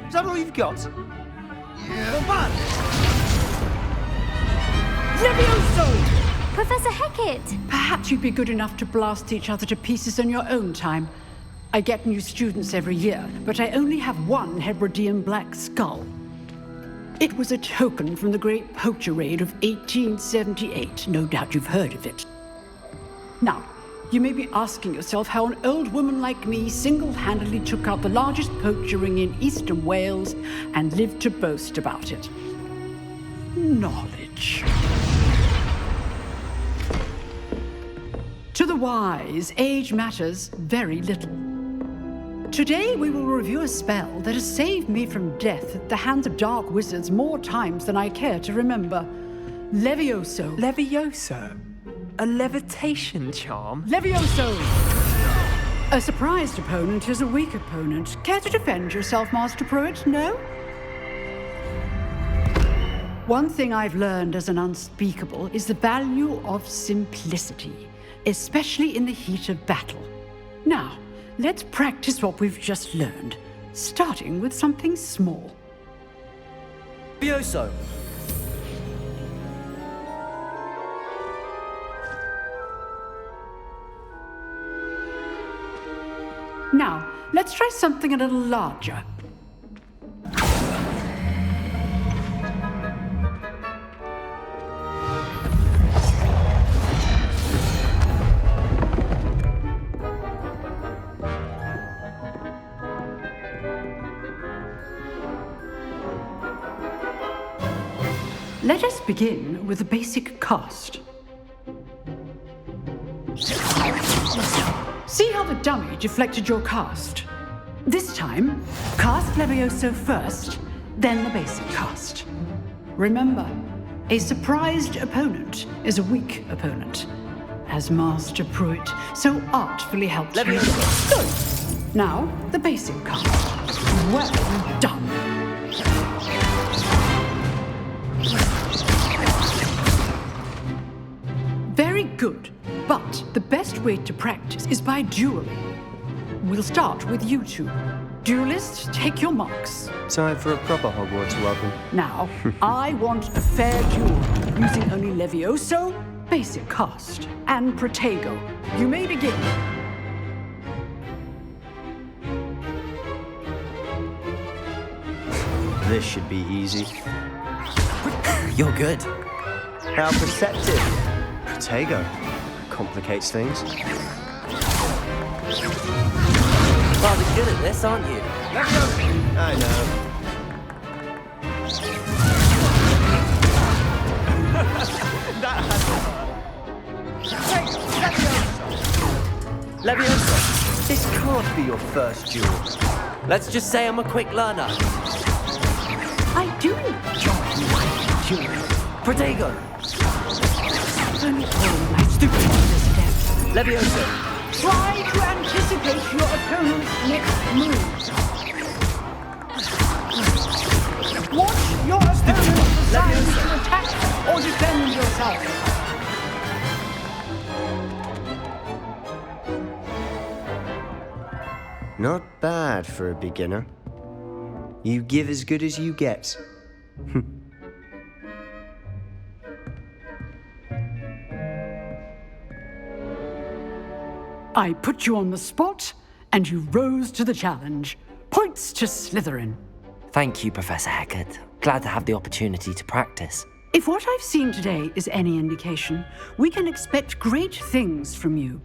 Is that all you've got? Yeah. Levioso! Professor Hecat! Perhaps you'd be good enough to blast each other to pieces in your own time. I get new students every year, but I only have one Hebridean black skull. It was a token from the Great Poacher Raid of 1878. No doubt you've heard of it. Now, you may be asking yourself how an old woman like me single-handedly took out the largest poacher ring in eastern Wales and lived to boast about it. Knowledge. To the wise, age matters very little. Today we will review a spell that has saved me from death at the hands of dark wizards more times than I care to remember. Levioso. Levioso? A levitation charm? Levioso! A surprised opponent is a weak opponent. Care to defend yourself, Master Pruitt? No? One thing I've learned as an unspeakable is the value of simplicity, especially in the heat of battle. Now, let's practice what we've just learned, starting with something small. Levioso! Now, let's try something a little larger. Let us begin with the basic cast. See how the dummy deflected your cast? This time, cast Levioso first, then the basic cast. Remember, a surprised opponent is a weak opponent, as Master Pruitt so artfully helped me. Good. Now, the basic cast. Well done. Very good, but the best way to practice is by dueling. We'll start with you two. Duelists, take your marks. Time for a proper Hogwarts welcome. Now, I want a fair duel, using only Levioso, basic cast, and Protego. You may begin. This should be easy. You're good. How perceptive. Protego. Complicates things. Rather good at this, aren't you? I know. Levioso! This can't be your first duel. Let's just say I'm a quick learner. I do enjoy my duel. Protego! Only all my stupid step. Levioso! Try to anticipate your opponent's next move. Watch your opponent decide to attack or defend yourself. Not bad for a beginner. You give as good as you get. I put you on the spot, and you rose to the challenge. Points to Slytherin. Thank you, Professor Hecat. Glad to have the opportunity to practice. If what I've seen today is any indication, we can expect great things from you.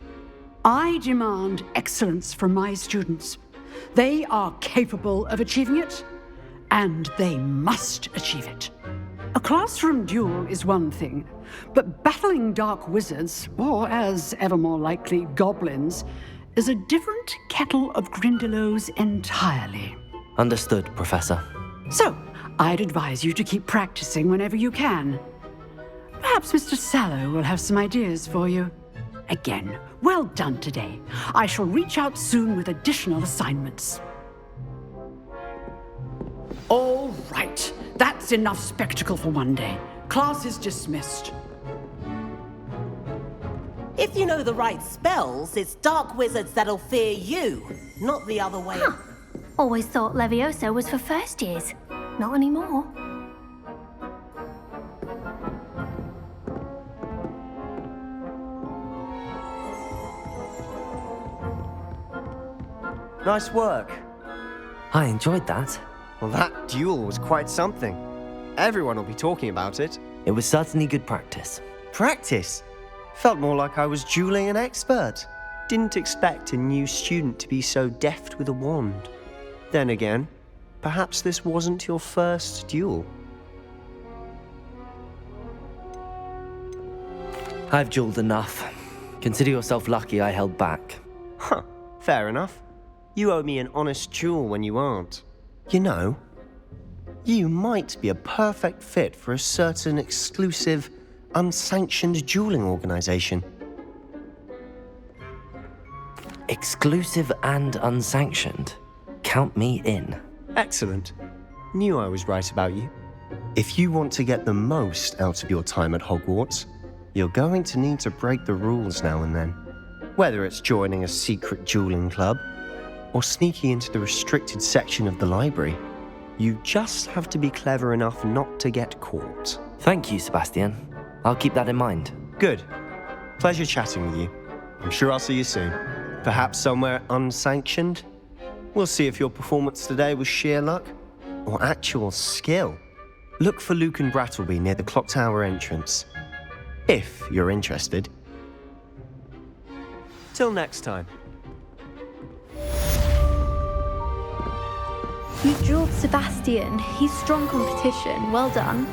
I demand excellence from my students. They are capable of achieving it, and they must achieve it. A classroom duel is one thing, but battling dark wizards, or as ever more likely, goblins, is a different kettle of Grindylows entirely. Understood, Professor. So, I'd advise you to keep practicing whenever you can. Perhaps Mr. Sallow will have some ideas for you. Again, well done today. I shall reach out soon with additional assignments. All right, that's enough spectacle for one day. Class is dismissed. If you know the right spells, it's dark wizards that'll fear you, not the other way. Always thought Leviosa was for first years. Not anymore. Nice work. I enjoyed that. Well, that duel was quite something. Everyone will be talking about it. It was certainly good practice. Practice? Felt more like I was dueling an expert. Didn't expect a new student to be so deft with a wand. Then again, perhaps this wasn't your first duel. I've dueled enough. Consider yourself lucky I held back. Huh, fair enough. You owe me an honest duel when you aren't. You know, you might be a perfect fit for a certain exclusive, unsanctioned dueling organization. Exclusive and unsanctioned. Count me in. Excellent. Knew I was right about you. If you want to get the most out of your time at Hogwarts, you're going to need to break the rules now and then. Whether it's joining a secret dueling club, or sneaking into the restricted section of the library, you just have to be clever enough not to get caught. Thank you, Sebastian. I'll keep that in mind. Good. Pleasure chatting with you. I'm sure I'll see you soon. Perhaps somewhere unsanctioned? We'll see if your performance today was sheer luck or actual skill. Look for Luke and Brattleby near the clock tower entrance, if you're interested. Till next time. You drilled Sebastian. He's strong competition. Well done.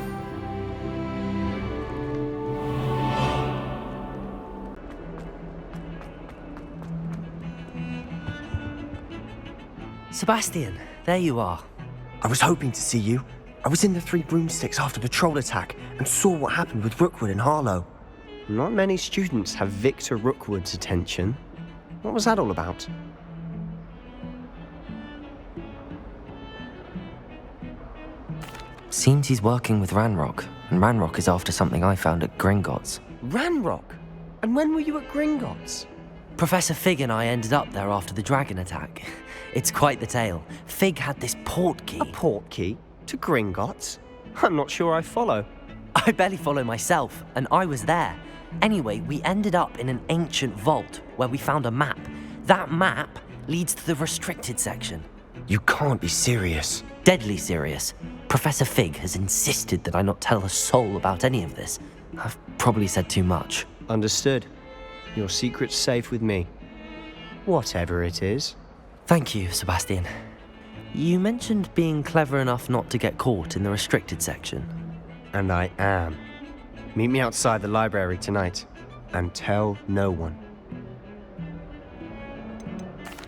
Sebastian, there you are. I was hoping to see you. I was in the Three Broomsticks after the troll attack and saw what happened with Rookwood and Harlow. Not many students have Victor Rookwood's attention. What was that all about? Seems he's working with Ranrock, and Ranrock is after something I found at Gringotts. Ranrock? And when were you at Gringotts? Professor Fig and I ended up there after the dragon attack. It's quite the tale. Fig had this port key. A port key? To Gringotts? I'm not sure I follow. I barely follow myself, and I was there. Anyway, we ended up in an ancient vault where we found a map. That map leads to the restricted section. You can't be serious. Deadly serious. Professor Fig has insisted that I not tell a soul about any of this. I've probably said too much. Understood. Your secret's safe with me. Whatever it is. Thank you, Sebastian. You mentioned being clever enough not to get caught in the restricted section. And I am. Meet me outside the library tonight, and tell no one.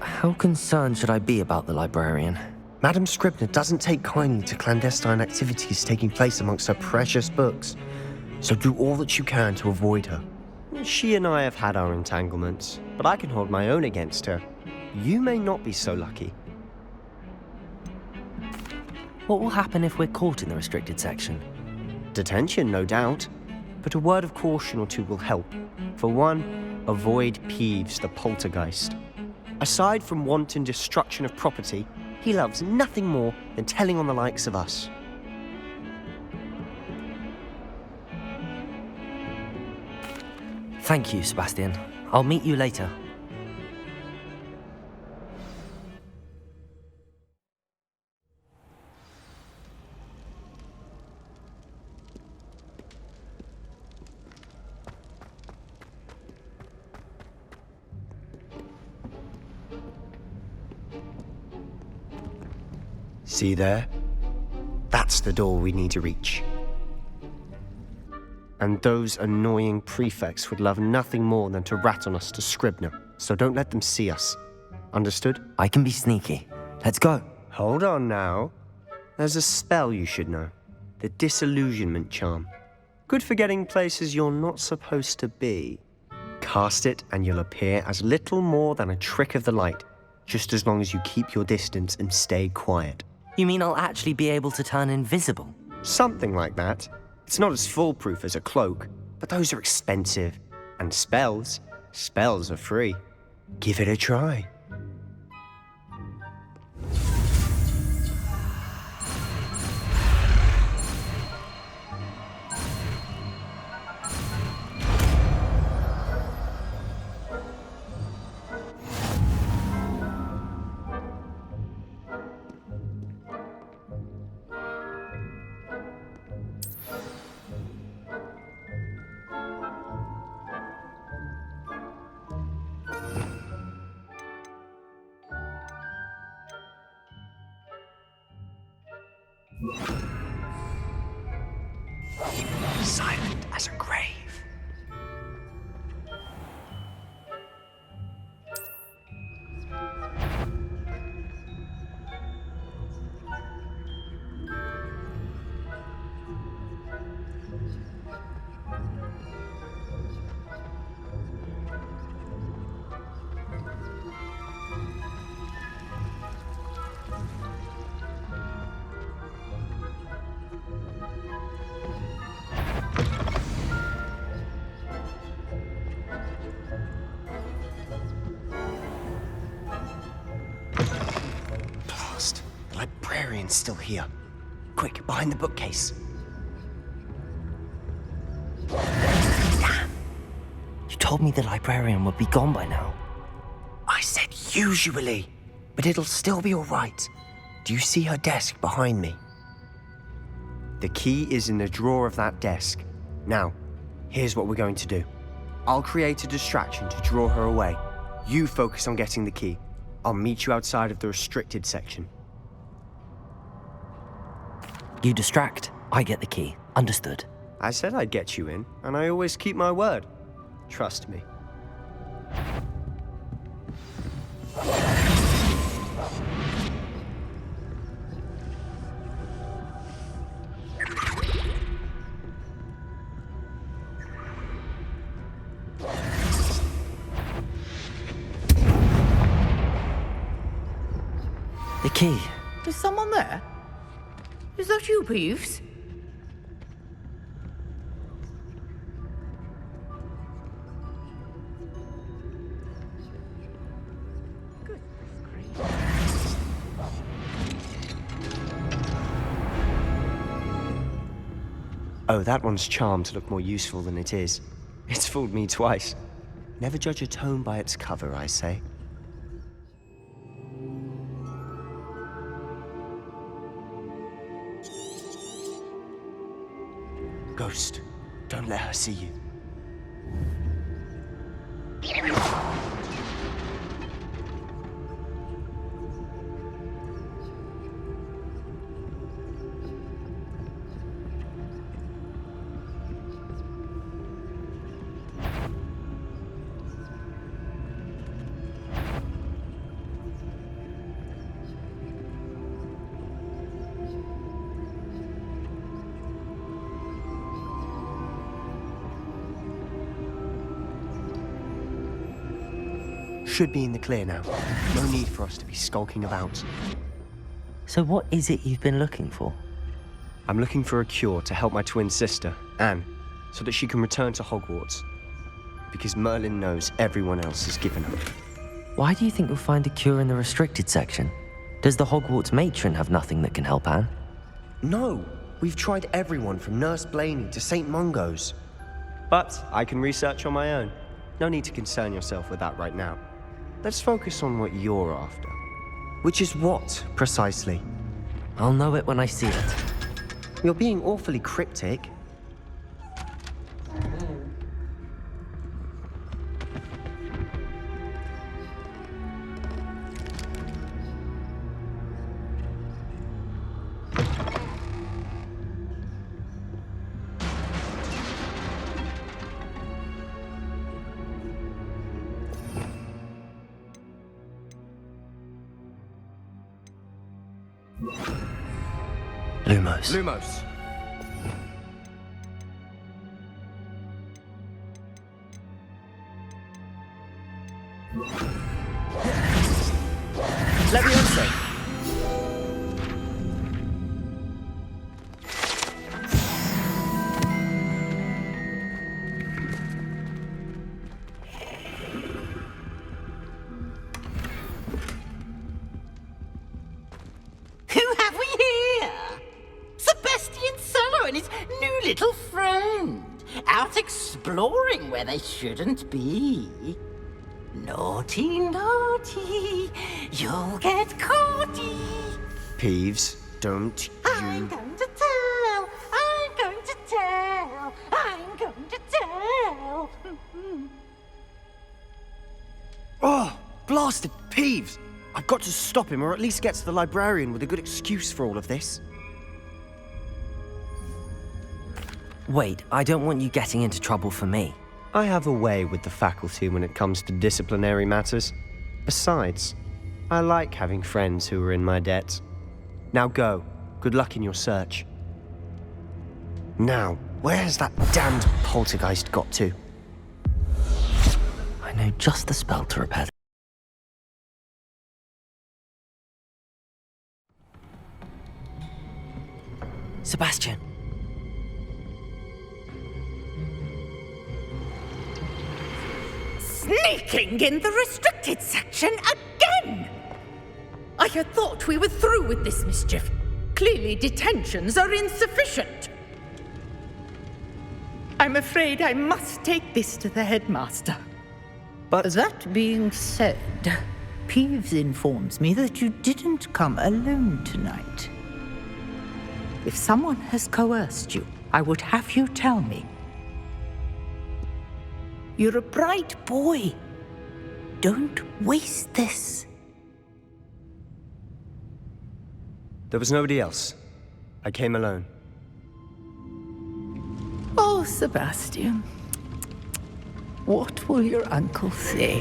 How concerned should I be about the librarian? Madam Scribner doesn't take kindly to clandestine activities taking place amongst her precious books, so do all that you can to avoid her. She and I have had our entanglements, but I can hold my own against her. You may not be so lucky. What will happen if we're caught in the restricted section? Detention, no doubt, but a word of caution or two will help. For one, avoid Peeves the poltergeist. Aside from wanton destruction of property, he loves nothing more than telling on the likes of us. Thank you, Sebastian. I'll meet you later. See there? That's the door we need to reach. And those annoying prefects would love nothing more than to rat on us to Scribner, so don't let them see us. Understood? I can be sneaky. Let's go. Hold on now. There's a spell you should know. The Disillusionment Charm. Good for getting places you're not supposed to be. Cast it and you'll appear as little more than a trick of the light, just as long as you keep your distance and stay quiet. You mean I'll actually be able to turn invisible? Something like that. It's not as foolproof as a cloak, but those are expensive. And spells, Spells are free. Give it a try. Silent as a grave. The librarian's still here. Quick, behind the bookcase. Damn! You told me the librarian would be gone by now. I said usually, but it'll still be all right. Do you see her desk behind me? The key is in the drawer of that desk. Now, here's what we're going to do. I'll create a distraction to draw her away. You focus on getting the key. I'll meet you outside of the restricted section. You distract, I get the key. Understood. I said I'd get you in, and I always keep my word. Trust me. The key. Is someone there? Is that you, Peeves? Oh, that one's charmed to look more useful than it is. It's fooled me twice. Never judge a tome by its cover, I say. Ghost, don't let her see you. Should be in the clear now. No need for us to be skulking about. So what is it you've been looking for? I'm looking for a cure to help my twin sister, Anne, so that she can return to Hogwarts. Because Merlin knows everyone else has given up. Why do you think you'll find a cure in the restricted section? Does the Hogwarts matron have nothing that can help Anne? No! We've tried everyone from Nurse Blaney to St. Mungo's. But I can research on my own. No need to concern yourself with that right now. Let's focus on what you're after. Which is what, precisely? I'll know it when I see it. You're being awfully cryptic. Lumos. Lumos. Leviosa. start exploring where they shouldn't be. Naughty, naughty, you'll get caughty. Peeves, don't I'm you... going to tell, I'm going to tell, I'm going to tell. Oh, blasted Peeves! I've got to stop him, or at least get to the librarian with a good excuse for all of this. Wait, I don't want you getting into trouble for me. I have a way with the faculty when it comes to disciplinary matters. Besides, I like having friends who are in my debt. Now go. Good luck in your search. Now, where has that damned poltergeist got to? I know just the spell to repair. Sebastian. Sneaking in the restricted section again! I had thought we were through with this mischief. Clearly detentions are insufficient. I'm afraid I must take this to the headmaster. But That being said, Peeves informs me that you didn't come alone tonight. If someone has coerced you, I would have you tell me. You're a bright boy. Don't waste this. There was nobody else. I came alone. Oh, Sebastian. What will your uncle say?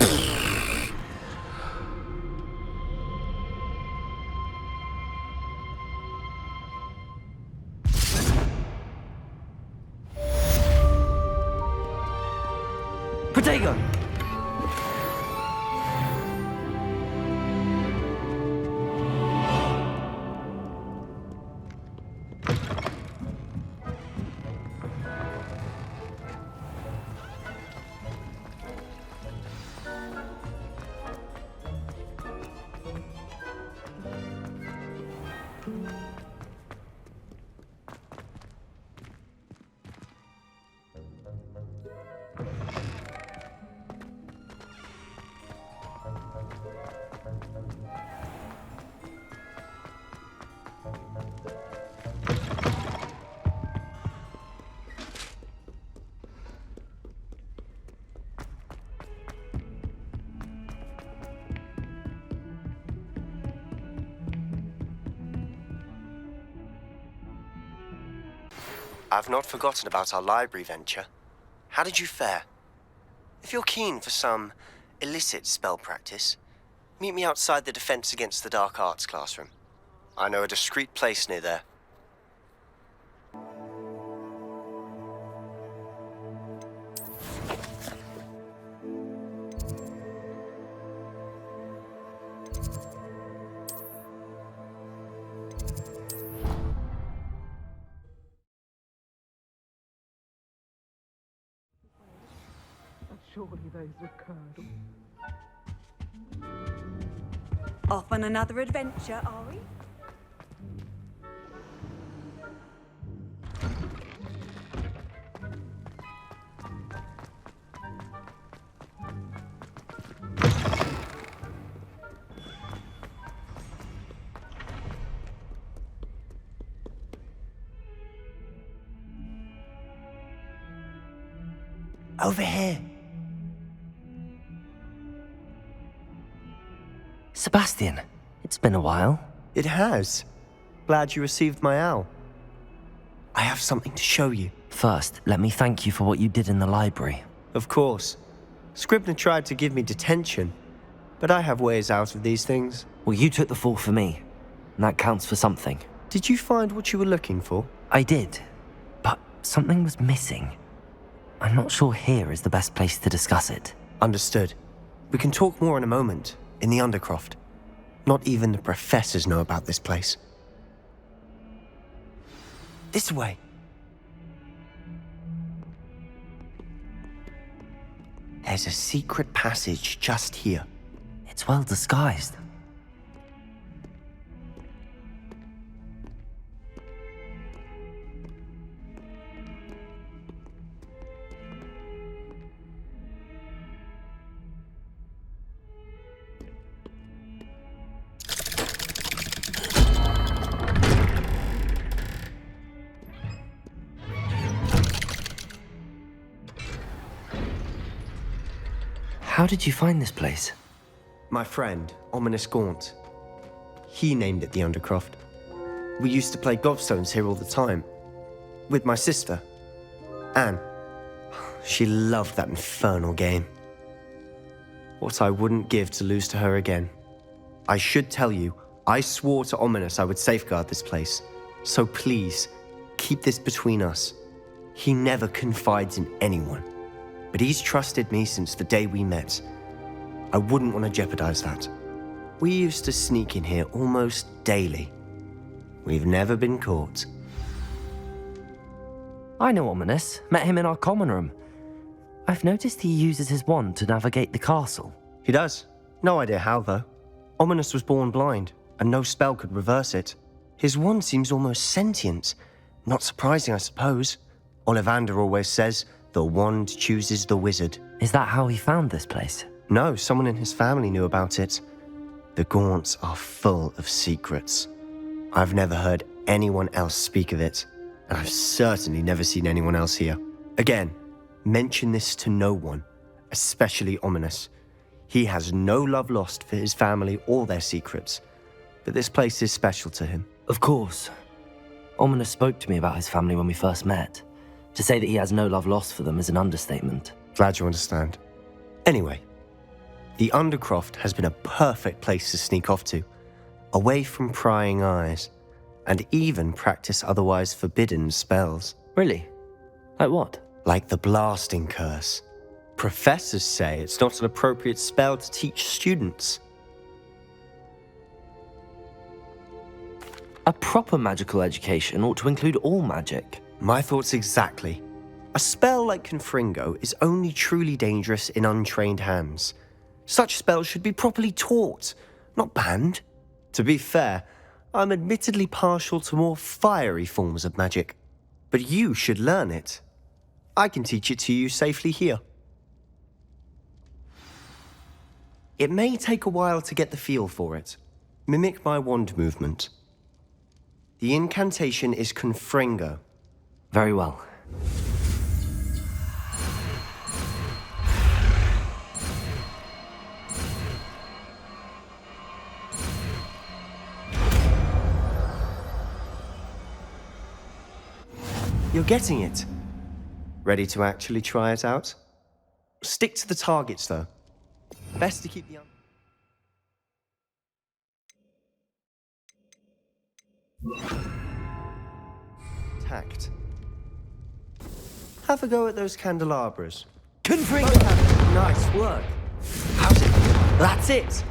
Protego! I've not forgotten about our library venture. How did you fare? If you're keen for some illicit spell practice, meet me outside the Defense Against the Dark Arts classroom. I know a discreet place near there. Surely those were curdles. Off on another adventure, are we? Over here. Sebastian, it's been a while. It has. Glad you received my owl. I have something to show you. First, let me thank you for what you did in the library. Of course. Scribner tried to give me detention, but I have ways out of these things. Well, you took the fall for me, and that counts for something. Did you find what you were looking for? I did, but something was missing. I'm not sure here is the best place to discuss it. Understood. We can talk more in a moment, in the Undercroft. Not even the professors know about this place. This way. There's a secret passage just here. It's well disguised. How did you find this place? My friend, Ominous Gaunt. He named it the Undercroft. We used to play gobstones here all the time. With my sister, Anne. She loved that infernal game. What I wouldn't give to lose to her again. I should tell you, I swore to Ominous I would safeguard this place. So please, keep this between us. He never confides in anyone. But he's trusted me since the day we met. I wouldn't want to jeopardize that. We used to sneak in here almost daily. We've never been caught. I know Ominous. Met him in our common room. I've noticed he uses his wand to navigate the castle. He does. No idea how, though. Ominous was born blind, and no spell could reverse it. His wand seems almost sentient. Not surprising, I suppose. Ollivander always says, the wand chooses the wizard. Is that how he found this place? No, someone in his family knew about it. The Gaunts are full of secrets. I've never heard anyone else speak of it, and I've certainly never seen anyone else here. Again, mention this to no one, especially Ominous. He has no love lost for his family or their secrets, but this place is special to him. Of course. Ominous spoke to me about his family when we first met. To say that he has no love lost for them is an understatement. Glad you understand. Anyway, the Undercroft has been a perfect place to sneak off to, away from prying eyes, and even practice otherwise forbidden spells. Really? Like what? Like the blasting curse. Professors say it's not an appropriate spell to teach students. A proper magical education ought to include all magic. My thoughts exactly. A spell like Confringo is only truly dangerous in untrained hands. Such spells should be properly taught, not banned. To be fair, I'm admittedly partial to more fiery forms of magic. But you should learn it. I can teach it to you safely here. It may take a while to get the feel for it. Mimic my wand movement. The incantation is Confringo. Very well. You're getting it. Ready to actually try it out? Stick to the targets, though. Best to keep the... Tact. Have a go at those candelabras. Confringo! Nice work. How's it? That's it!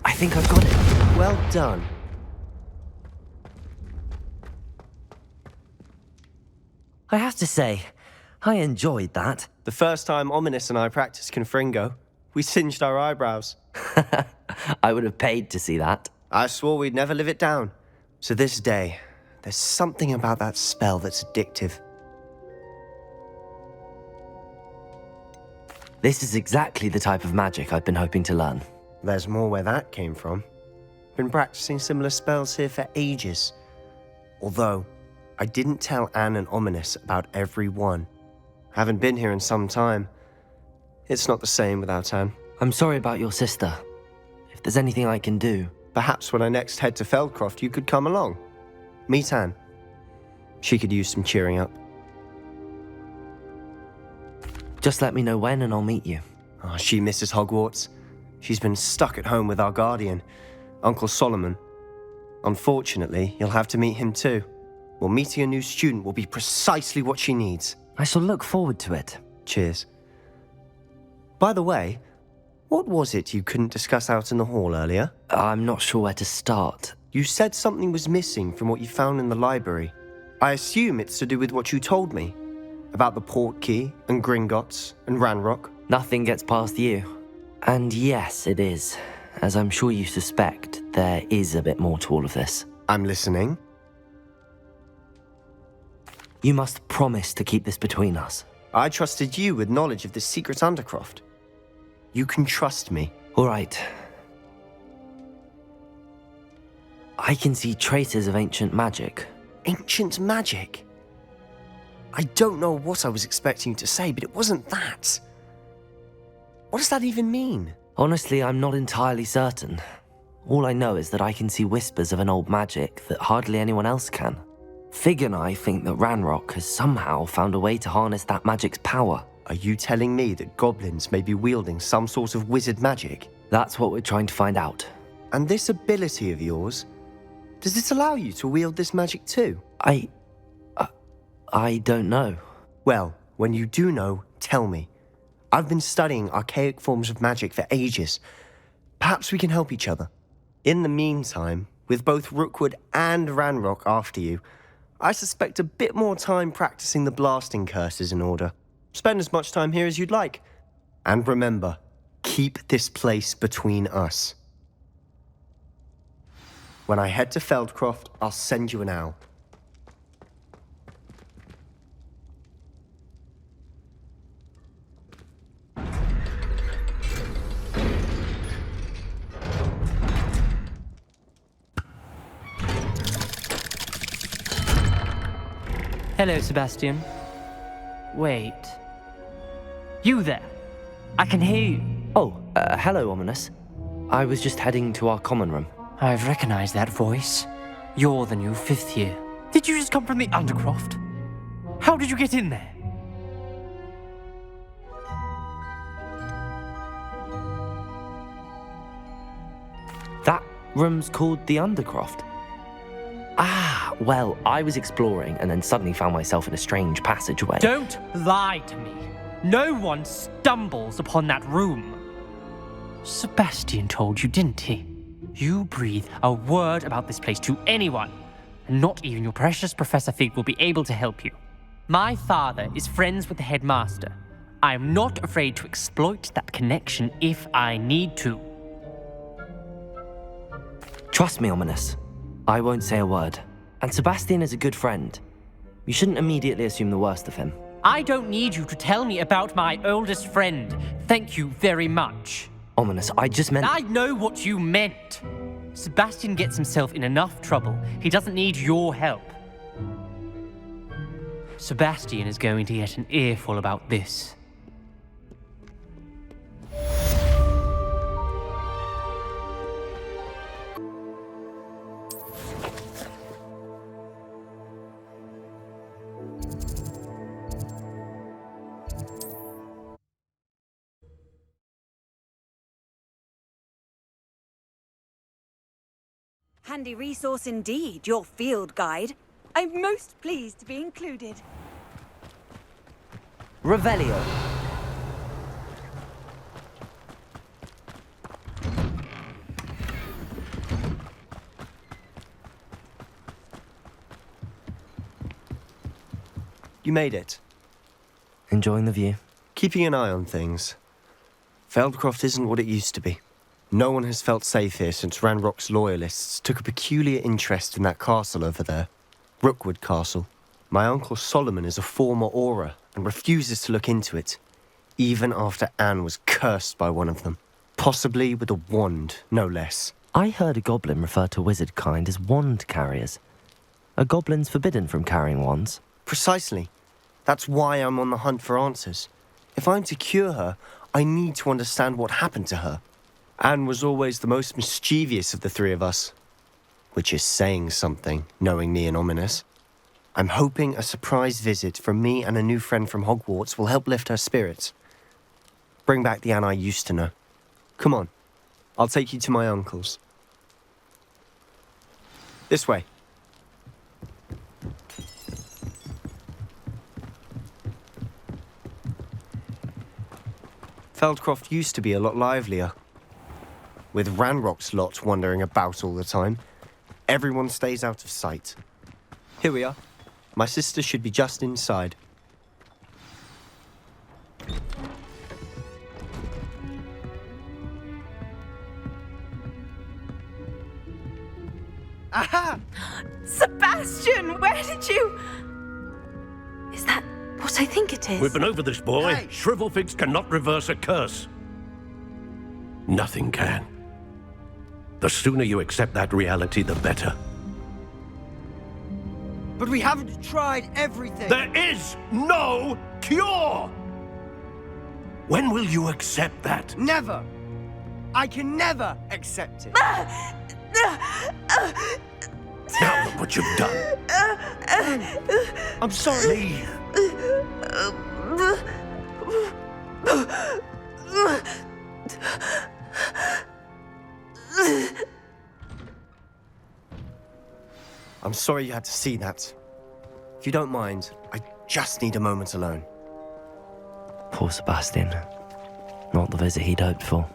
I think I've got it. Well done. I have to say, I enjoyed that. The first time Ominous and I practiced Confringo, we singed our eyebrows. I would have paid to see that. I swore we'd never live it down. To this day, there's something about that spell that's addictive. This is exactly the type of magic I've been hoping to learn. There's more where that came from. Been practicing similar spells here for ages. Although, I didn't tell Anne and Ominous about every one. Haven't been here in some time. It's not the same without Anne. I'm sorry about your sister. If there's anything I can do... Perhaps when I next head to Feldcroft, you could come along. Meet Anne. She could use some cheering up. Just let me know when and I'll meet you. Oh, she misses Hogwarts. She's been stuck at home with our guardian, Uncle Solomon. Unfortunately, you'll have to meet him too. Well, meeting a new student will be precisely what she needs. I shall look forward to it. Cheers. By the way, what was it you couldn't discuss out in the hall earlier? I'm not sure where to start. You said something was missing from what you found in the library. I assume it's to do with what you told me. About the port key, and Gringotts, and Ranrock. Nothing gets past you. And yes, it is. As I'm sure you suspect, there is a bit more to all of this. I'm listening. You must promise to keep this between us. I trusted you with knowledge of this secret Undercroft. You can trust me. All right. I can see traces of ancient magic. Ancient magic? I don't know what I was expecting you to say, but it wasn't that. What does that even mean? Honestly, I'm not entirely certain. All I know is that I can see whispers of an old magic that hardly anyone else can. Fig and I think that Ranrock has somehow found a way to harness that magic's power. Are you telling me that goblins may be wielding some sort of wizard magic? That's what we're trying to find out. And this ability of yours, does this allow you to wield this magic too? I don't know. Well, when you do know, tell me. I've been studying archaic forms of magic for ages. Perhaps we can help each other. In the meantime, with both Rookwood and Ranrock after you, I suspect a bit more time practicing the blasting curse is in order. Spend as much time here as you'd like. And remember, keep this place between us. When I head to Feldcroft, I'll send you an owl. Hello, Sebastian. Wait. You there? I can hear you. Oh, hello, Ominous. I was just heading to our common room. I've recognized that voice. You're the new 5th year. Did you just come from the Undercroft? How did you get in there? That room's called the Undercroft. Ah, well, I was exploring and then suddenly found myself in a strange passageway. Don't lie to me. No one stumbles upon that room. Sebastian told you, didn't he? You breathe a word about this place to anyone, and not even your precious Professor Fig will be able to help you. My father is friends with the headmaster. I am not afraid to exploit that connection if I need to. Trust me, Ominous. I won't say a word. And Sebastian is a good friend. You shouldn't immediately assume the worst of him. I don't need you to tell me about my oldest friend. Thank you very much. Ominous, I just meant... I know what you meant. Sebastian gets himself in enough trouble. He doesn't need your help. Sebastian is going to get an earful about this. Handy resource indeed, your field guide. I'm most pleased to be included. Revelio. You made it. Enjoying the view? Keeping an eye on things. Feldcroft isn't what it used to be. No one has felt safe here since Ranrock's loyalists took a peculiar interest in that castle over there. Rookwood Castle. My uncle Solomon is a former Auror and refuses to look into it, even after Anne was cursed by one of them. Possibly with a wand, no less. I heard a goblin refer to wizard kind as wand carriers. Are goblins forbidden from carrying wands? Precisely. That's why I'm on the hunt for answers. If I'm to cure her, I need to understand what happened to her. Anne was always the most mischievous of the three of us. Which is saying something, knowing me and Ominous. I'm hoping a surprise visit from me and a new friend from Hogwarts will help lift her spirits. Bring back the Anne I used to know. Come on, I'll take you to my uncle's. This way. Feldcroft used to be a lot livelier. With Ranrock's lot wandering about all the time, everyone stays out of sight. Here we are. My sister should be just inside. Aha! Sebastian, where did you... Is that what I think it is? We've been over this, boy. Hey. Shrivelfigs cannot reverse a curse. Nothing can. The sooner you accept that reality, the better. But we haven't tried everything. There is no cure! When will you accept that? Never! I can never accept it. Now look what you've done. I'm sorry. Leave. I'm sorry you had to see that. If you don't mind, I just need a moment alone. Poor Sebastian. Not the visit he'd hoped for.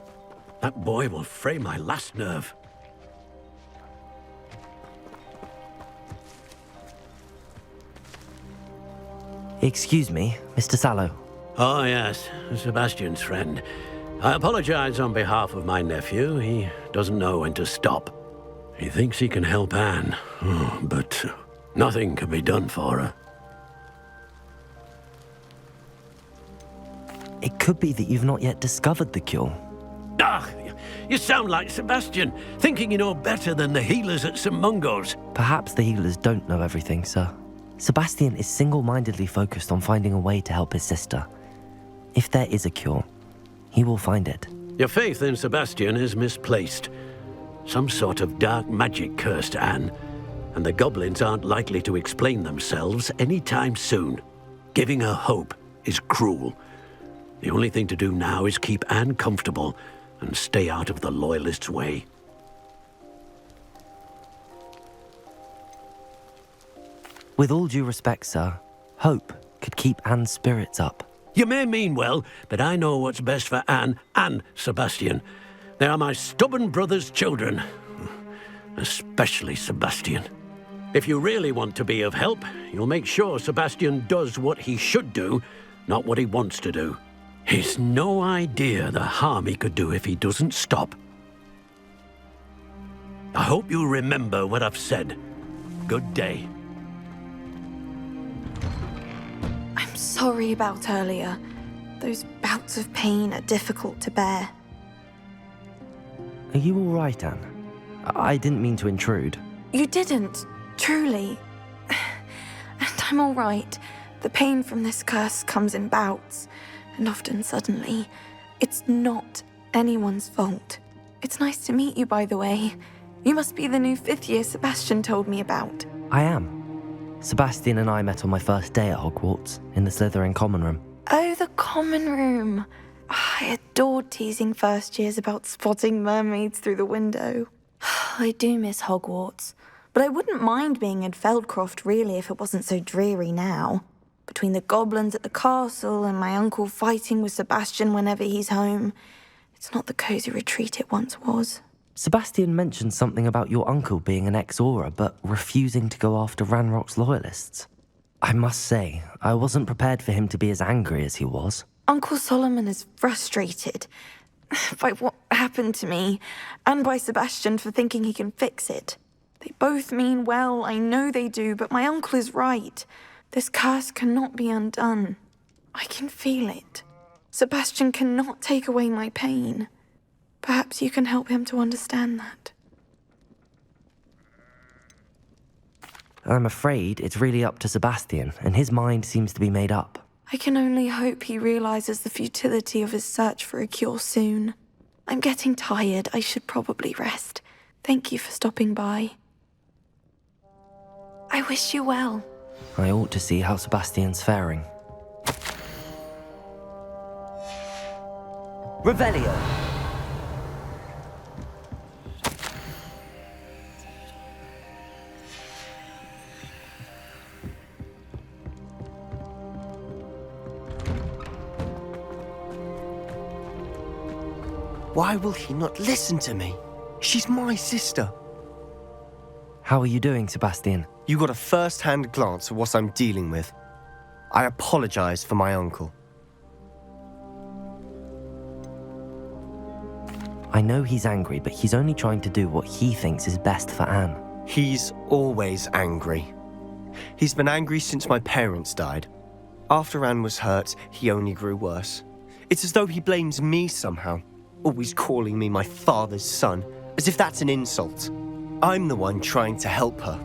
That boy will fray my last nerve. Excuse me, Mr. Sallow. Oh, yes, Sebastian's friend. I apologize on behalf of my nephew. He doesn't know when to stop. He thinks he can help Anne, but nothing can be done for her. It could be that you've not yet discovered the cure. Ah, you sound like Sebastian, thinking you know better than the healers at St. Mungo's. Perhaps the healers don't know everything, sir. Sebastian is single-mindedly focused on finding a way to help his sister. If there is a cure, he will find it. Your faith in Sebastian is misplaced. Some sort of dark magic cursed Anne, and the goblins aren't likely to explain themselves anytime soon. Giving her hope is cruel. The only thing to do now is keep Anne comfortable and stay out of the Loyalists' way. With all due respect, sir, hope could keep Anne's spirits up. You may mean well, but I know what's best for Anne and Sebastian. They are my stubborn brother's children. Especially Sebastian. If you really want to be of help, you'll make sure Sebastian does what he should do, not what he wants to do. He's no idea the harm he could do if he doesn't stop. I hope you remember what I've said. Good day. I'm sorry about earlier. Those bouts of pain are difficult to bear. Are you all right, Anne? I didn't mean to intrude. You didn't, truly. And I'm all right. The pain from this curse comes in bouts, and often suddenly. It's not anyone's fault. It's nice to meet you, by the way. You must be the new 5th year Sebastian told me about. I am. Sebastian and I met on my first day at Hogwarts, in the Slytherin common room. Oh, the common room. I adored teasing first years about spotting mermaids through the window. I do miss Hogwarts, but I wouldn't mind being in Feldcroft really if it wasn't so dreary now. Between the goblins at the castle and my uncle fighting with Sebastian whenever he's home, it's not the cosy retreat it once was. Sebastian mentioned something about your uncle being an ex-Auror, but refusing to go after Ranrock's loyalists. I must say, I wasn't prepared for him to be as angry as he was. Uncle Solomon is frustrated by what happened to me, and by Sebastian for thinking he can fix it. They both mean well, I know they do, but my uncle is right. This curse cannot be undone. I can feel it. Sebastian cannot take away my pain. Perhaps you can help him to understand that. I'm afraid it's really up to Sebastian, and his mind seems to be made up. I can only hope he realizes the futility of his search for a cure soon. I'm getting tired. I should probably rest. Thank you for stopping by. I wish you well. I ought to see how Sebastian's faring. Revelio! Why will he not listen to me? She's my sister. How are you doing, Sebastian? You got a first-hand glance at what I'm dealing with. I apologize for my uncle. I know he's angry, but he's only trying to do what he thinks is best for Anne. He's always angry. He's been angry since my parents died. After Anne was hurt, he only grew worse. It's as though he blames me somehow, always calling me my father's son, as if that's an insult. I'm the one trying to help her.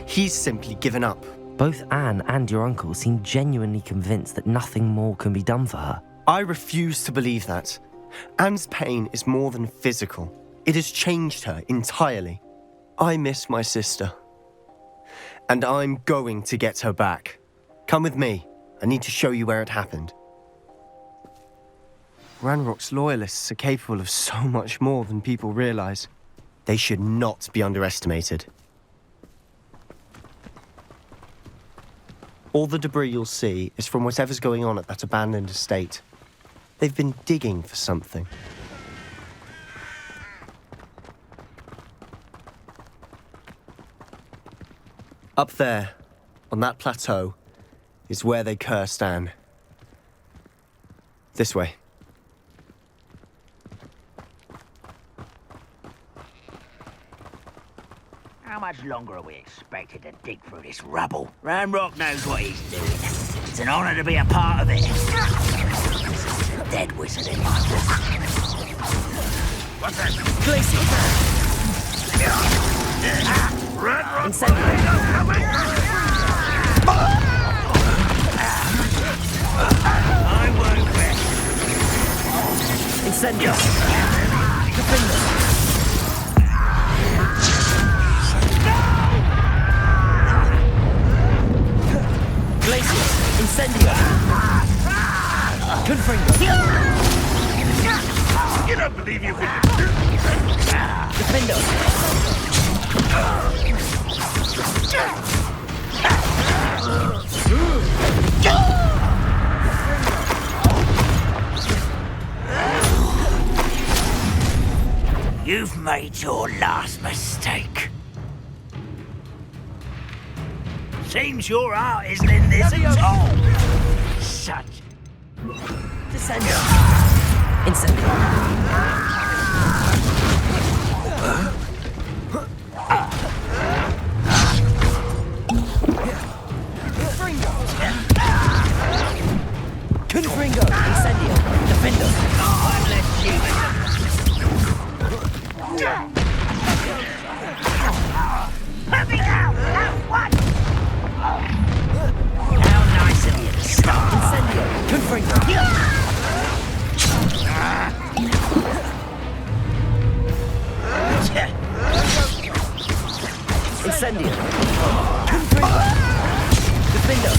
He's simply given up. Both Anne and your uncle seem genuinely convinced that nothing more can be done for her. I refuse to believe that. Anne's pain is more than physical. It has changed her entirely. I miss my sister. And I'm going to get her back. Come with me. I need to show you where it happened. Ranrock's loyalists are capable of so much more than people realize. They should not be underestimated. All the debris you'll see is from whatever's going on at that abandoned estate. They've been digging for something. Up there, on that plateau, is where they cursed Anne. This way. How much longer are we expected to dig through this rubble? Ranrock knows what he's doing. It's an honor to be a part of it. There's a dead wizard in my book. What's that? Glacier! Incendiary! I won't win. Incendiary! Defender! Glacier! Incendio! Confringo! You don't believe you can... Defendo! You've made your last mistake. Seems your heart isn't in this at all. Such... Descendo! Incendio! Confringo! Incendio! Defendo! I'm less human. Let me out! What? How nice of you to stop. Incendio! Confringo! Incendio! Confringo! Defendo!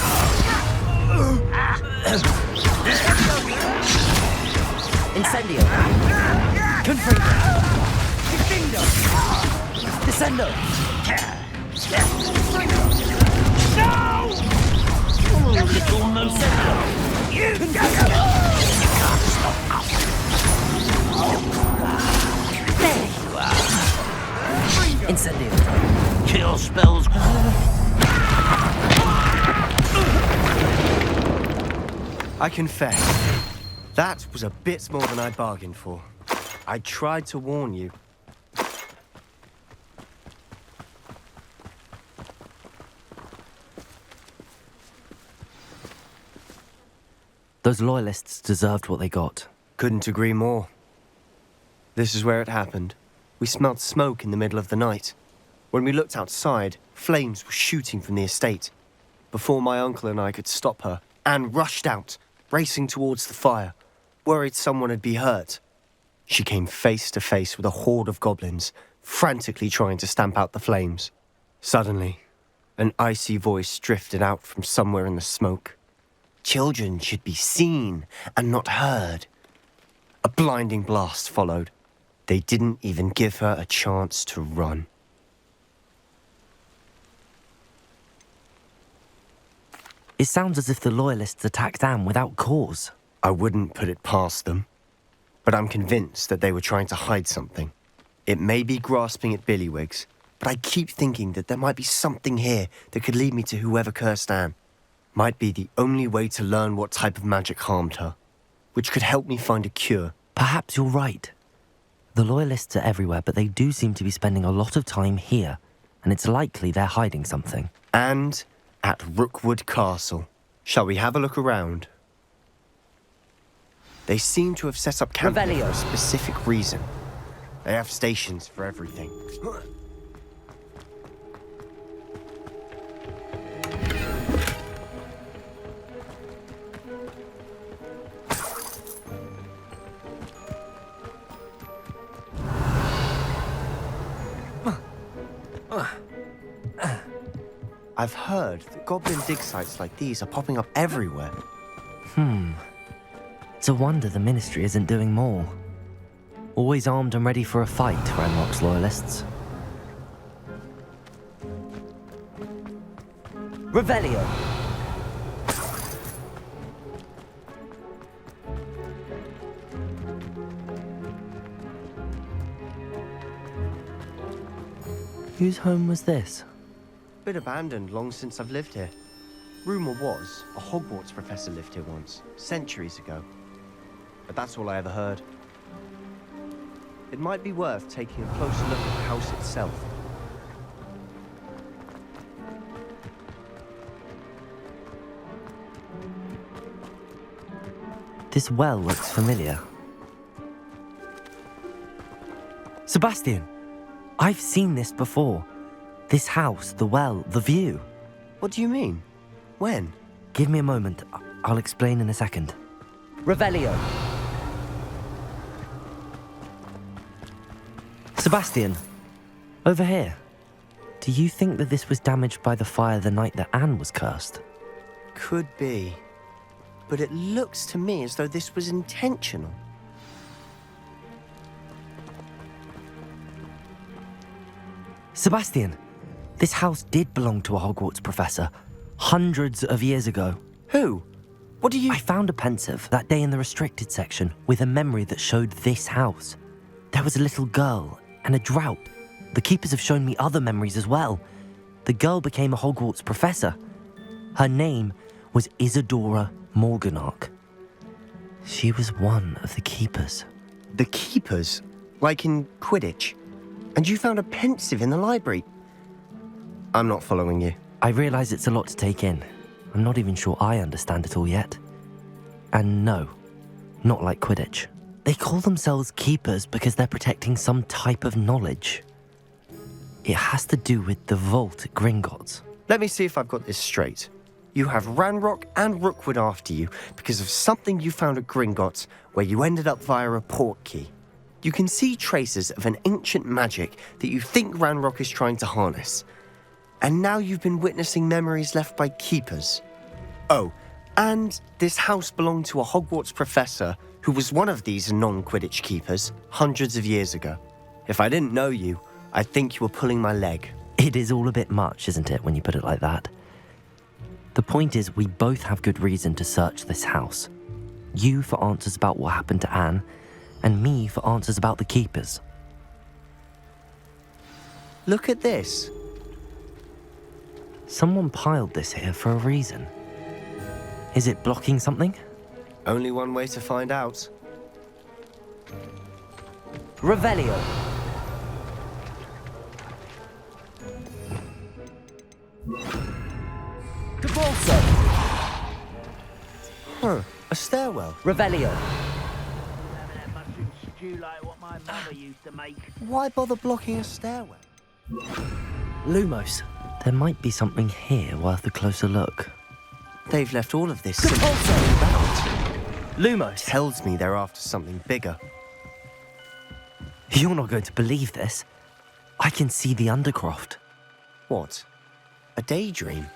Incendio! Confringo! Defendo! Descendo! No! Little no. You can't stop us. There you are. Incendio! Kill spells. I confess, that was a bit more than I bargained for. I tried to warn you. Those loyalists deserved what they got. Couldn't agree more. This is where it happened. We smelled smoke in the middle of the night. When we looked outside, flames were shooting from the estate. Before my uncle and I could stop her, Anne rushed out, racing towards the fire, worried someone had been hurt. She came face to face with a horde of goblins, frantically trying to stamp out the flames. Suddenly, an icy voice drifted out from somewhere in the smoke. Children should be seen and not heard. A blinding blast followed. They didn't even give her a chance to run. It sounds as if the loyalists attacked Anne without cause. I wouldn't put it past them, but I'm convinced that they were trying to hide something. It may be grasping at billywhigs, but I keep thinking that there might be something here that could lead me to whoever cursed Anne. Might be the only way to learn what type of magic harmed her, which could help me find a cure. Perhaps you're right. The loyalists are everywhere, but they do seem to be spending a lot of time here, and it's likely they're hiding something. And at Rookwood Castle. Shall we have a look around? They seem to have set up camp for a specific reason. They have stations for everything. I've heard that goblin dig sites like these are popping up everywhere. It's a wonder the Ministry isn't doing more. Always armed and ready for a fight, Ranrock's loyalists. Revelio! Whose home was this? Been abandoned long since I've lived here. Rumour was a Hogwarts professor lived here once, centuries ago. But that's all I ever heard. It might be worth taking a closer look at the house itself. This well looks familiar. Sebastian! I've seen this before. This house, the well, the view. What do you mean? When? Give me a moment. I'll explain in a second. Revelio! Sebastian, over here. Do you think that this was damaged by the fire the night that Anne was cursed? Could be. But it looks to me as though this was intentional. Sebastian, this house did belong to a Hogwarts professor, hundreds of years ago. Who? What do you... I found a pensive that day in the restricted section with a memory that showed this house. There was a little girl and a drought. The keepers have shown me other memories as well. The girl became a Hogwarts professor. Her name was Isadora Morganach. She was one of the keepers. The keepers? Like in Quidditch? And you found a pensive in the library? I'm not following you. I realise it's a lot to take in. I'm not even sure I understand it all yet. And no, not like Quidditch. They call themselves keepers because they're protecting some type of knowledge. It has to do with the vault at Gringotts. Let me see if I've got this straight. You have Ranrock and Rookwood after you because of something you found at Gringotts where you ended up via a port key. You can see traces of an ancient magic that you think Ranrock is trying to harness. And now you've been witnessing memories left by keepers. Oh, and this house belonged to a Hogwarts professor who was one of these non-Quidditch keepers hundreds of years ago. If I didn't know you, I'd think you were pulling my leg. It is all a bit much, isn't it, when you put it like that? The point is, we both have good reason to search this house. You for answers about what happened to Anne, and me for answers about the keepers. Look at this. Someone piled this here for a reason. Is it blocking something? Only one way to find out. Revelio. Huh, a stairwell. Revelio. Stew like what my mother used to make. Why bother blocking a stairwell? Lumos. There might be something here worth a closer look. They've left all of this about. Lumos. Tells me they're after something bigger. You're not going to believe this. I can see the Undercroft. What? A daydream?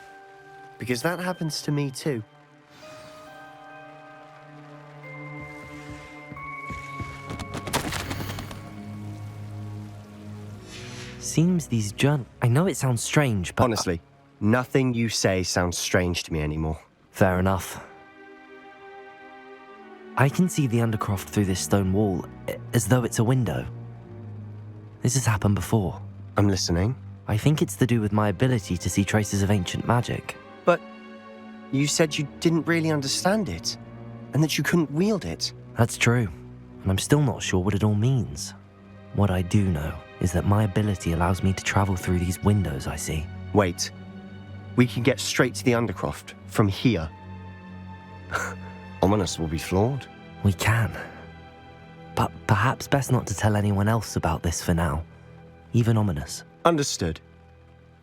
Because that happens to me too. Seems these I know it sounds strange, but... Honestly, nothing you say sounds strange to me anymore. Fair enough. I can see the Undercroft through this stone wall, as though it's a window. This has happened before. I'm listening. I think it's to do with my ability to see traces of ancient magic. But you said you didn't really understand it, and that you couldn't wield it. That's true, and I'm still not sure what it all means. What I do know is that my ability allows me to travel through these windows I see. Wait. We can get straight to the Undercroft from here. Ominous will be flawed. We can. But perhaps best not to tell anyone else about this for now. Even Ominous. Understood.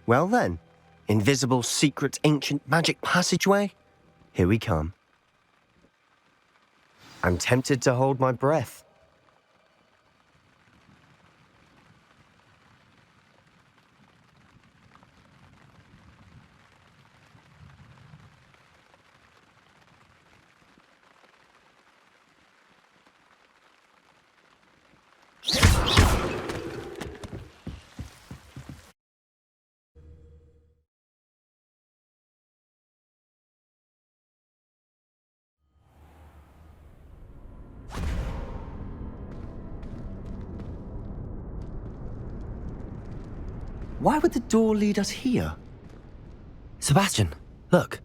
Well then, invisible, secret, ancient magic passageway? Here we come. I'm tempted to hold my breath. Why would the door lead us here? Sebastian, look.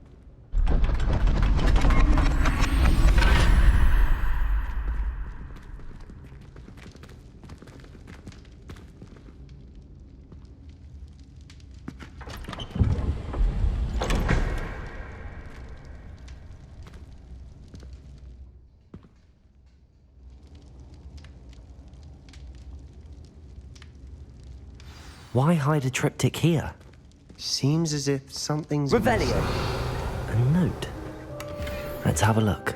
Why hide a triptych here? Seems as if something's... Revelio! A note. Let's have a look.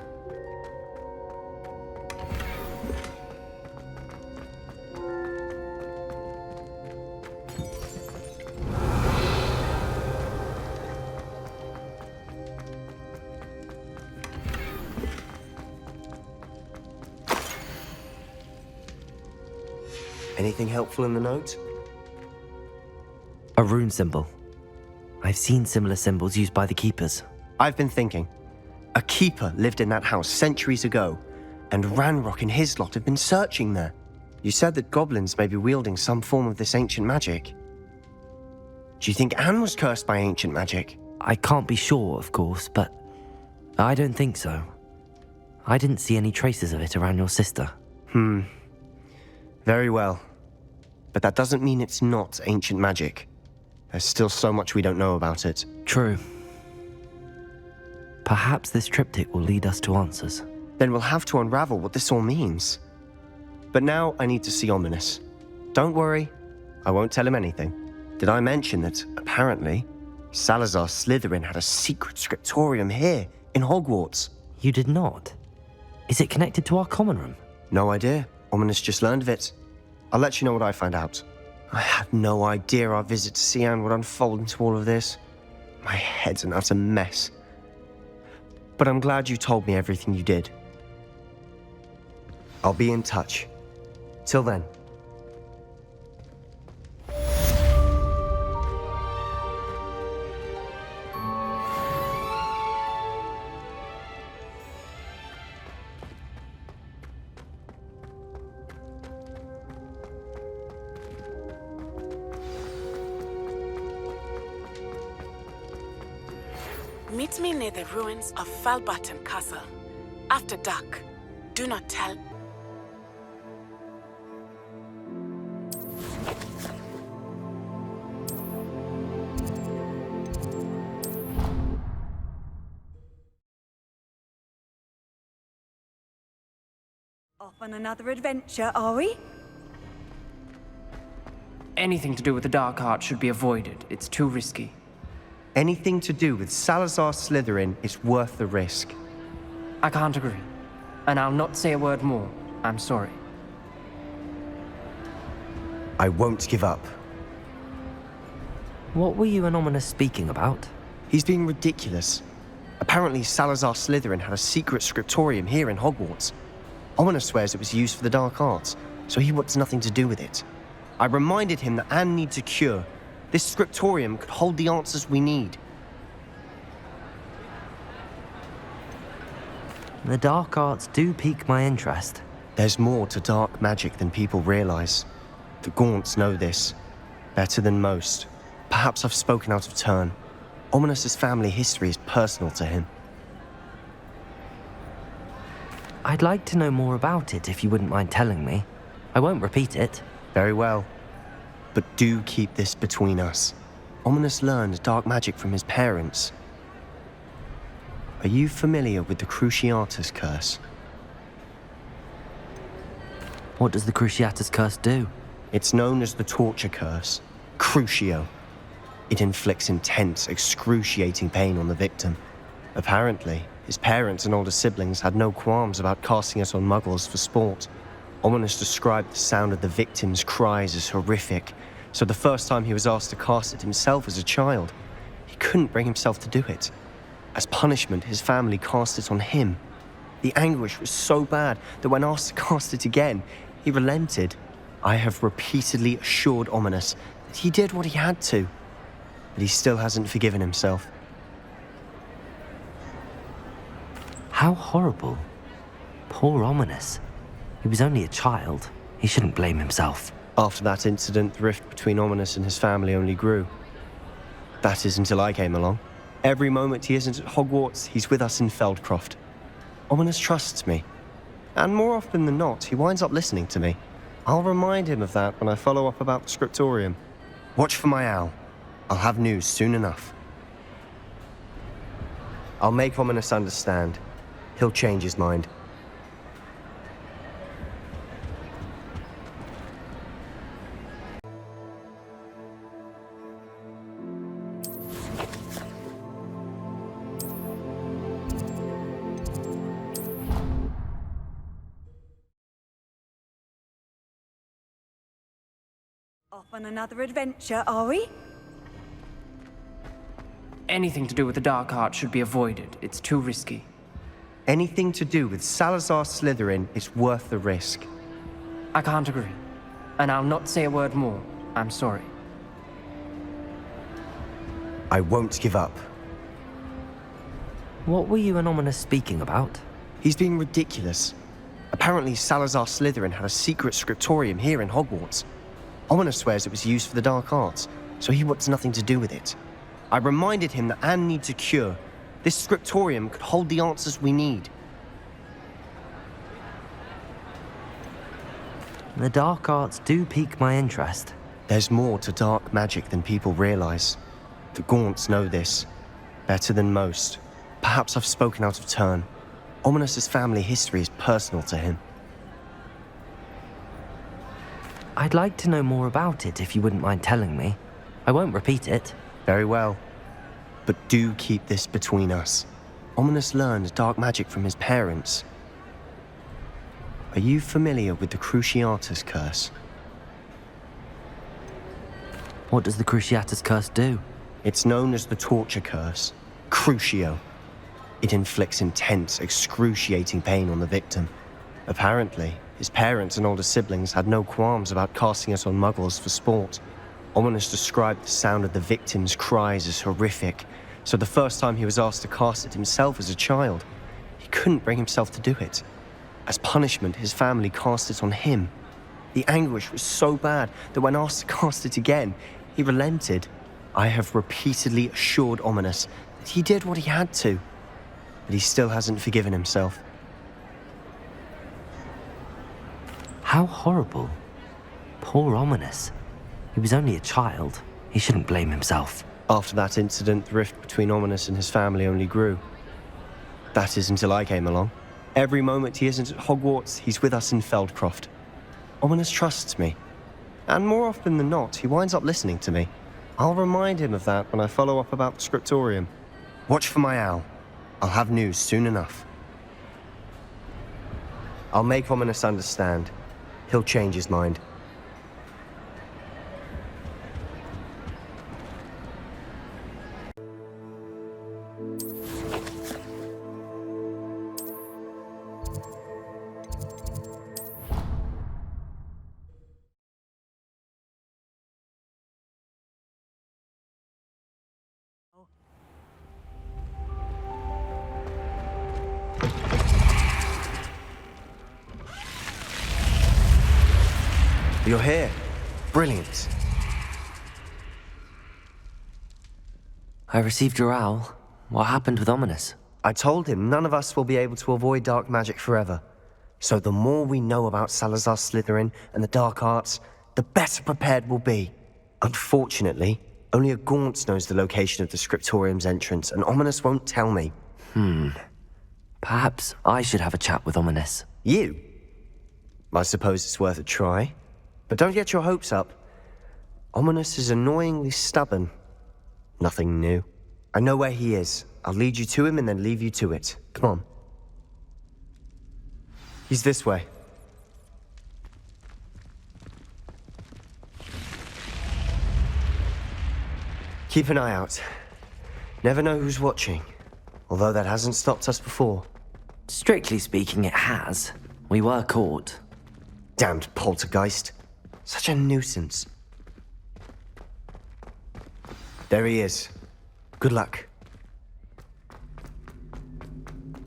Anything helpful in the note? A rune symbol. I've seen similar symbols used by the keepers. I've been thinking. A keeper lived in that house centuries ago, and Ranrock and his lot have been searching there. You said that goblins may be wielding some form of this ancient magic. Do you think Anne was cursed by ancient magic? I can't be sure, of course, but I don't think so. I didn't see any traces of it around your sister. Very well. But that doesn't mean it's not ancient magic. There's still so much we don't know about it. True. Perhaps this triptych will lead us to answers. Then we'll have to unravel what this all means. But now I need to see Ominous. Don't worry, I won't tell him anything. Did I mention that, apparently, Salazar Slytherin had a secret scriptorium here, in Hogwarts? You did not? Is it connected to our common room? No idea. Ominous just learned of it. I'll let you know what I find out. I had no idea our visit to Cian would unfold into all of this. My head's an utter mess. But I'm glad you told me everything you did. I'll be in touch. Till then. Meet me near the ruins of Falbutton Castle. After dark. Do not tell. Off on another adventure, are we? Anything to do with the Dark Art should be avoided. It's too risky. Anything to do with Salazar Slytherin is worth the risk. I can't agree. And I'll not say a word more. I'm sorry. I won't give up. What were you and Ominous speaking about? He's being ridiculous. Apparently Salazar Slytherin had a secret scriptorium here in Hogwarts. Ominous swears it was used for the dark arts, so he wants nothing to do with it. I reminded him that Anne needs a cure. This scriptorium could hold the answers we need. The dark arts do pique my interest. There's more to dark magic than people realize. The Gaunts know this. Better than most. Perhaps I've spoken out of turn. Ominous's family history is personal to him. I'd like to know more about it if you wouldn't mind telling me. I won't repeat it. Very well. But do keep this between us. Ominous learned dark magic from his parents. Are you familiar with the Cruciatus Curse? What does the Cruciatus Curse do? It's known as the Torture Curse. Crucio. It inflicts intense, excruciating pain on the victim. Apparently, his parents and older siblings had no qualms about casting it on muggles for sport. Ominous described the sound of the victim's cries as horrific, so the first time he was asked to cast it himself as a child, he couldn't bring himself to do it. As punishment, his family cast it on him. The anguish was so bad that when asked to cast it again, he relented. I have repeatedly assured Ominous that he did what he had to, but he still hasn't forgiven himself. How horrible. Poor Ominous. He was only a child. He shouldn't blame himself. After that incident, the rift between Ominous and his family only grew. That is until I came along. Every moment he isn't at Hogwarts, he's with us in Feldcroft. Ominous trusts me. And more often than not, he winds up listening to me. I'll remind him of that when I follow up about the scriptorium. Watch for my owl. I'll have news soon enough. I'll make Ominous understand. He'll change his mind. Off on another adventure, are we? Anything to do with the dark arts should be avoided. It's too risky. Anything to do with Salazar Slytherin is worth the risk. I can't agree. And I'll not say a word more. I'm sorry. I won't give up. What were you and Ominous speaking about? He's being ridiculous. Apparently Salazar Slytherin had a secret scriptorium here in Hogwarts. Ominous swears it was used for the dark arts, so he wants nothing to do with it. I reminded him that Anne needs a cure. This scriptorium could hold the answers we need. The dark arts do pique my interest. There's more to dark magic than people realize. The Gaunts know this better than most. Perhaps I've spoken out of turn. Ominous's family history is personal to him. I'd like to know more about it if you wouldn't mind telling me. I won't repeat it. Very well. But do keep this between us. Ominous learned dark magic from his parents. Are you familiar with the Cruciatus Curse? What does the Cruciatus Curse do? It's known as the Torture Curse. Crucio. It inflicts intense, excruciating pain on the victim. Apparently, his parents and older siblings had no qualms about casting it on muggles for sport. Ominous described the sound of the victim's cries as horrific, so the first time he was asked to cast it himself as a child, he couldn't bring himself to do it. As punishment, his family cast it on him. The anguish was so bad that when asked to cast it again, he relented. I have repeatedly assured Ominous that he did what he had to, but he still hasn't forgiven himself. How horrible. Poor Ominous. He was only a child. He shouldn't blame himself. After that incident, the rift between Ominous and his family only grew. That is until I came along. Every moment he isn't at Hogwarts, he's with us in Feldcroft. Ominous trusts me. And more often than not, he winds up listening to me. I'll remind him of that when I follow up about the scriptorium. Watch for my owl. I'll have news soon enough. I'll make Ominous understand. He'll change his mind. You're here. Brilliant. I received your owl. What happened with Ominous? I told him none of us will be able to avoid dark magic forever. So the more we know about Salazar Slytherin and the dark arts, the better prepared we'll be. Unfortunately, only a Gaunt knows the location of the scriptorium's entrance, and Ominous won't tell me. Perhaps I should have a chat with Ominous. You? I suppose it's worth a try. But don't get your hopes up. Ominous is annoyingly stubborn. Nothing new. I know where he is. I'll lead you to him and then leave you to it. Come on. He's this way. Keep an eye out. Never know who's watching. Although that hasn't stopped us before. Strictly speaking, it has. We were caught. Damned poltergeist. Such a nuisance. There he is. Good luck.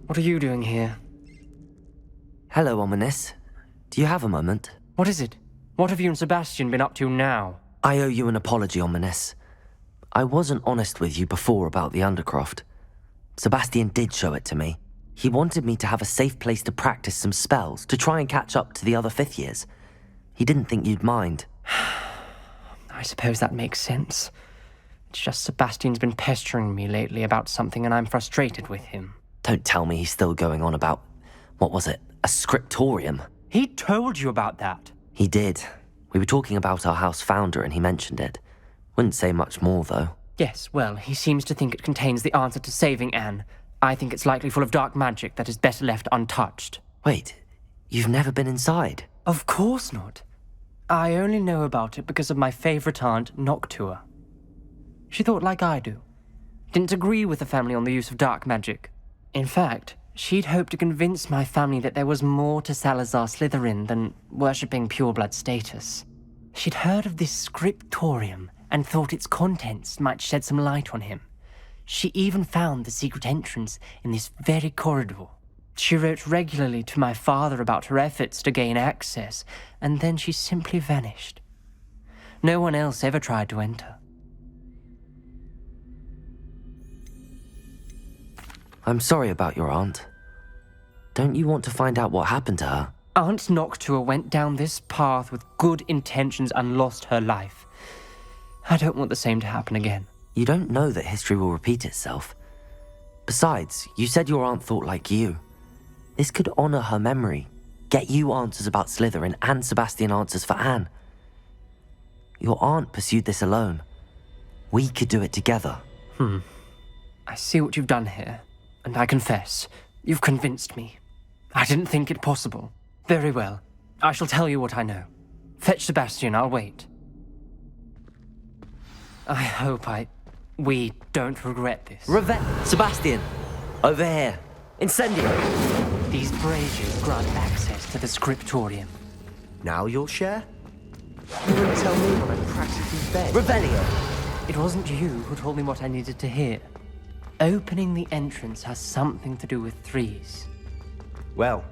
What are you doing here? Hello, Ominous. Do you have a moment? What is it? What have you and Sebastian been up to now? I owe you an apology, Ominous. I wasn't honest with you before about the Undercroft. Sebastian did show it to me. He wanted me to have a safe place to practice some spells, to try and catch up to the other 5th years. He didn't think you'd mind. I suppose that makes sense. It's just Sebastian's been pestering me lately about something and I'm frustrated with him. Don't tell me he's still going on about, what was it, a scriptorium? He told you about that? He did. We were talking about our house founder and he mentioned it. Wouldn't say much more, though. Yes, well, he seems to think it contains the answer to saving Anne. I think it's likely full of dark magic that is better left untouched. Wait, you've never been inside? Of course not. I only know about it because of my favourite aunt, Noctua. She thought like I do. Didn't agree with the family on the use of dark magic. In fact, she'd hoped to convince my family that there was more to Salazar Slytherin than worshipping pureblood status. She'd heard of this scriptorium and thought its contents might shed some light on him. She even found the secret entrance in this very corridor. She wrote regularly to my father about her efforts to gain access, and then she simply vanished. No one else ever tried to enter. I'm sorry about your aunt. Don't you want to find out what happened to her? Aunt Noctua went down this path with good intentions and lost her life. I don't want the same to happen again. You don't know that history will repeat itself. Besides, you said your aunt thought like you. This could honor her memory, get you answers about Slytherin and Sebastian answers for Anne. Your aunt pursued this alone. We could do it together. I see what you've done here, and I confess, you've convinced me. I didn't think it possible. Very well. I shall tell you what I know. Fetch Sebastian, I'll wait. I hope we don't regret this. Sebastian! Over here. Incendio! These braziers grant access to the scriptorium. Now you'll share? You wouldn't tell me when I practically begged. Revelio! It wasn't you who told me what I needed to hear. Opening the entrance has something to do with threes. Well,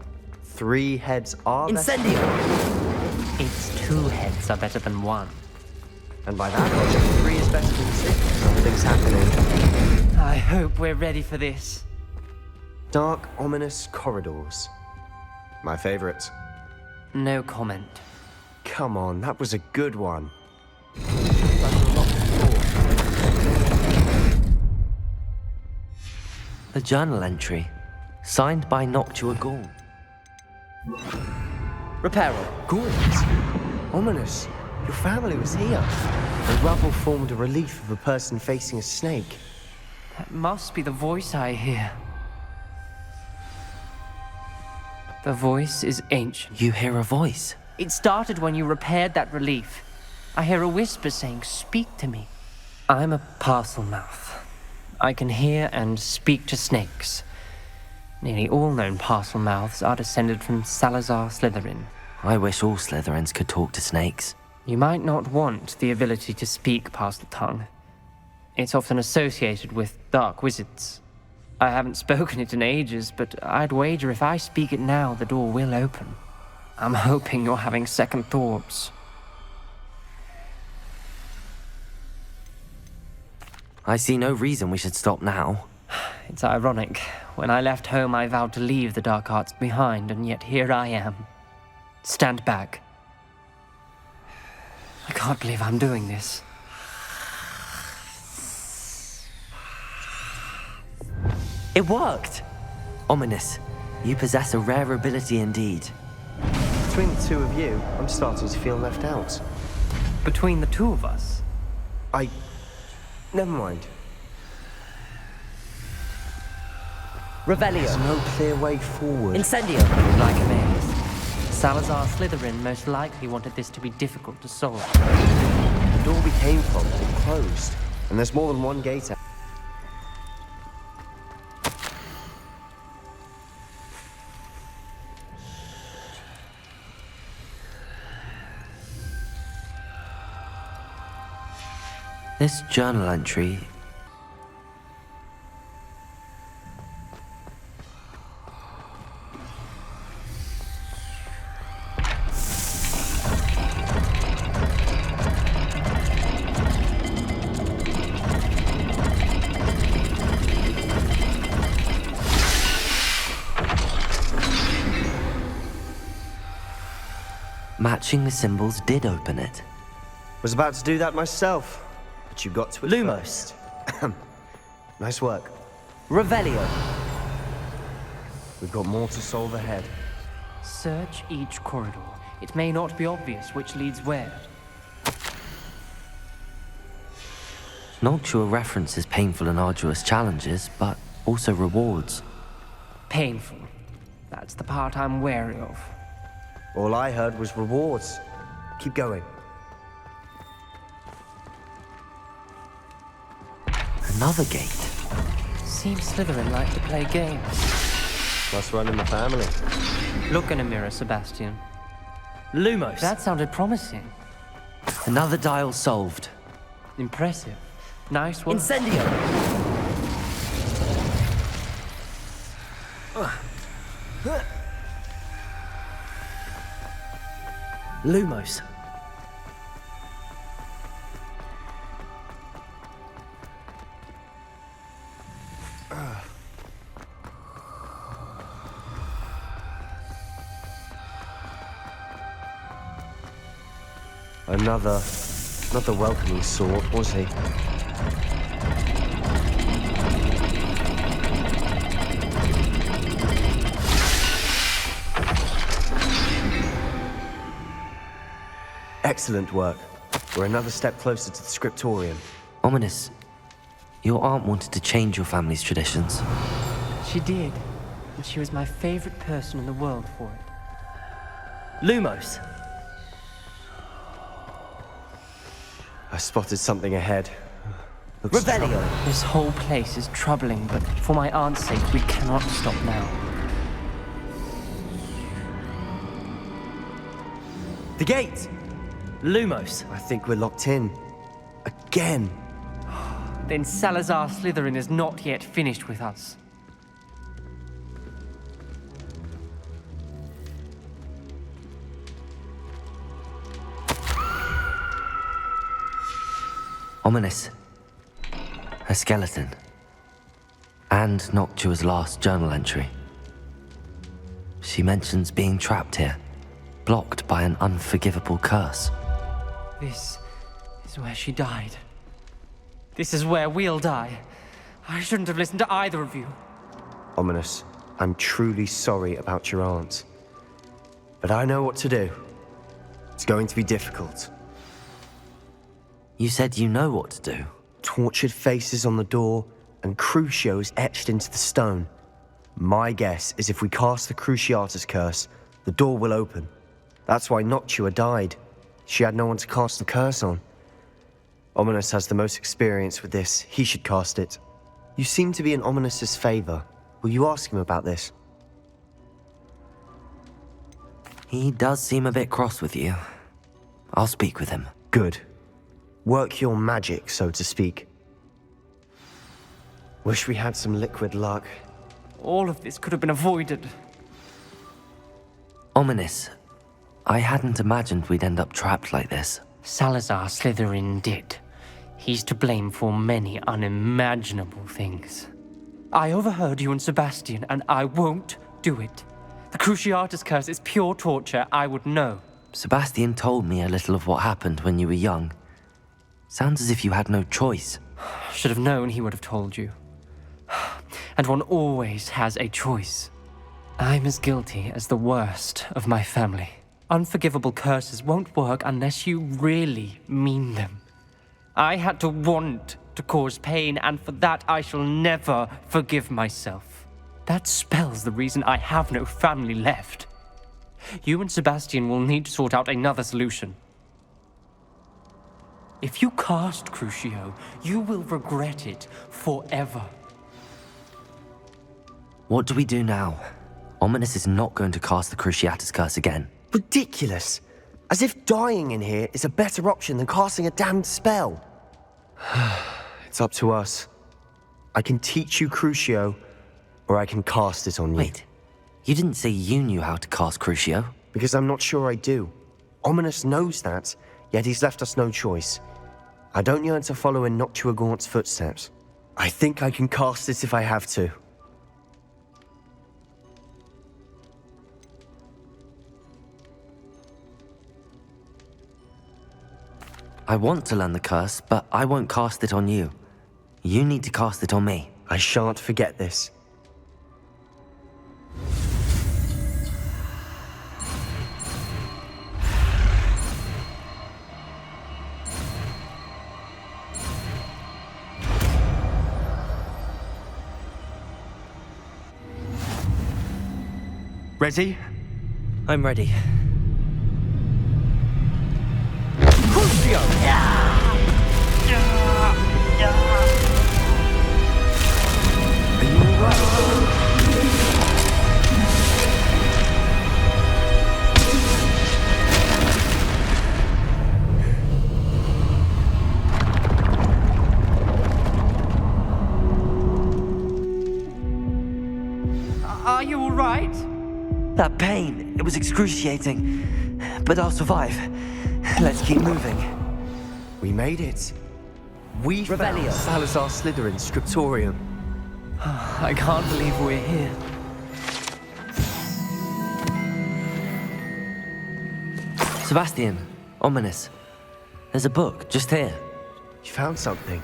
3 heads are Incendio! It's 2 heads are better than 1. And by that logic, 3 is better than 6. Something's happening. I hope we're ready for this. Dark, ominous corridors. My favorite. No comment. Come on, that was a good one. A journal entry, signed by Noctua Gaul. Reparo. Gaunt. Ominous. Your family was here. The rubble formed a relief of a person facing a snake. That must be the voice I hear. The voice is ancient. You hear a voice? It started when you repaired that relief. I hear a whisper saying, "Speak to me." I'm a parcel mouth. I can hear and speak to snakes. Nearly all known parcel mouths are descended from Salazar Slytherin. I wish all Slytherins could talk to snakes. You might not want the ability to speak parcel tongue. It's often associated with dark wizards. I haven't spoken it in ages, but I'd wager if I speak it now, the door will open. I'm hoping you're having second thoughts. I see no reason we should stop now. It's ironic. When I left home, I vowed to leave the dark arts behind, and yet here I am. Stand back. I can't believe I'm doing this. It worked! Ominous, you possess a rare ability indeed. Between the 2 of you, I'm starting to feel left out. Between the 2 of us? Never mind. Revelio. There's no clear way forward. Incendio. Like a maze. Salazar Slytherin most likely wanted this to be difficult to solve. The door we came from is closed, and there's more than one gate out. This journal entry... Matching the symbols did open it. Was about to do that myself, but you got to it Lumos. first. Nice work. Revelio. We've got more to solve ahead. Search each corridor. It may not be obvious which leads where. Noctua references painful and arduous challenges, but also rewards. Painful. That's the part I'm wary of. All I heard was rewards. Keep going. Another gate. Seems Slytherin like to play games. Must run in the family. Look in a mirror, Sebastian. Lumos. That sounded promising. Another dial solved. Impressive. Nice work. Incendio. Lumos. Another, not the welcoming sort, was he? Excellent work. We're another step closer to the scriptorium. Ominous, your aunt wanted to change your family's traditions. She did. And she was my favorite person in the world for it. Lumos. I spotted something ahead. Revelio. This whole place is troubling, but for my aunt's sake, we cannot stop now. The gate. Lumos. I think we're locked in. Again. Then Salazar Slytherin is not yet finished with us. Ominous. A skeleton. And Noctua's last journal entry. She mentions being trapped here, blocked by an unforgivable curse. This is where she died. This is where we'll die. I shouldn't have listened to either of you. Ominous, I'm truly sorry about your aunt. But I know what to do. It's going to be difficult. You said you know what to do. Tortured faces on the door and Crucios etched into the stone. My guess is if we cast the Cruciatus curse, the door will open. That's why Noctua died. She had no one to cast the curse on. Ominous has the most experience with this. He should cast it. You seem to be in Ominous's favor. Will you ask him about this? He does seem a bit cross with you. I'll speak with him. Good. Work your magic, so to speak. Wish we had some liquid luck. All of this could have been avoided. Ominous. I hadn't imagined we'd end up trapped like this. Salazar Slytherin did. He's to blame for many unimaginable things. I overheard you and Sebastian, and I won't do it. The Cruciatus curse is pure torture. I would know. Sebastian told me a little of what happened when you were young. Sounds as if you had no choice. Should have known he would have told you. And one always has a choice. I'm as guilty as the worst of my family. Unforgivable curses won't work unless you really mean them. I had to want to cause pain, and for that I shall never forgive myself. That spells the reason I have no family left. You and Sebastian will need to sort out another solution. If you cast Crucio, you will regret it forever. What do we do now? Ominous is not going to cast the Cruciatus curse again. Ridiculous! As if dying in here is a better option than casting a damned spell. It's up to us. I can teach you Crucio, or I can cast it on you. Wait, you didn't say you knew how to cast Crucio? Because I'm not sure I do. Ominous knows that, yet he's left us no choice. I don't yearn to follow in Noctua Gaunt's footsteps. I think I can cast it if I have to. I want to learn the curse, but I won't cast it on you. You need to cast it on me. I shan't forget this. Ready? I'm ready. Are you all right? That pain, it was excruciating. But I'll survive. Let's keep moving. We made it. We found Revelio. Salazar Slytherin's scriptorium. I can't believe we're here. Sebastian, ominous. There's a book just here. You found something.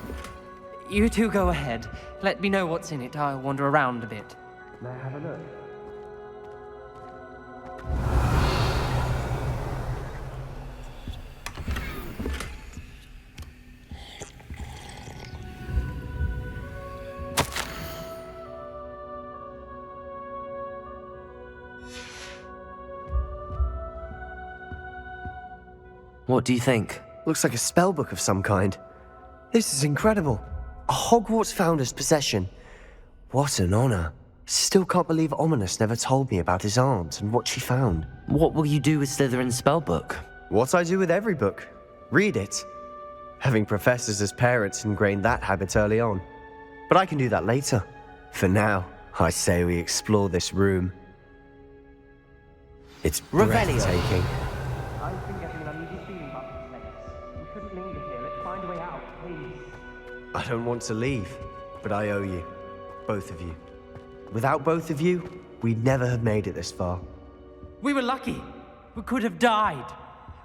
You two go ahead. Let me know what's in it. I'll wander around a bit. May I have a look? What do you think? Looks like a spellbook of some kind. This is incredible. A Hogwarts founder's possession. What an honor. Still can't believe Ominous never told me about his aunt and what she found. What will you do with Slytherin's spellbook? What I do with every book. Read it. Having professors as parents ingrained that habit early on. But I can do that later. For now, I say we explore this room. It's breathtaking. I've been getting an uneasy feeling about this place. We shouldn't linger here. Let's find a way out, please. I don't want to leave, but I owe you. Both of you. Without both of you, we'd never have made it this far. We were lucky. We could have died.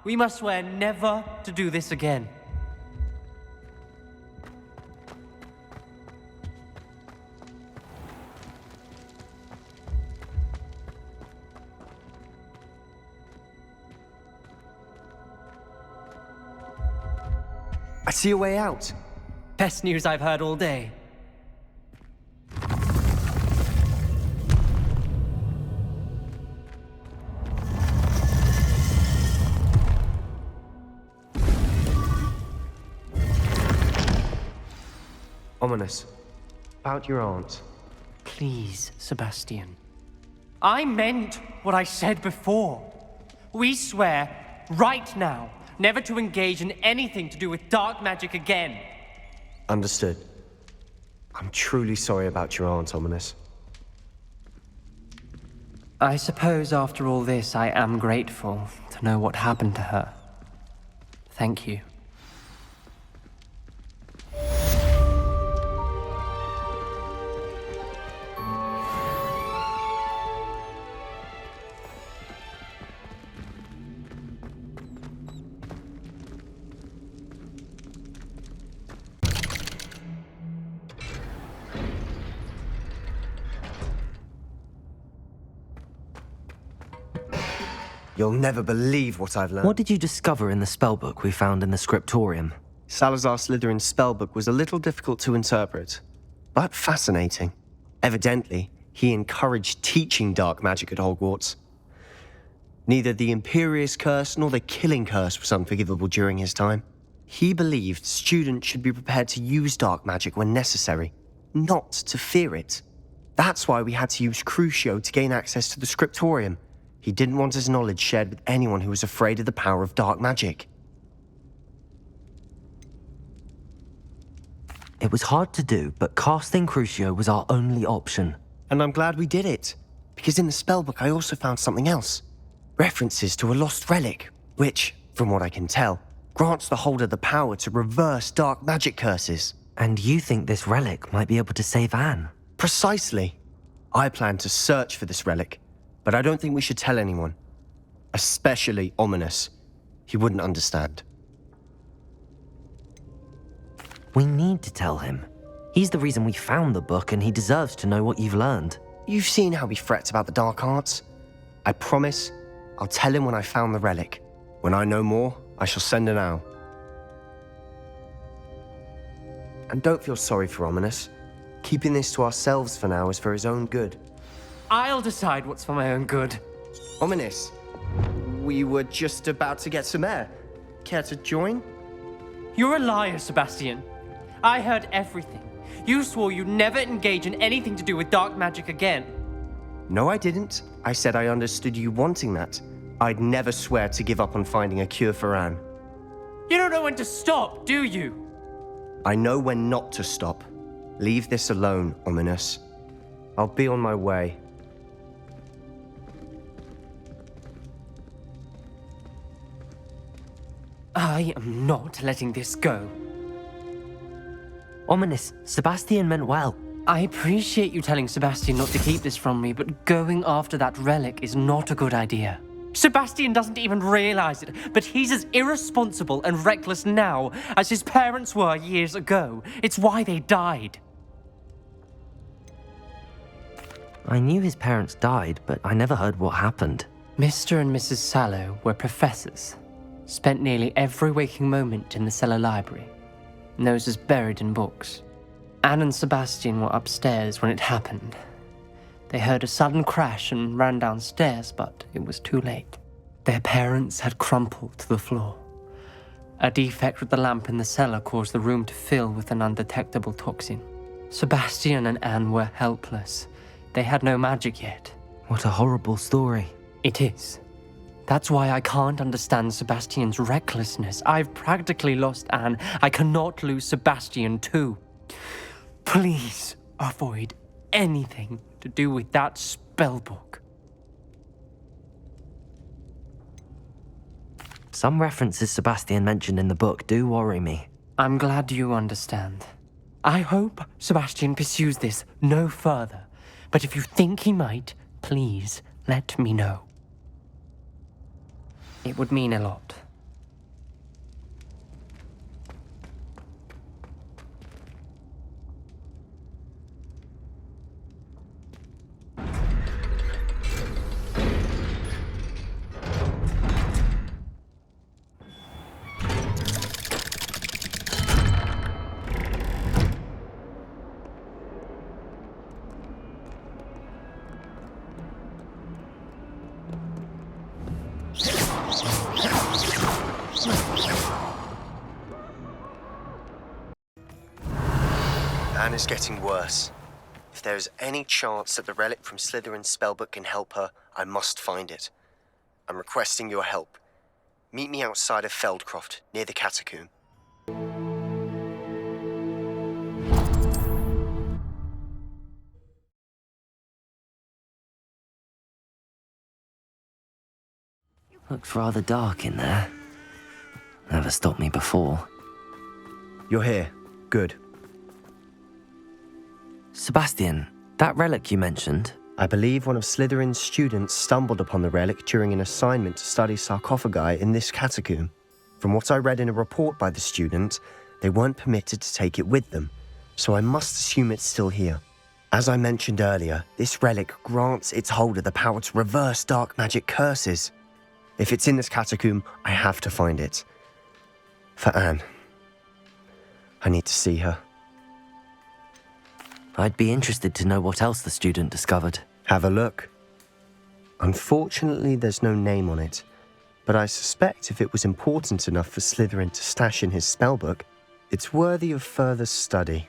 We must swear never to do this again. I see a way out. Best news I've heard all day. Ominous. About your aunt. Please, Sebastian. I meant what I said before. We swear, right now, never to engage in anything to do with dark magic again. Understood. I'm truly sorry about your aunt, Ominous. I suppose after all this, I am grateful to know what happened to her. Thank you. You'll never believe what I've learned. What did you discover in the spellbook we found in the scriptorium? Salazar Slytherin's spellbook was a little difficult to interpret, but fascinating. Evidently, he encouraged teaching dark magic at Hogwarts. Neither the Imperious Curse nor the Killing Curse was unforgivable during his time. He believed students should be prepared to use dark magic when necessary, not to fear it. That's why we had to use Crucio to gain access to the scriptorium. He didn't want his knowledge shared with anyone who was afraid of the power of dark magic. It was hard to do, but casting Crucio was our only option. And I'm glad we did it, because in the spellbook I also found something else. References to a lost relic, which, from what I can tell, grants the holder the power to reverse dark magic curses. And you think this relic might be able to save Anne? Precisely. I plan to search for this relic, but I don't think we should tell anyone. Especially Ominous. He wouldn't understand. We need to tell him. He's the reason we found the book, and he deserves to know what you've learned. You've seen how he frets about the dark arts. I promise I'll tell him when I found the relic. When I know more, I shall send an owl. And don't feel sorry for Ominous. Keeping this to ourselves for now is for his own good. I'll decide what's for my own good. Ominous, we were just about to get some air. Care to join? You're a liar, Sebastian. I heard everything. You swore you'd never engage in anything to do with dark magic again. No, I didn't. I said I understood you wanting that. I'd never swear to give up on finding a cure for Anne. You don't know when to stop, do you? I know when not to stop. Leave this alone, Ominous. I'll be on my way. I am not letting this go. Ominous, Sebastian meant well. I appreciate you telling Sebastian not to keep this from me, but going after that relic is not a good idea. Sebastian doesn't even realize it, but he's as irresponsible and reckless now as his parents were years ago. It's why they died. I knew his parents died, but I never heard what happened. Mr. and Mrs. Sallow were professors. Spent nearly every waking moment in the cellar library. Noses buried in books. Anne and Sebastian were upstairs when it happened. They heard a sudden crash and ran downstairs, but it was too late. Their parents had crumpled to the floor. A defect with the lamp in the cellar caused the room to fill with an undetectable toxin. Sebastian and Anne were helpless. They had no magic yet. What a horrible story. It is. That's why I can't understand Sebastian's recklessness. I've practically lost Anne. I cannot lose Sebastian too. Please avoid anything to do with that spellbook. Some references Sebastian mentioned in the book do worry me. I'm glad you understand. I hope Sebastian pursues this no further. But if you think he might, please let me know. It would mean a lot. Anne is getting worse. If there is any chance that the relic from Slytherin's spellbook can help her, I must find it. I'm requesting your help. Meet me outside of Feldcroft, near the catacomb. Looks rather dark in there. Never stopped me before. You're here. Good. Sebastian, that relic you mentioned... I believe one of Slytherin's students stumbled upon the relic during an assignment to study sarcophagi in this catacomb. From what I read in a report by the student, they weren't permitted to take it with them, so I must assume it's still here. As I mentioned earlier, this relic grants its holder the power to reverse dark magic curses. If it's in this catacomb, I have to find it. For Anne. I need to see her. I'd be interested to know what else the student discovered. Have a look. Unfortunately, there's no name on it, but I suspect if it was important enough for Slytherin to stash in his spellbook, it's worthy of further study.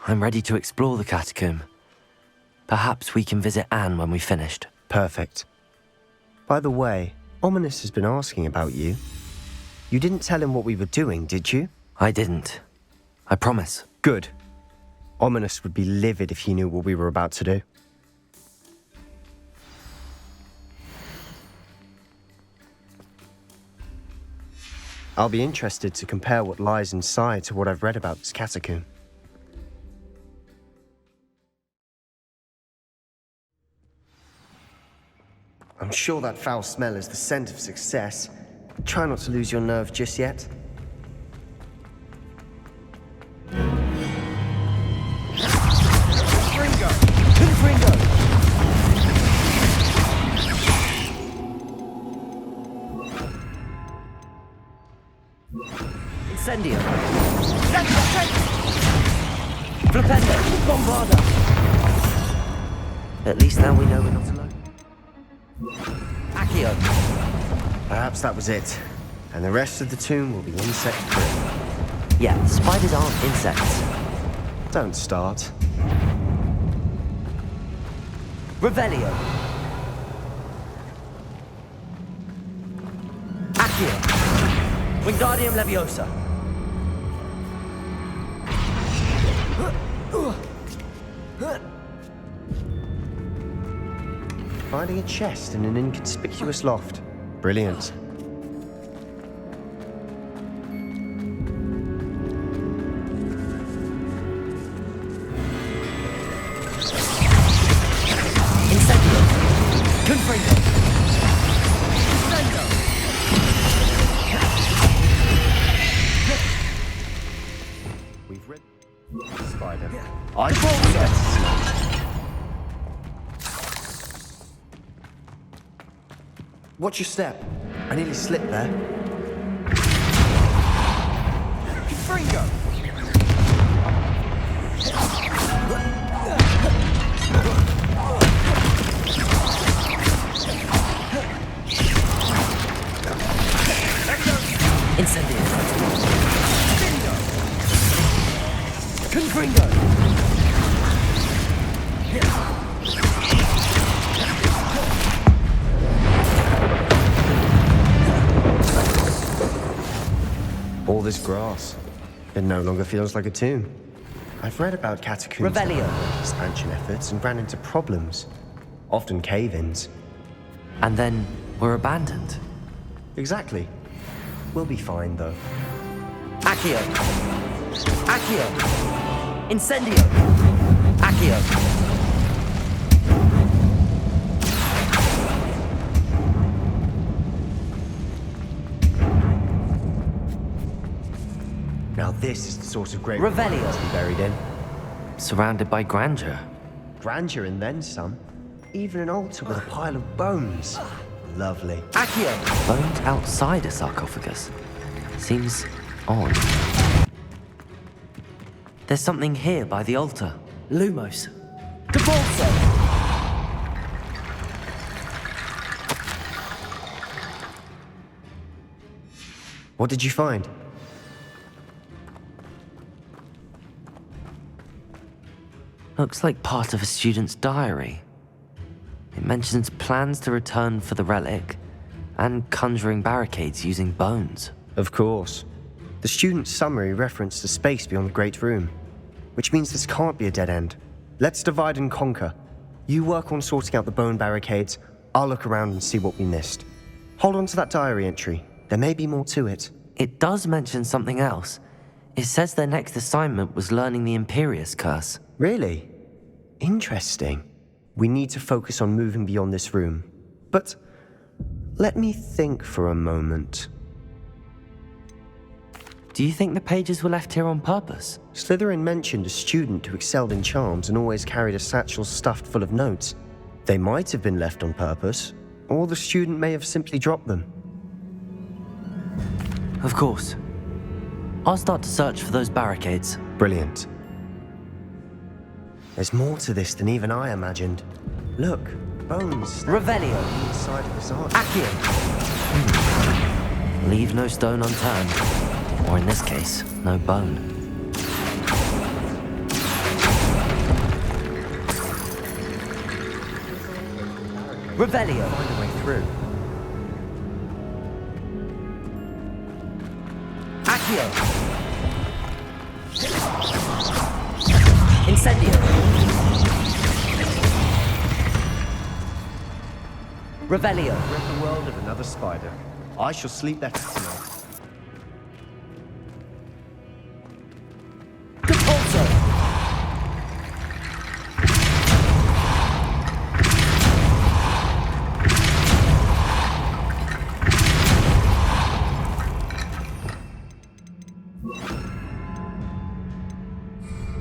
I'm ready to explore the catacomb. Perhaps we can visit Anne when we've finished. Perfect. By the way, Ominous has been asking about you. You didn't tell him what we were doing, did you? I didn't. I promise. Good. Ominous would be livid if he knew what we were about to do. I'll be interested to compare what lies inside to what I've read about this catacomb. I'm sure that foul smell is the scent of success. Try not to lose your nerve just yet. Incendio! Flipendo! Bombarda! At least now we know we're not alone. Accio! Perhaps that was it. And the rest of the tomb will be insect-free. Yeah, spiders aren't insects. Don't start. Revelio! Accio! Wingardium Leviosa! Finding a chest in an inconspicuous loft. Brilliant. Incendio! Confringo! Incendio! We've read... Spider. I yes. Watch your step. I nearly slipped there. Fringo! Incendio! Confringo! All this grass. It no longer feels like a tomb. I've read about catacombs that Revelio. underwent expansion efforts and ran into problems. Often cave-ins. And then we're abandoned. Exactly. We'll be fine, though. Accio! Accio! Incendio! Accio! Now this is the sort of great Revelio. to be buried in. Surrounded by grandeur. Grandeur and then some. Even an altar with a pile of bones. Lovely. Accio! Bones outside a sarcophagus. Seems odd. There's something here by the altar. Lumos. Cabalso! What did you find? Looks like part of a student's diary. It mentions plans to return for the relic and conjuring barricades using bones. Of course. The student's summary referenced a space beyond the Great Room, which means this can't be a dead end. Let's divide and conquer. You work on sorting out the bone barricades, I'll look around and see what we missed. Hold on to that diary entry. There may be more to it. It does mention something else. It says their next assignment was learning the Imperius Curse. Really? Interesting. We need to focus on moving beyond this room. But let me think for a moment. Do you think the pages were left here on purpose? Slytherin mentioned a student who excelled in charms and always carried a satchel stuffed full of notes. They might have been left on purpose, or the student may have simply dropped them. Of course. I'll start to search for those barricades. Brilliant. There's more to this than even I imagined. Look, bones. Revelio. Inside of this arch. Accio. Leave no stone unturned. Or in this case, no bone. Revelio. Find a way through. Accio. Incendio. Revelio. Rid the world of another spider. I shall sleep better tonight. Cabalso.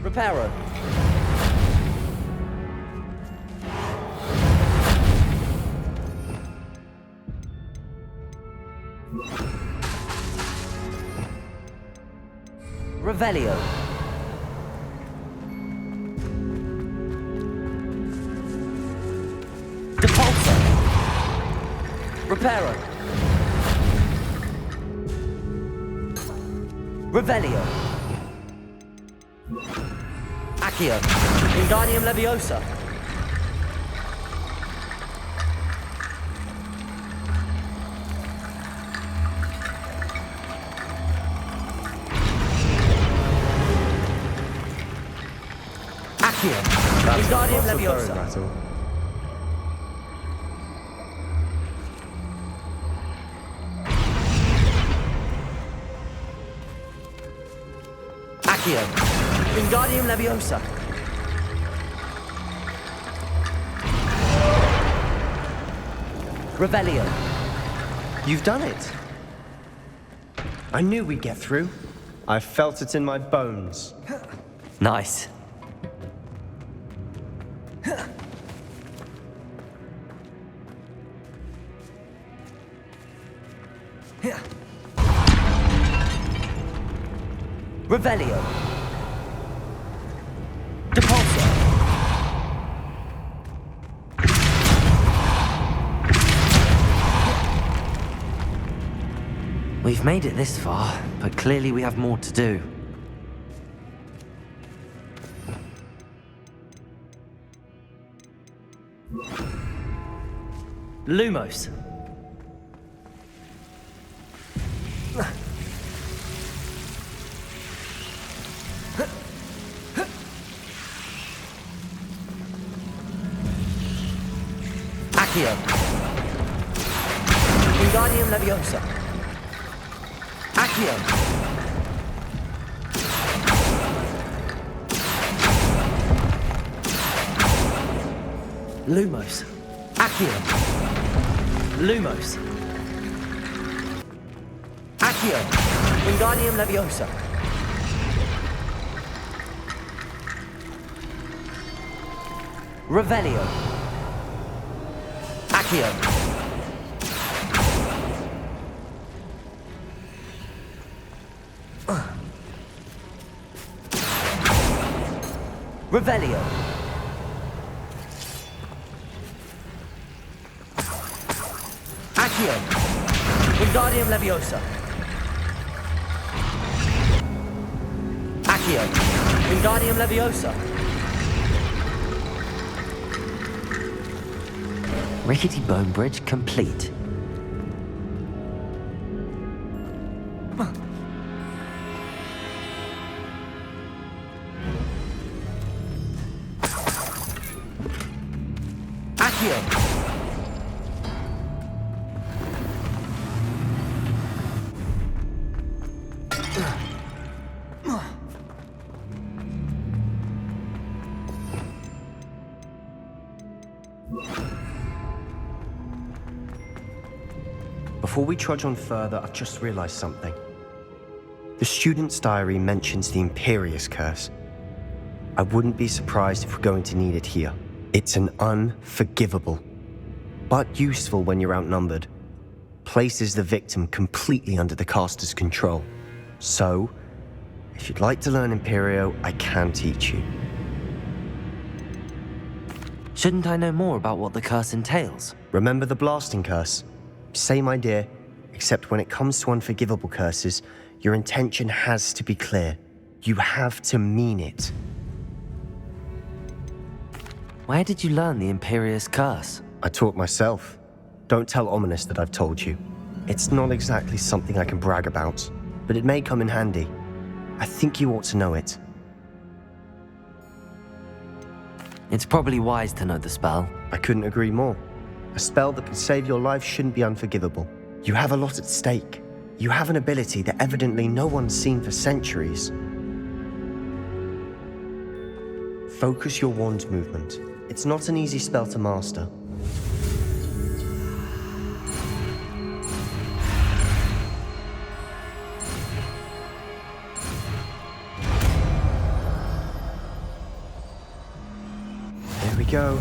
Reparo. Revelio. Depulsor. Reparo. Revelio. Accio. Wingardium Leviosa. Accio. Wingardium Leviosa. Accio. Wingardium Leviosa. Revelio. You've done it. I knew we'd get through. I felt it in my bones. Nice. Revelio. Depulsor. We've made it this far, but clearly we have more to do. Lumos. Accio. Wingardium Leviosa. Accio. Lumos. Accio. Lumos. Accio. Wingardium Leviosa. Revelio. Accio. Revelio. Accio. Wingardium Leviosa. Accio. Wingardium Leviosa. Rickety Bone Bridge complete. Accio. Before we trudge on further, I've just realized something. The student's diary mentions the Imperious Curse. I wouldn't be surprised if we're going to need it here. It's an unforgivable, but useful when you're outnumbered. Places the victim completely under the caster's control. So, if you'd like to learn Imperio, I can teach you. Shouldn't I know more about what the curse entails? Remember the blasting curse? Same idea, except when it comes to unforgivable curses, your intention has to be clear. You have to mean it. Where did you learn the Imperious Curse? I taught myself. Don't tell Ominous that I've told you. It's not exactly something I can brag about, but it may come in handy. I think you ought to know it. It's probably wise to know the spell. I couldn't agree more. A spell that could save your life shouldn't be unforgivable. You have a lot at stake. You have an ability that evidently no one's seen for centuries. Focus your wand movement. It's not an easy spell to master. There we go.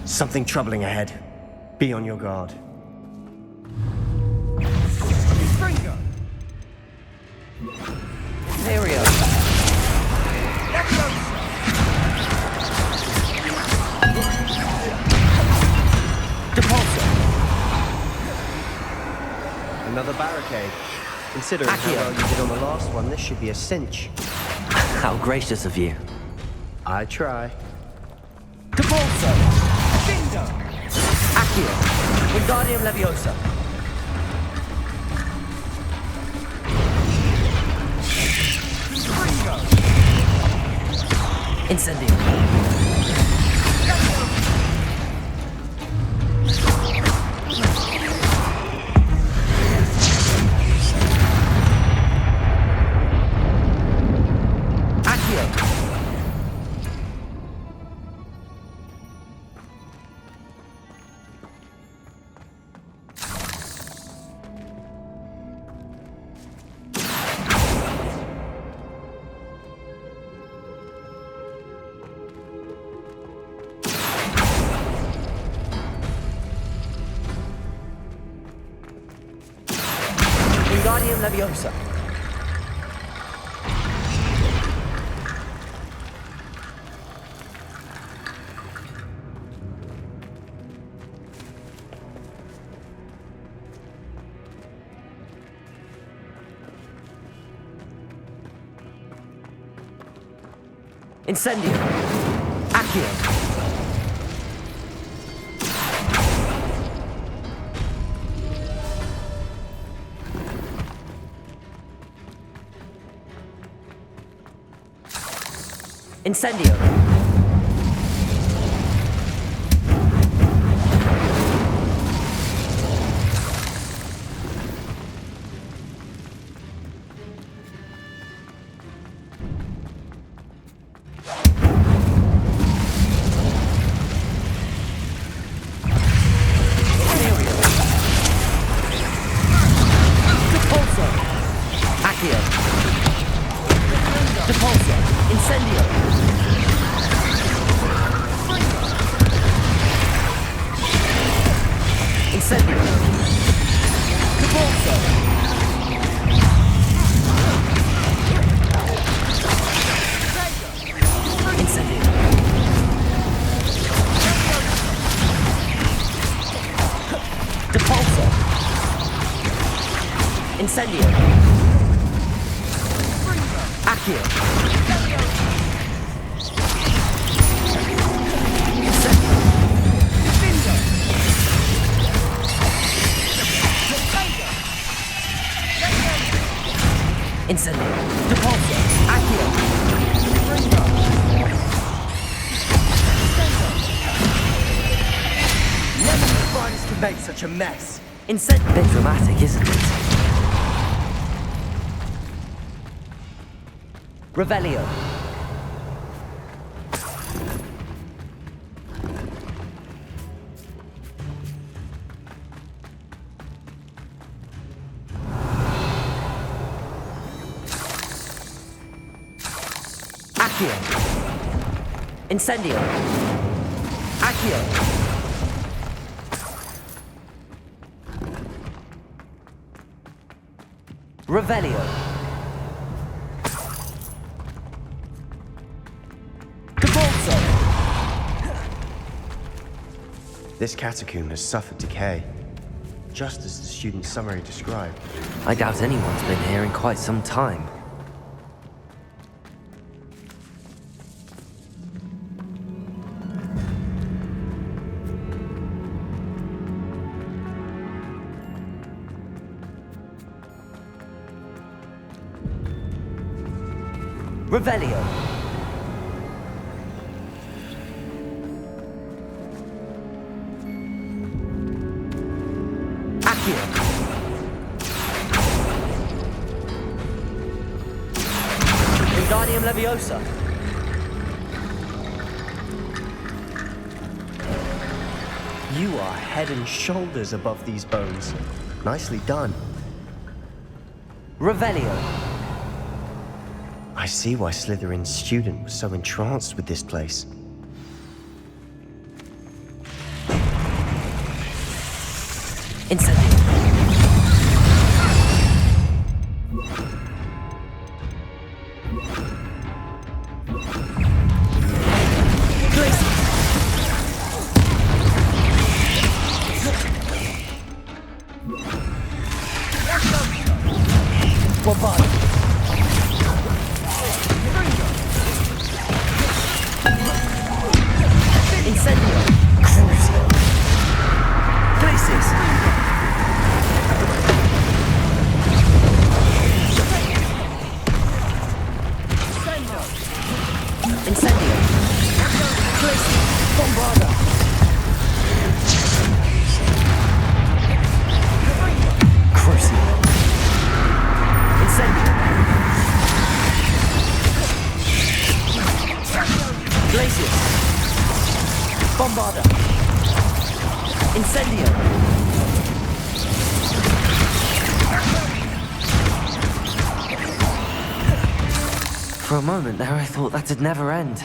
Something troubling ahead. Be on your guard. Imperio! another barricade. Considering how well you did on the last one, this should be a cinch. How gracious of you. I try. Depulso! Findo! Accio! Wingardium Leviosa! Incendio! Wingardium Leviosa. Incendio. Accio. Incendio! Depulso! Accio! Depulso! Incendio! Incendio! Depulso! Incendio! Depulso! Incendio! Accio! Incendio! Depulso! Accio! Never knew spiders could make such a mess. Incendio! Bit dramatic, isn't it? Revelio! Accio! Incendio! Accio! Revelio! Depulso! This catacomb has suffered decay, just as the student's summary described. I doubt anyone's been here in quite some time. Revelio! Accio! Wingardium Leviosa! You are head and shoulders above these bones. Nicely done. Revelio! I see why Slytherin's student was so entranced with this place. Incendio! Bombard. Incendio. Cruising. Places. Incendio. Places. Bombarda. Cruising. Incendio. Glacius. Bombarda. Incendio. For a moment there, I thought that'd never end.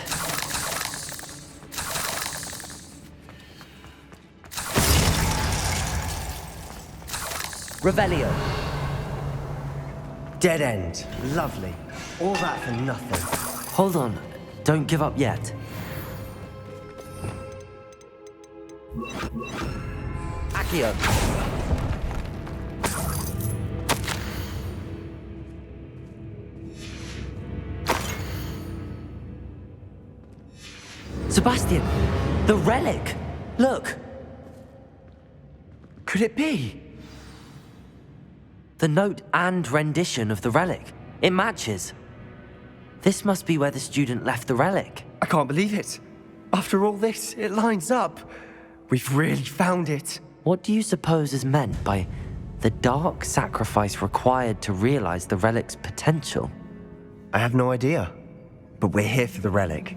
Revelio. Dead end. Lovely. All that for nothing. Hold on. Don't give up yet. Accio. Sebastian! The relic! Look! Could it be? The note and rendition of the relic. It matches. This must be where the student left the relic. I can't believe it. After all this, it lines up. We've really found it. What do you suppose is meant by the dark sacrifice required to realize the relic's potential? I have no idea. But we're here for the relic.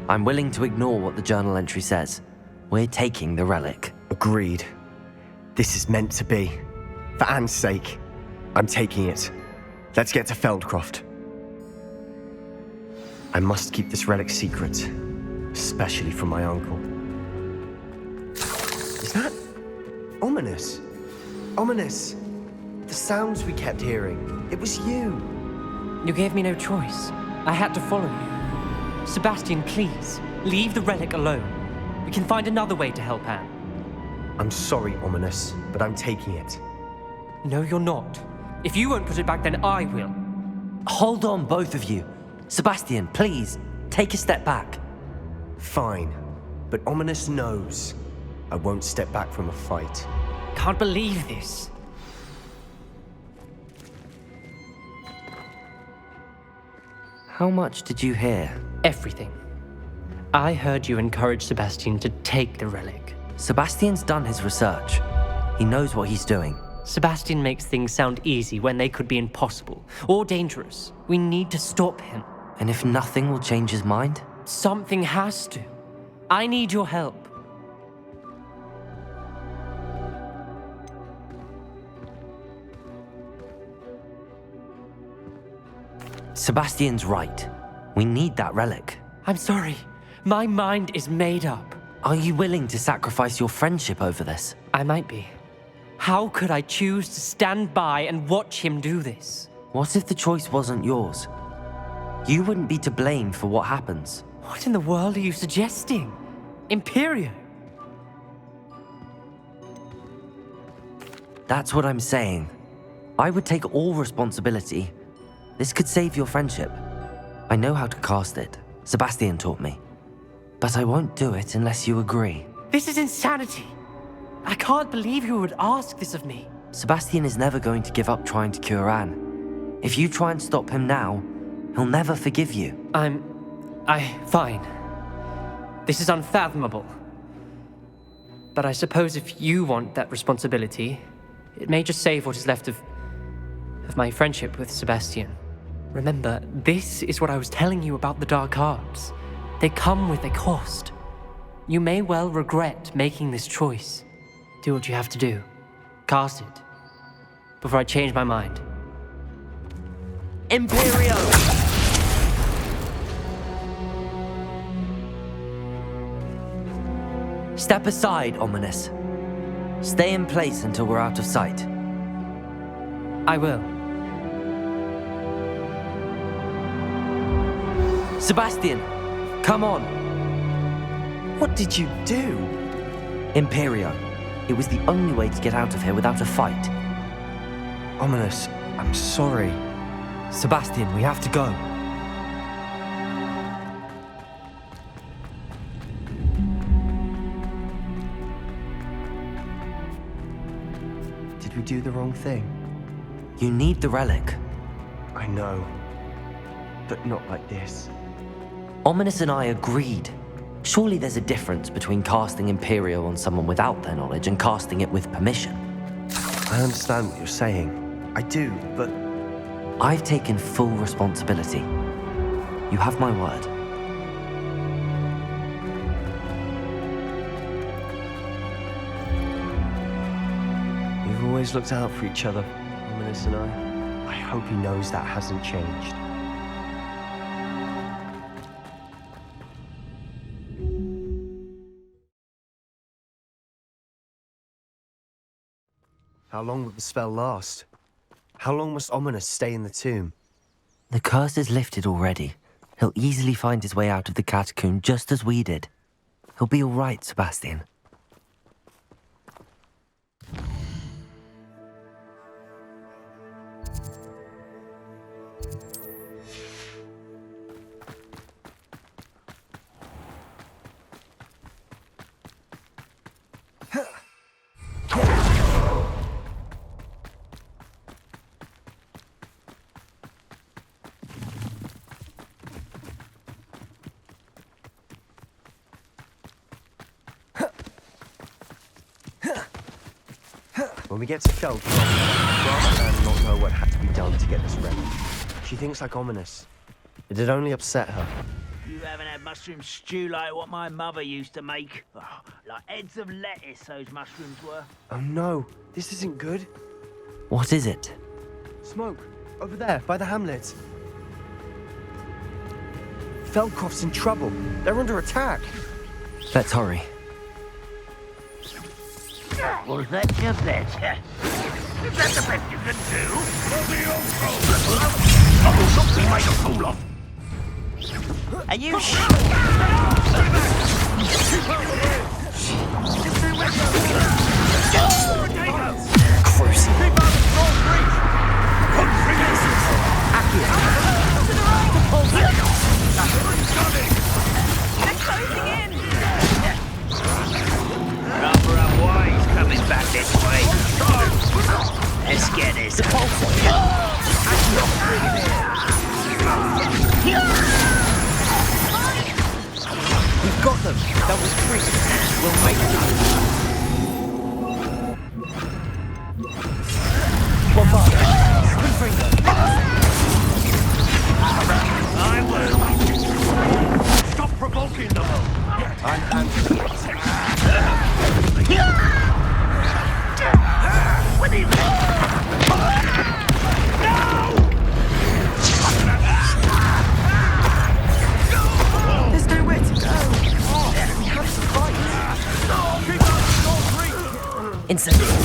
I'm willing to ignore what the journal entry says. We're taking the relic. Agreed. This is meant to be. For Anne's sake, I'm taking it. Let's get to Feldcroft. I must keep this relic secret, especially from my uncle. Is that ominous? Ominous. The sounds we kept hearing. It was you. You gave me no choice. I had to follow you. Sebastian, please, leave the relic alone. We can find another way to help Anne. I'm sorry, Ominous, but I'm taking it. No, you're not. If you won't put it back, then I will. Hold on, both of you. Sebastian, please, take a step back. Fine, but Ominous knows I won't step back from a fight. Can't believe this. How much did you hear? Everything. I heard you encourage Sebastian to take the relic. Sebastian's done his research. He knows what he's doing. Sebastian makes things sound easy when they could be impossible or dangerous. We need to stop him. And if nothing will change his mind? Something has to. I need your help. Sebastian's right. We need that relic. I'm sorry. My mind is made up. Are you willing to sacrifice your friendship over this? I might be. How could I choose to stand by and watch him do this? What if the choice wasn't yours? You wouldn't be to blame for what happens. What in the world are you suggesting? Imperio? That's what I'm saying. I would take all responsibility. This could save your friendship. I know how to cast it. Sebastian taught me. But I won't do it unless you agree. This is insanity. I can't believe you would ask this of me. Sebastian is never going to give up trying to cure Anne. If you try and stop him now, he'll never forgive you. Fine. This is unfathomable. But I suppose if you want that responsibility, it may just save what is left of my friendship with Sebastian. Remember, this is what I was telling you about the dark arts. They come with a cost. You may well regret making this choice. Do what you have to do. Cast it. Before I change my mind. Imperio! Step aside, Ominous. Stay in place until we're out of sight. I will. Sebastian, come on. What did you do? Imperio. It was the only way to get out of here without a fight. Ominous, I'm sorry. Sebastian, we have to go. Did we do the wrong thing? You need the relic. I know. But not like this. Ominous and I agreed. Surely there's a difference between casting Imperio on someone without their knowledge and casting it with permission. I understand what you're saying. I do, but... I've taken full responsibility. You have my word. We've always looked out for each other, Ominous and I. I hope he knows that hasn't changed. How long will the spell last? How long must Ominous stay in the tomb? The curse is lifted already. He'll easily find his way out of the catacomb just as we did. He'll be all right, Sebastian. When we get to Feldcroft, Grassman will not know what had to be done to get this ready. She thinks like Ominous. It'd only upset her. You haven't had mushroom stew like what my mother used to make. Oh, like heads of lettuce, those mushrooms were. Oh no, this isn't good. What is it? Smoke, over there, by the hamlet. Feldcroft's in trouble. They're under attack. Let's hurry. Was that your bet? Is that the best you can do? Something made a fool of. Are you coming back this way. Let's get this. We've got them. That was free. We'll make it. Bombard. I will. Stop provoking them. I'm handling it. With him! There's nowhere to go. We have to fight. Incendiary.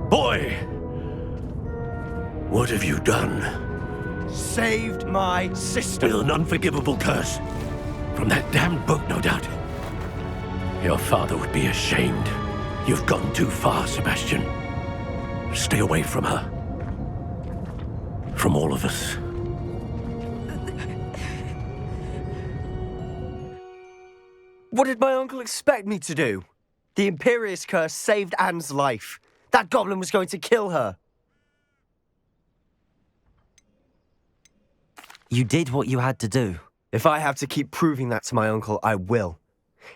Boy! What have you done? Saved my sister. With an unforgivable curse. From that damned book, no doubt. Your father would be ashamed. You've gone too far, Sebastian. Stay away from her. From all of us. What did my uncle expect me to do? The Imperious curse saved Anne's life. That goblin was going to kill her. You did what you had to do. If I have to keep proving that to my uncle, I will.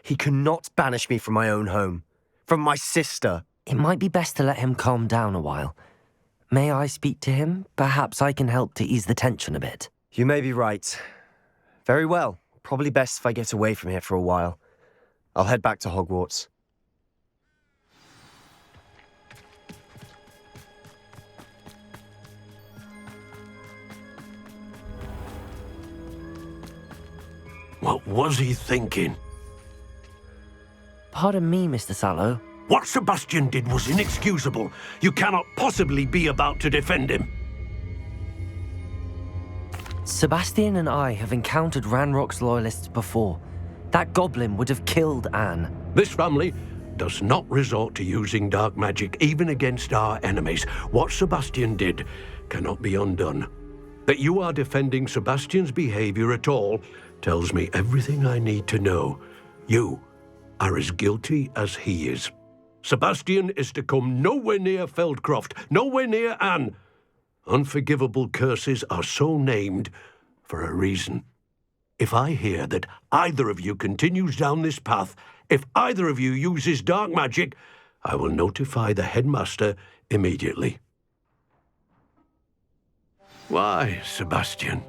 He cannot banish me from my own home. From my sister. It might be best to let him calm down a while. May I speak to him? Perhaps I can help to ease the tension a bit. You may be right. Very well. Probably best if I get away from here for a while. I'll head back to Hogwarts. What was he thinking? Pardon me, Mr. Sallow. What Sebastian did was inexcusable. You cannot possibly be about to defend him. Sebastian and I have encountered Ranrock's loyalists before. That goblin would have killed Anne. This family does not resort to using dark magic even against our enemies. What Sebastian did cannot be undone. That you are defending Sebastian's behavior at all tells me everything I need to know. You are as guilty as he is. Sebastian is to come nowhere near Feldcroft, nowhere near Anne. Unforgivable curses are so named for a reason. If I hear that either of you continues down this path, if either of you uses dark magic, I will notify the headmaster immediately. Why, Sebastian?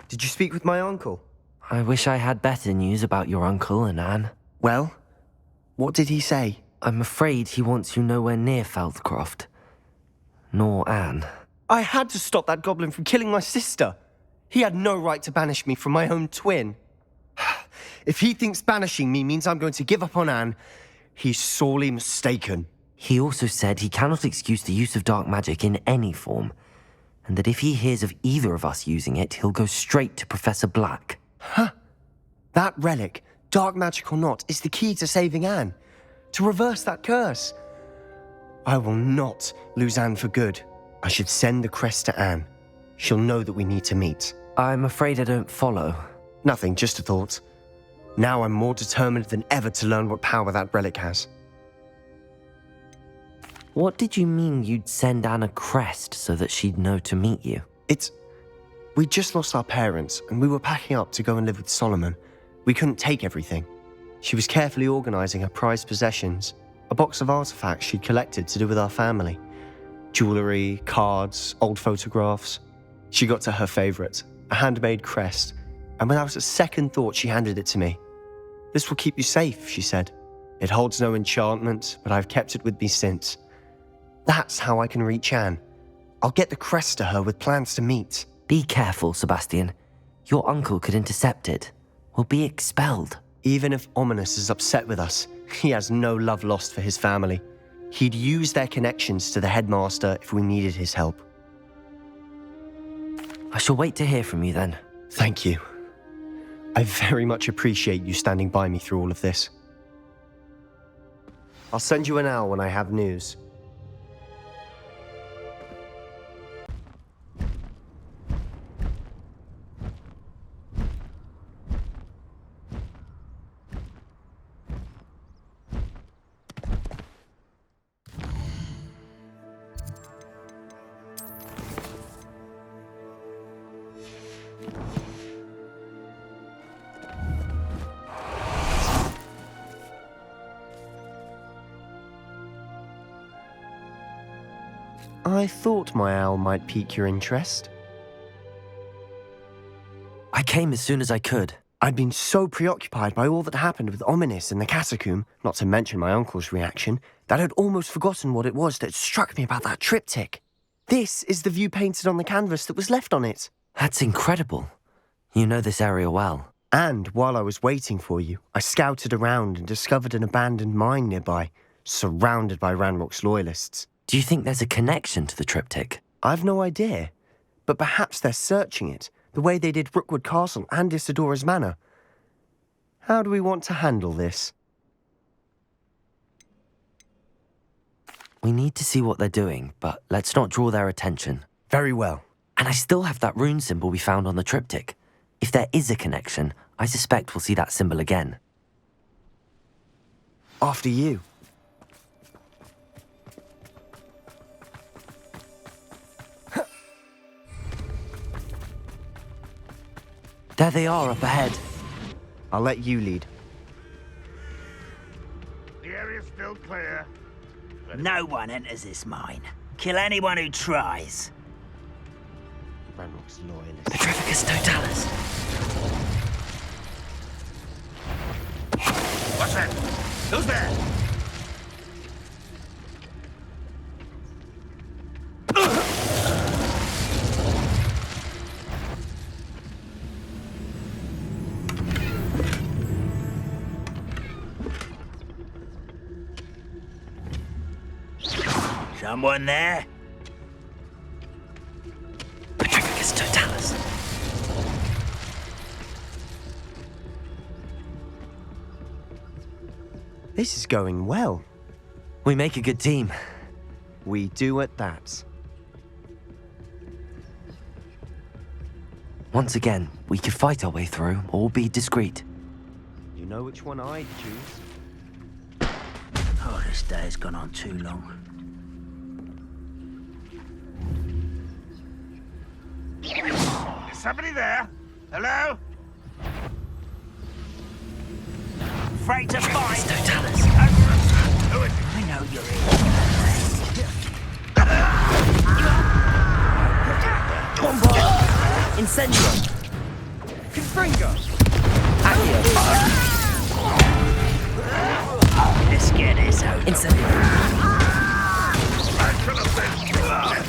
Did you speak with my uncle? I wish I had better news about your uncle and Anne. Well, what did he say? I'm afraid he wants you nowhere near Feldcroft. Nor Anne. I had to stop that goblin from killing my sister. He had no right to banish me from my own twin. If he thinks banishing me means I'm going to give up on Anne, he's sorely mistaken. He also said he cannot excuse the use of dark magic in any form, and that if he hears of either of us using it, he'll go straight to Professor Black. Huh. That relic, dark magic or not, is the key to saving Anne. To reverse that curse. I will not lose Anne for good. I should send the crest to Anne. She'll know that we need to meet. I'm afraid I don't follow. Nothing, just a thought. Now I'm more determined than ever to learn what power that relic has. What did you mean you'd send Anne a crest so that she'd know to meet you? We'd just lost our parents, and we were packing up to go and live with Solomon. We couldn't take everything. She was carefully organising her prized possessions, a box of artifacts she'd collected to do with our family. Jewellery, cards, old photographs. She got to her favourite, a handmade crest, and without a second thought she handed it to me. "This will keep you safe," she said. "It holds no enchantment, but I've kept it with me since. That's how I can reach Anne. I'll get the crest to her with plans to meet." Be careful, Sebastian. Your uncle could intercept it. We'll be expelled. Even if Ominous is upset with us, he has no love lost for his family. He'd use their connections to the headmaster if we needed his help. I shall wait to hear from you then. Thank you. I very much appreciate you standing by me through all of this. I'll send you an owl when I have news. I thought my owl might pique your interest. I came as soon as I could. I'd been so preoccupied by all that happened with Ominous in the catacomb, not to mention my uncle's reaction, that I'd almost forgotten what it was that struck me about that triptych. This is the view painted on the canvas that was left on it. That's incredible. You know this area well. And while I was waiting for you, I scouted around and discovered an abandoned mine nearby, surrounded by Ranrock's loyalists. Do you think there's a connection to the triptych? I've no idea, but perhaps they're searching it, the way they did Rookwood Castle and Isidora's Manor. How do we want to handle this? We need to see what they're doing, but let's not draw their attention. Very well. And I still have that rune symbol we found on the triptych. If there is a connection, I suspect we'll see that symbol again. After you. There they are up ahead. I'll let you lead. The area's still clear. No one enters this mine. Kill anyone who tries. Ranrock's loyalist. Petrificus totalis. What's that? Who's there? Someone there? Petrificus totalis. This is going well. We make a good team. We do at that. Once again, we could fight our way through or be discreet. You know which one I'd choose? Oh, this day has gone on too long. Is somebody there? Hello? Afraid to fight? Totalis. Who is it? I know you're here. Incendio. Confringo. Accio. Let's get this over. Incendio. I should have been. Accio.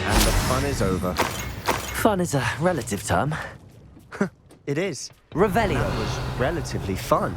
And the fun is over. Fun is a relative term. It is. Revelio. That was relatively fun.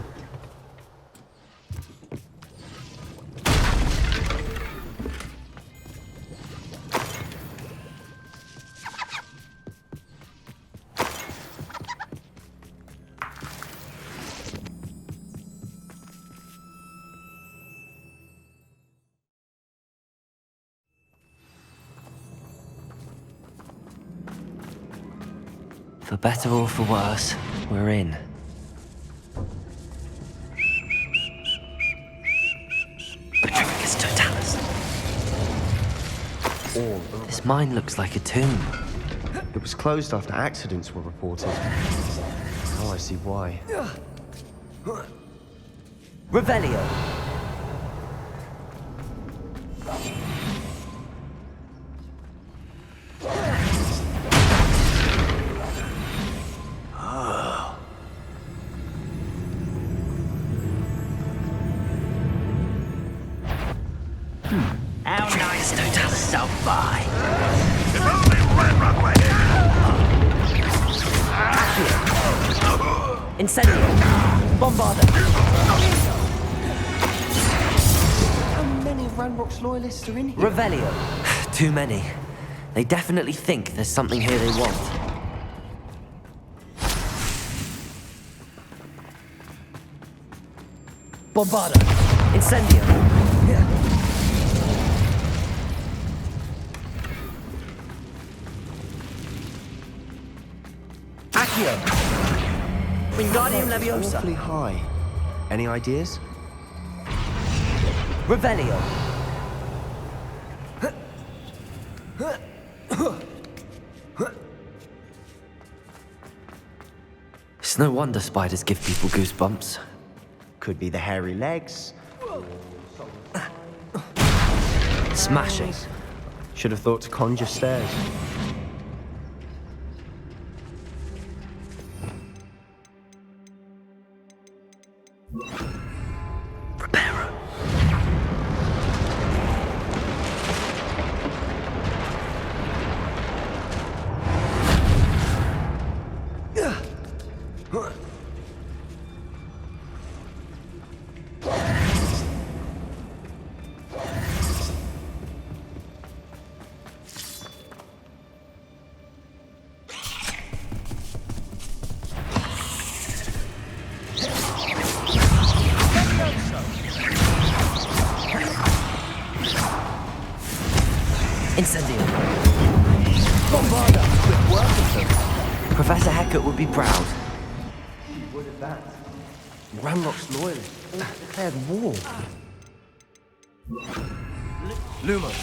For better or for worse, we're in. Petrificus totalis. This mine looks like a tomb. It was closed after accidents were reported. Now I see why. Revelio. How nice to stop by. If only Ranrock were here! Incendio. Bombarda. How many of Ranrock's loyalists are in here? Revelio. Too many. They definitely think there's something here they want. Bombarda. Incendio. Accio. Wingardium Leviosa. Awfully high. Any ideas? Revelio. It's no wonder spiders give people goosebumps. Could be the hairy legs. Smashing. Should have thought to conjure stairs. Reparo. Bombarda! Good work with them. Professor Hecat would be proud. What is that? Ranrock's loyalists all declared war. Lumos.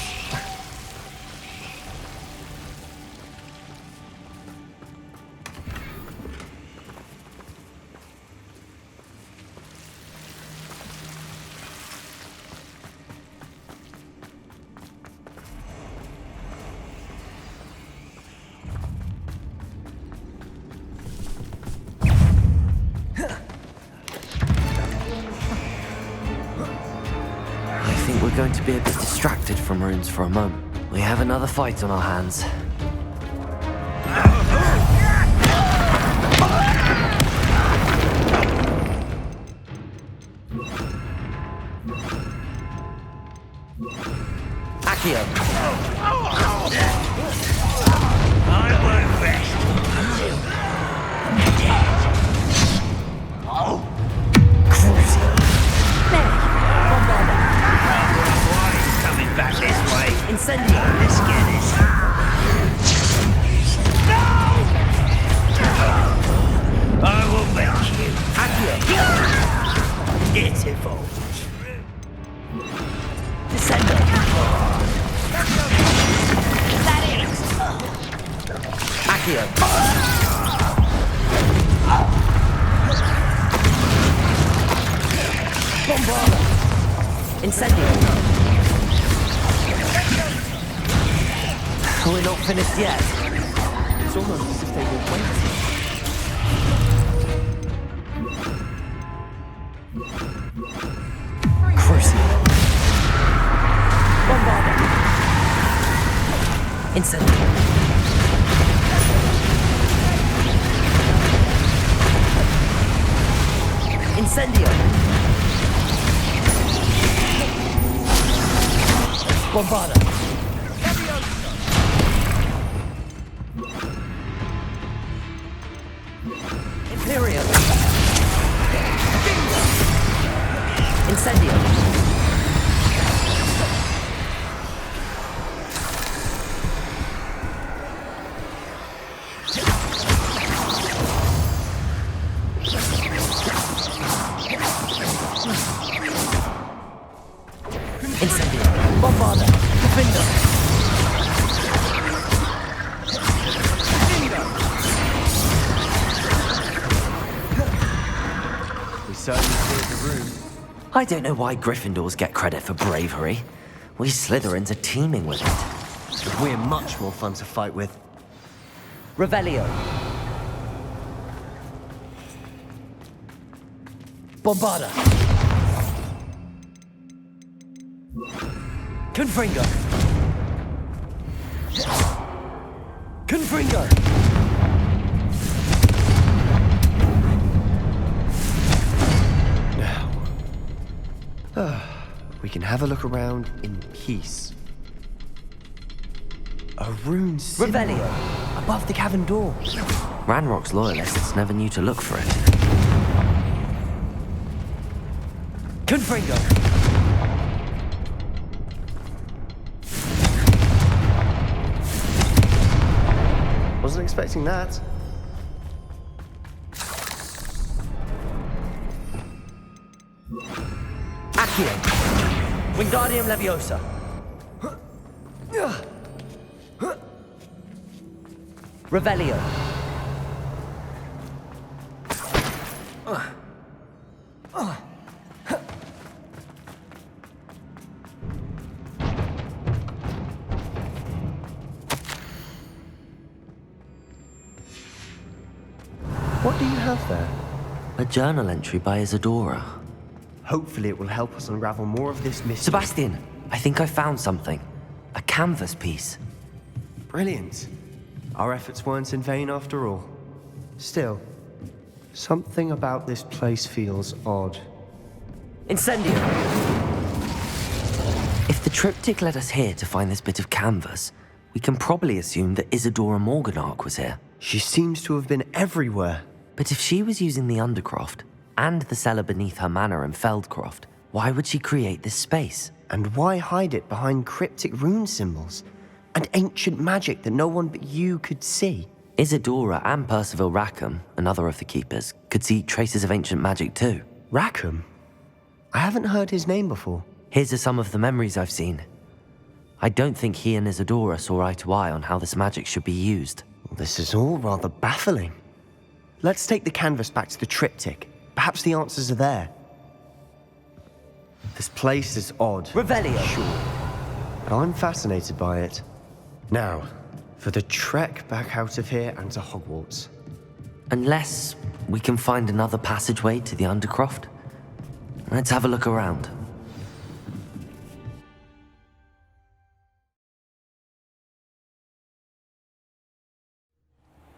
We're going to be a bit distracted from runes for a moment. We have another fight on our hands. Accio! I won't rest until you're dead. Oh! Back this way. Incendio! Let's get this. No! I will make you. Accio! Get involved. Descendo! That it? Accio! Bombarda! Incendio! We're not finished yet. It's almost as if they were waiting. Crucible. Bombarda. Incendio. Incendio. Bombarda. Imperium. Incendio. Incendio. Bombarda. Defender. Certainly cleared the room. I don't know why Gryffindors get credit for bravery. We Slytherins are teeming with it. We're much more fun to fight with. Revelio. Bombarda. Confringo. Confringo. We can have a look around in peace. A rune symbol. Revelio. Above the cavern door. Ranrock's loyalists never knew to look for it. Confringo. Wasn't expecting that. Accio. Wingardium Leviosa. Revelio. What do you have there? A journal entry by Isadora. Hopefully it will help us unravel more of this mystery. Sebastian, I think I found something. A canvas piece. Brilliant. Our efforts weren't in vain after all. Still, something about this place feels odd. Incendio! If the triptych led us here to find this bit of canvas, we can probably assume that Isadora Morganach was here. She seems to have been everywhere. But if she was using the Undercroft, and the cellar beneath her manor in Feldcroft, why would she create this space? And why hide it behind cryptic rune symbols? and ancient magic that no one but you could see. Isadora and Percival Rackham, another of the keepers, could see traces of ancient magic too. Rackham? I haven't heard his name before. His are some of the memories I've seen. I don't think he and Isadora saw eye to eye on how this magic should be used. This is all rather baffling. Let's take the canvas back to the triptych. Perhaps the answers are there. This place is odd. Revelio! Sure. But I'm fascinated by it. Now, for the trek back out of here and to Hogwarts. Unless we can find another passageway to the Undercroft. Let's have a look around.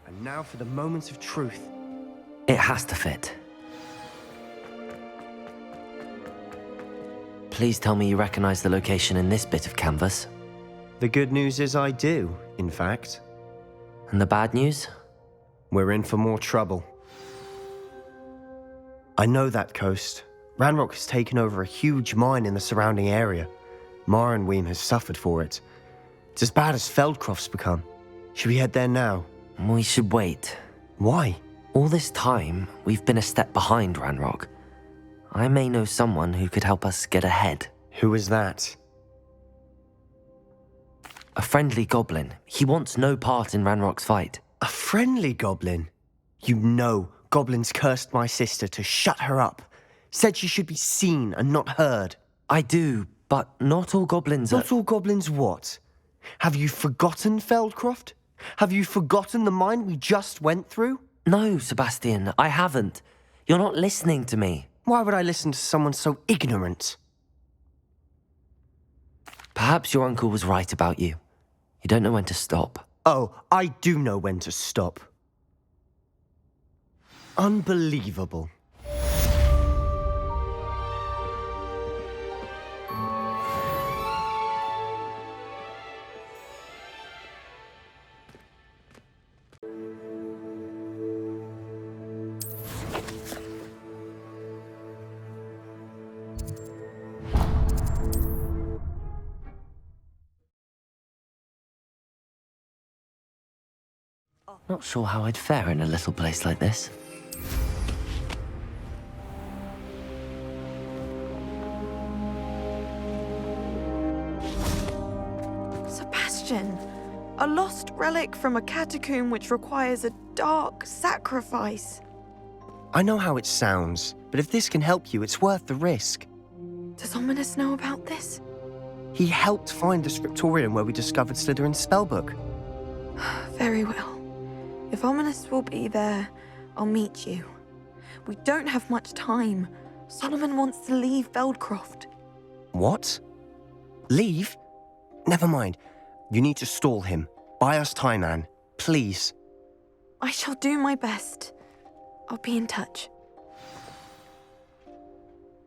And now for the moment of truth. It has to fit. Please tell me you recognize the location in this bit of canvas. The good news is I do, in fact. And the bad news? We're in for more trouble. I know that coast. Ranrock has taken over a huge mine in the surrounding area. Marrenweem has suffered for it. It's as bad as Feldcroft's become. Should we head there now? We should wait. Why? All this time, we've been a step behind Ranrock. I may know someone who could help us get ahead. Who is that? A friendly goblin. He wants no part in Ranrock's fight. A friendly goblin? You know, goblins cursed my sister to shut her up. Said she should be seen and not heard. I do, but not all goblins are... Not all goblins what? Have you forgotten Feldcroft? Have you forgotten the mine we just went through? No, Sebastian, I haven't. You're not listening to me. Why would I listen to someone so ignorant? Perhaps your uncle was right about you. You don't know when to stop. Oh, I do know when to stop. Unbelievable. Not sure how I'd fare in a little place like this. Sebastian, a lost relic from a catacomb which requires a dark sacrifice. I know how it sounds, but if this can help you, it's worth the risk. Does Ominous know about this? He helped find the scriptorium where we discovered Slytherin's spellbook. Very well. If Ominous will be there, I'll meet you. We don't have much time. Solomon wants to leave Feldcroft. What? Leave? Never mind. You need to stall him. Buy us time, Anne. Please. I shall do my best. I'll be in touch.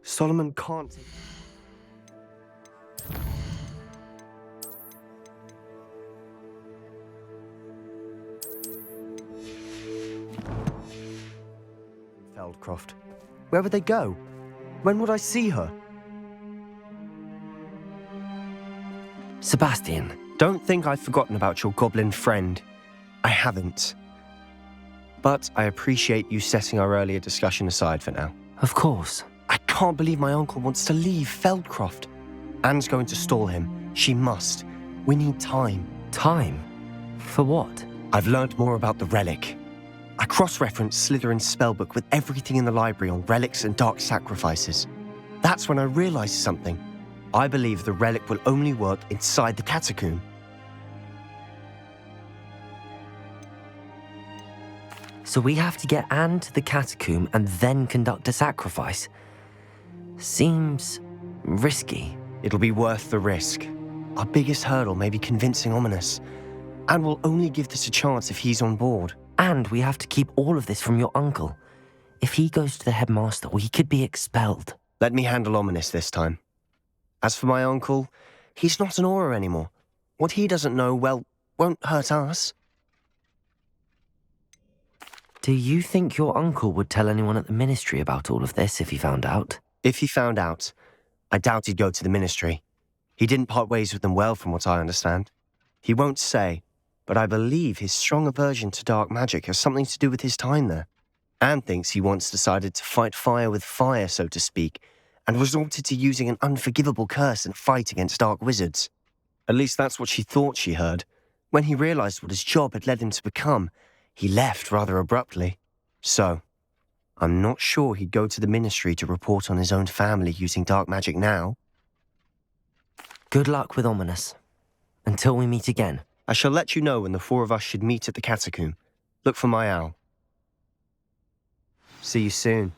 Solomon can't... Feldcroft. Where would they go? When would I see her? Sebastian. Don't think I've forgotten about your goblin friend. I haven't. But I appreciate you setting our earlier discussion aside for now. Of course. I can't believe my uncle wants to leave Feldcroft. Anne's going to stall him. She must. We need time. Time? For what? I've learned more about the relic. I cross-referenced Slytherin's spellbook with everything in the library on relics and dark sacrifices. That's when I realized something. I believe the relic will only work inside the catacomb. So we have to get Anne to the catacomb and then conduct a sacrifice. Seems risky. It'll be worth the risk. Our biggest hurdle may be convincing Ominous. And we'll only give this a chance if he's on board. And we have to keep all of this from your uncle. If he goes to the headmaster, we could be expelled. Let me handle Ominous this time. As for my uncle, he's not an Auror anymore. What he doesn't know, well, won't hurt us. Do you think your uncle would tell anyone at the ministry about all of this if he found out? If he found out, I doubt he'd go to the ministry. He didn't part ways with them well, from what I understand. He won't say, but I believe his strong aversion to dark magic has something to do with his time there. Anne thinks he once decided to fight fire with fire, so to speak, and resorted to using an unforgivable curse in a fight against dark wizards. At least that's what she thought she heard. When he realized what his job had led him to become, he left rather abruptly. So, I'm not sure he'd go to the ministry to report on his own family using dark magic now. Good luck with Ominous. Until we meet again. I shall let you know when the four of us should meet at the catacomb. Look for my owl. See you soon.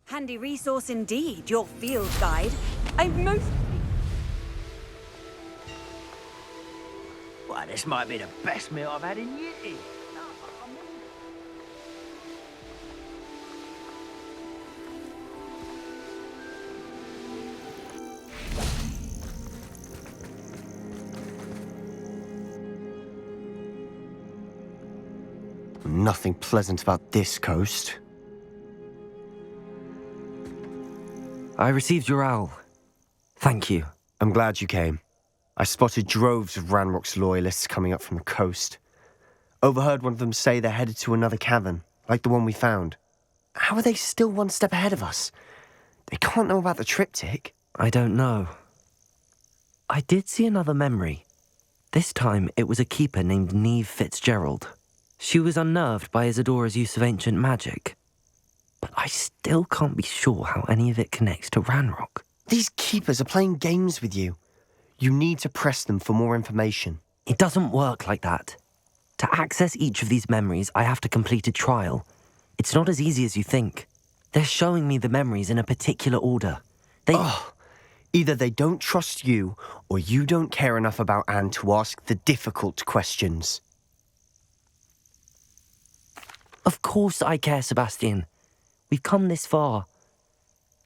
Handy resource indeed, your field guide. Well, this might be the best meal I've had in years. Nothing pleasant about this coast. I received your owl. Thank you. I'm glad you came. I spotted droves of Ranrock's loyalists coming up from the coast. Overheard one of them say they're headed to another cavern, like the one we found. How are they still one step ahead of us? They can't know about the triptych. I don't know. I did see another memory. This time it was a keeper named Neve Fitzgerald. She was unnerved by Isadora's use of ancient magic. But I still can't be sure how any of it connects to Ranrock. These keepers are playing games with you. You need to press them for more information. It doesn't work like that. To access each of these memories, I have to complete a trial. It's not as easy as you think. They're showing me the memories in a particular order. Either they don't trust you, or you don't care enough about Anne to ask the difficult questions. Of course I care, Sebastian. We've come this far.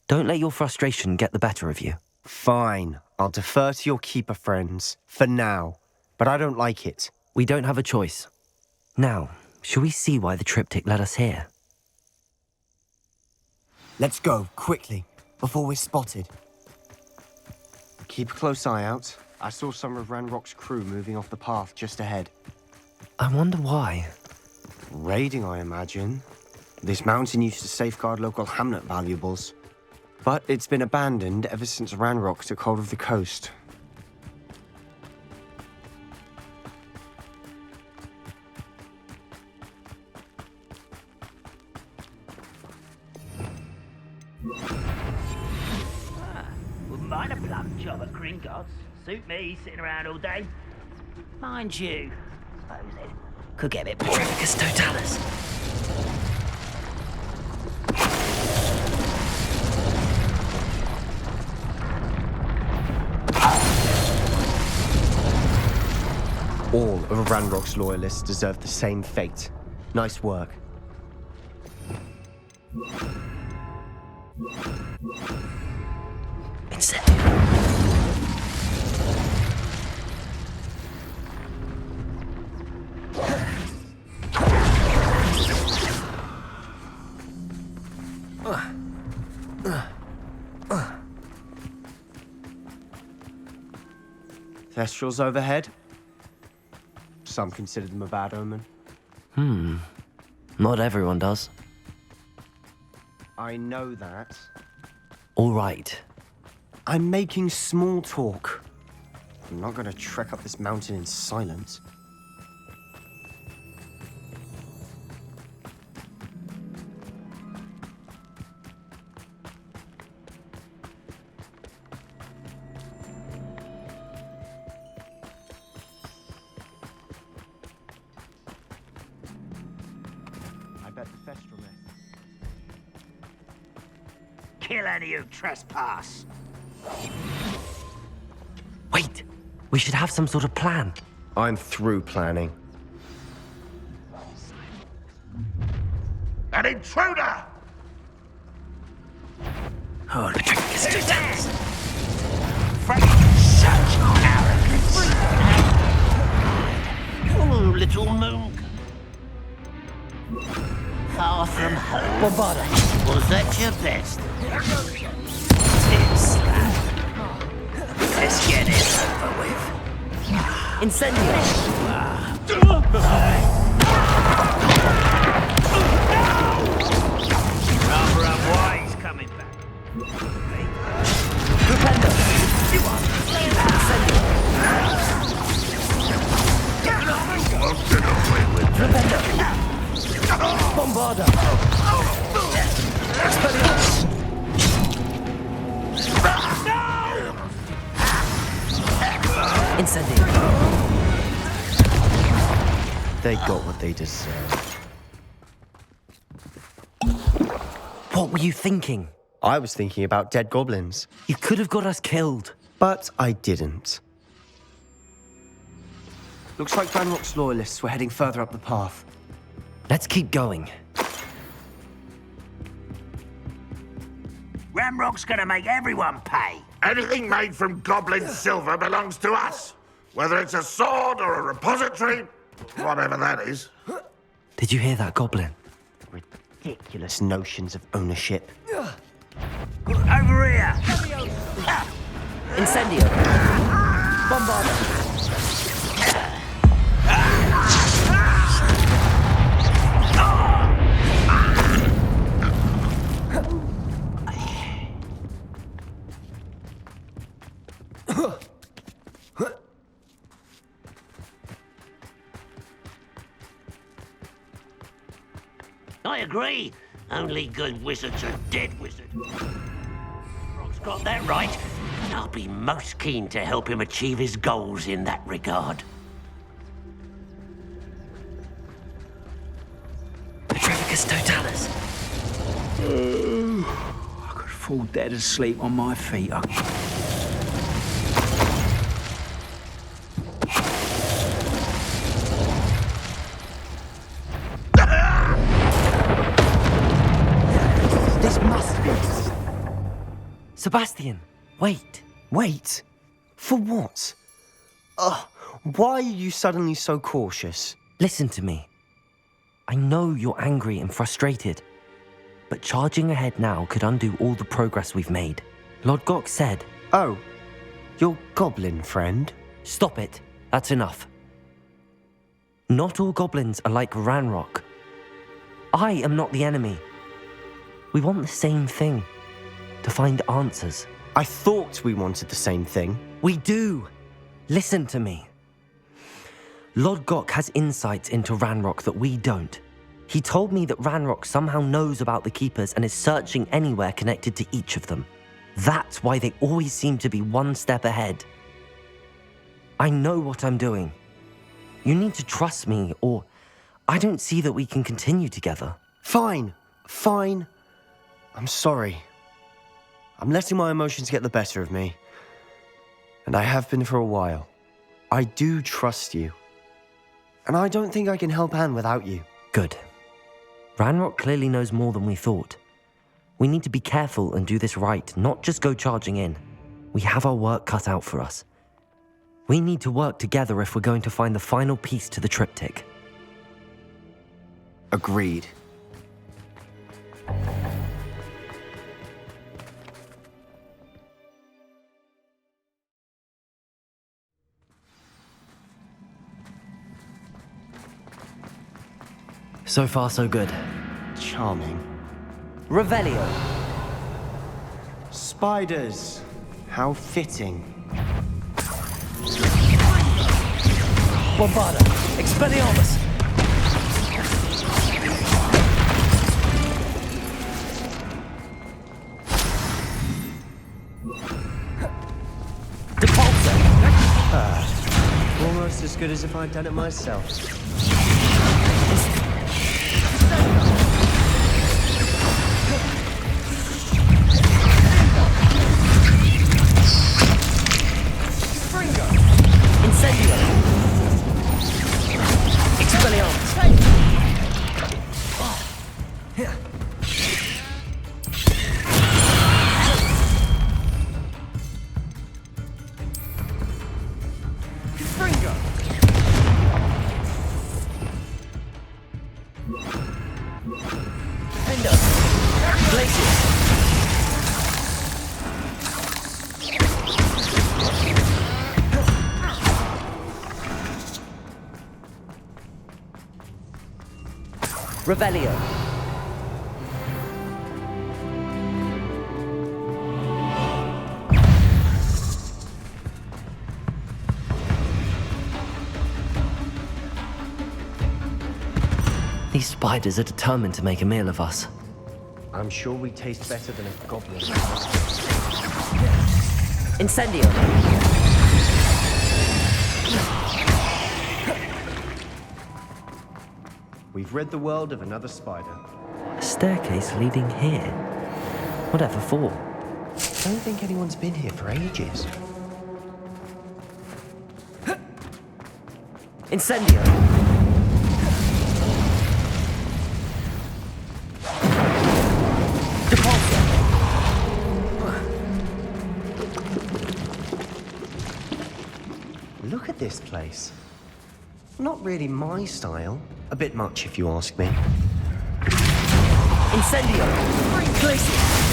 Don't let your frustration get the better of you. Fine. I'll defer to your keeper friends, for now. But I don't like it. We don't have a choice. Now, shall we see why the triptych led us here? Let's go, quickly, before we're spotted. Keep a close eye out. I saw some of Ranrock's crew moving off the path just ahead. I wonder why. Raiding, I imagine. This mountain used to safeguard local hamlet valuables. But it's been abandoned ever since Ranrock took hold of the coast. Wouldn't mind a plum job at Gringotts. Suit me, sitting around all day. Mind you, suppose it could get a bit Petrificus totalis. All of Ranrock's loyalists deserve the same fate. Nice work. Thestrals overhead. Some consider them a bad omen. Not everyone does. I know that. All right. I'm making small talk. I'm not going to trek up this mountain in silence. Kill any who trespass. Wait, we should have some sort of plan. I'm through planning. An intruder! Oh, the trick is too dense. Such arrogance. Oh, little moon. Far from home. Bombarda. Was that your best? It's let's get it over with. Incendio. Rather unwise coming back. Propendo. Propendo. Bombarda. Expelliarmus. Incendio. They got what they deserved. What were you thinking? I was thinking about dead goblins. You could have got us killed. But I didn't. Looks like Ranrock's loyalists were heading further up the path. Let's keep going. Ramrock's gonna make everyone pay. Anything made from goblin silver belongs to us. Whether it's a sword or a repository, whatever that is. Did you hear that, Goblin? Ridiculous notions of ownership. Over here! Incendio. Bombarda. I agree. Only good wizards are dead wizards. Rock's got that right, and I'll be most keen to help him achieve his goals in that regard. Petrificus totalis. I could fall dead asleep on my feet. This must be. Sebastian, wait. Wait? For what? Why are you suddenly so cautious? Listen to me. I know you're angry and frustrated, but charging ahead now could undo all the progress we've made. Lord Gok said... Oh, your goblin friend? Stop it. That's enough. Not all goblins are like Ranrock. I am not the enemy. We want the same thing. To find answers. I thought we wanted the same thing. We do. Listen to me. Lord Gok has insights into Ranrock that we don't. He told me that Ranrock somehow knows about the Keepers and is searching anywhere connected to each of them. That's why they always seem to be one step ahead. I know what I'm doing. You need to trust me, or I don't see that we can continue together. Fine. I'm sorry. I'm letting my emotions get the better of me. And I have been for a while. I do trust you. And I don't think I can help Anne without you. Good. Ranrock clearly knows more than we thought. We need to be careful and do this right, not just go charging in. We have our work cut out for us. We need to work together if we're going to find the final piece to the triptych. Agreed. So far, so good. Charming. Revelio. Spiders. How fitting. Bombarda. Expelliarmus. Almost as good as if I'd done it myself. Incendio. Expelliarmus. Revelio. These spiders are determined to make a meal of us. I'm sure we taste better than a goblin. Incendio. We've rid the world of another spider. A staircase leading here. Whatever for? I don't think anyone's been here for ages. Incendio. Look at this place. Not really my style. A bit much, if you ask me. Incendio. Glacier.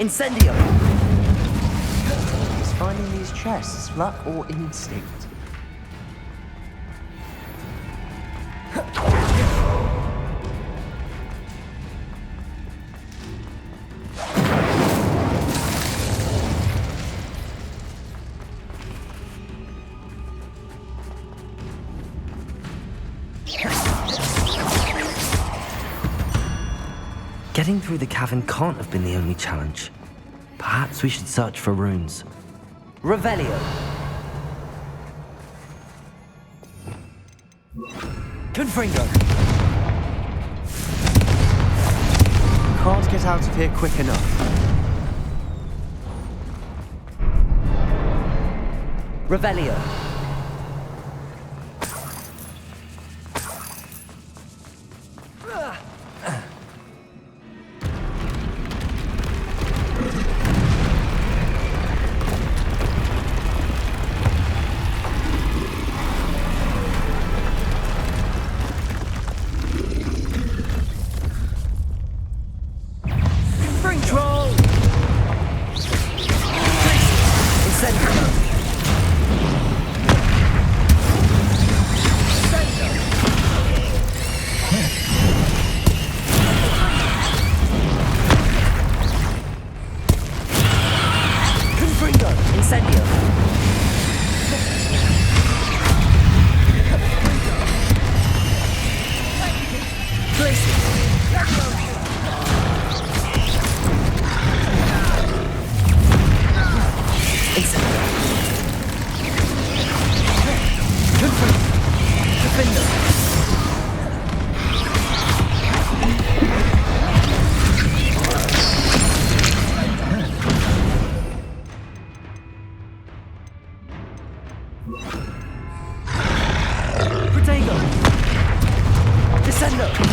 Incendio! Is finding these chests luck or instinct? Getting through the cavern can't have been the only challenge. Perhaps we should search for runes. Revelio. Confringo. Can't get out of here quick enough. Revelio. Descendo!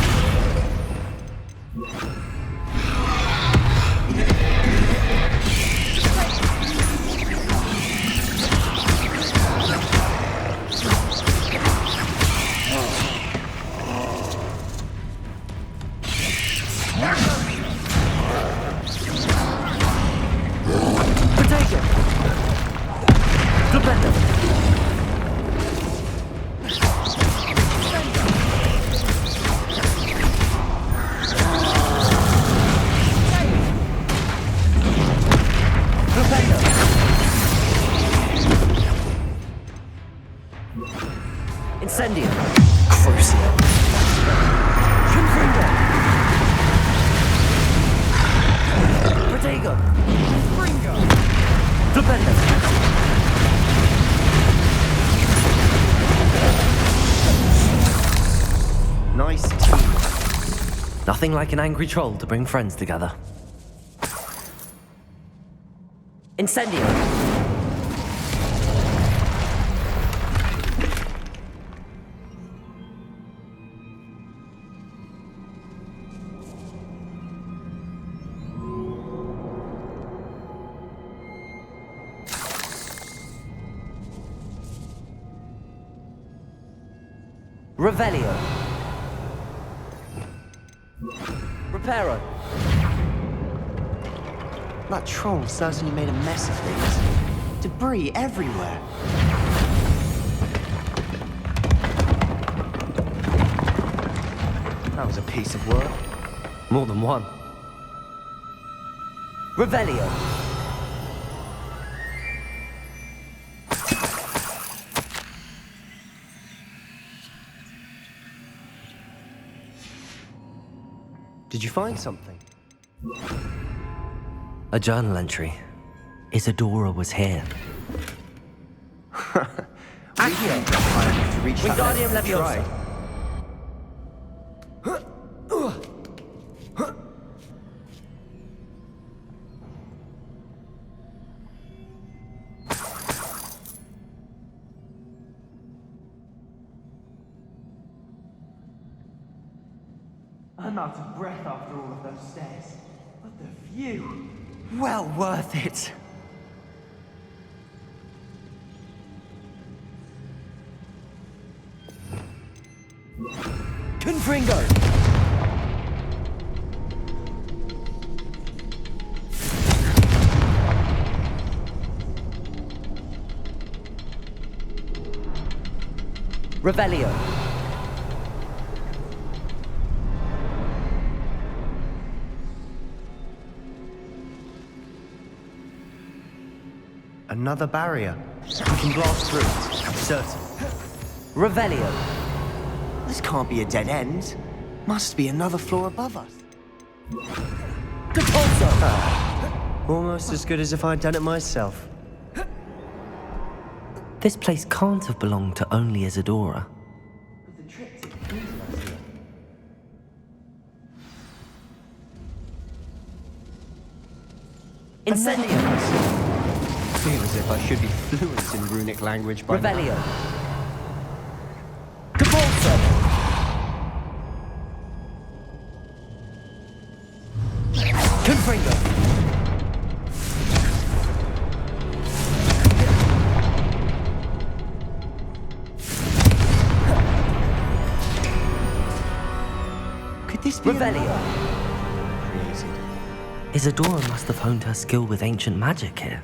Nothing like an angry troll to bring friends together. Incendio! Revelio. Reparo. That troll certainly made a mess of things. Debris everywhere. That was a piece of work. More than one. Revelio. Did you find something? A journal entry. Isadora was here. Wingardium Leviosa. I'm out of breath after all of those stairs. But the view... Well worth it. Confringo! Revelio. Another barrier. We can blast through it. Certain. Revelio. This can't be a dead end. Must be another floor above us. Almost as good as if I'd done it myself. This place can't have belonged to only Isadora. Incendio! Feel as if I should be fluent in runic language by Revelio. now. Cabalso! Confringo! Could this be Revelio? Created? Isadora must have honed her skill with ancient magic here.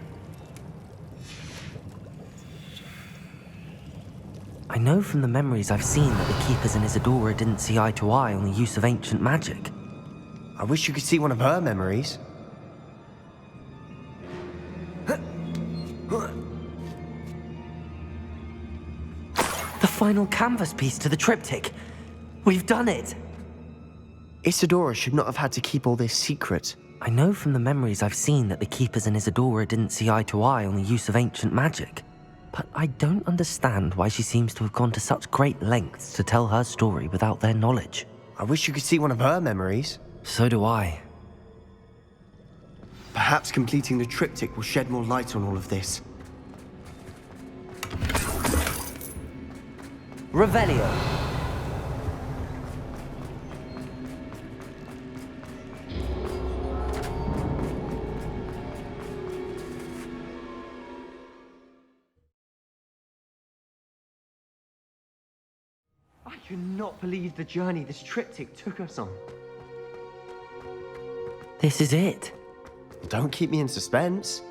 I know from the memories I've seen that the Keepers and Isadora didn't see eye to eye on the use of ancient magic. I wish you could see one of her memories. The final canvas piece to the triptych. We've done it! Isadora should not have had to keep all this secret. I know from the memories I've seen that the Keepers and Isadora didn't see eye to eye on the use of ancient magic. But I don't understand why she seems to have gone to such great lengths to tell her story without their knowledge. I wish you could see one of her memories. So do I. Perhaps completing the triptych will shed more light on all of this. Revelio. I cannot believe the journey this triptych took us on. This is it. Don't keep me in suspense.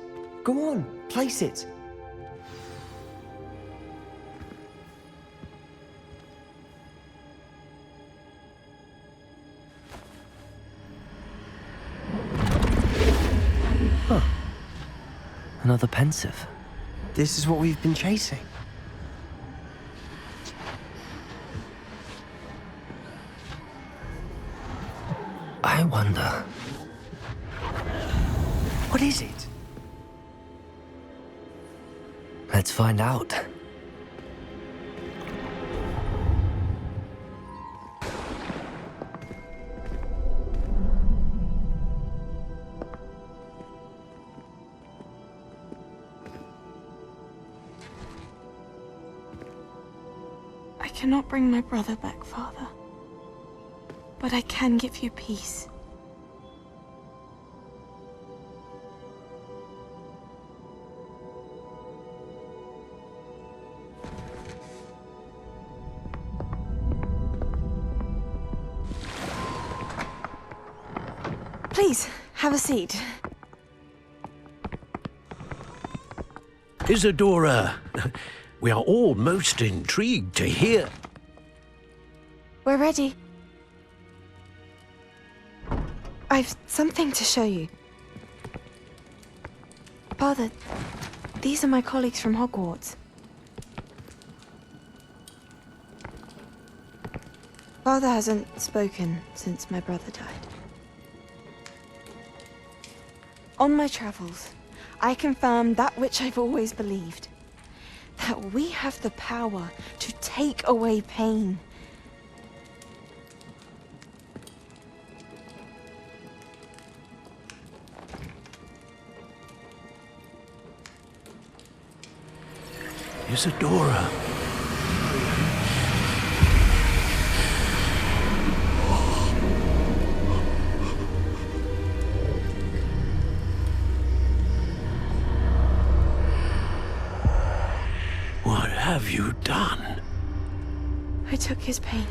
Go on, place it. Huh. Another pensive. This is what we've been chasing. I wonder... What is it? Let's find out. cannot bring my brother back, Father. But I can give you peace. Please, have a seat. Isadora, we are all most intrigued to hear. We're ready. I've something to show you. Father, these are my colleagues from Hogwarts. Father hasn't spoken since my brother died. On my travels, I confirmed that which I've always believed. That we have the power to take away pain. Isadora. What have you done? I took his pain.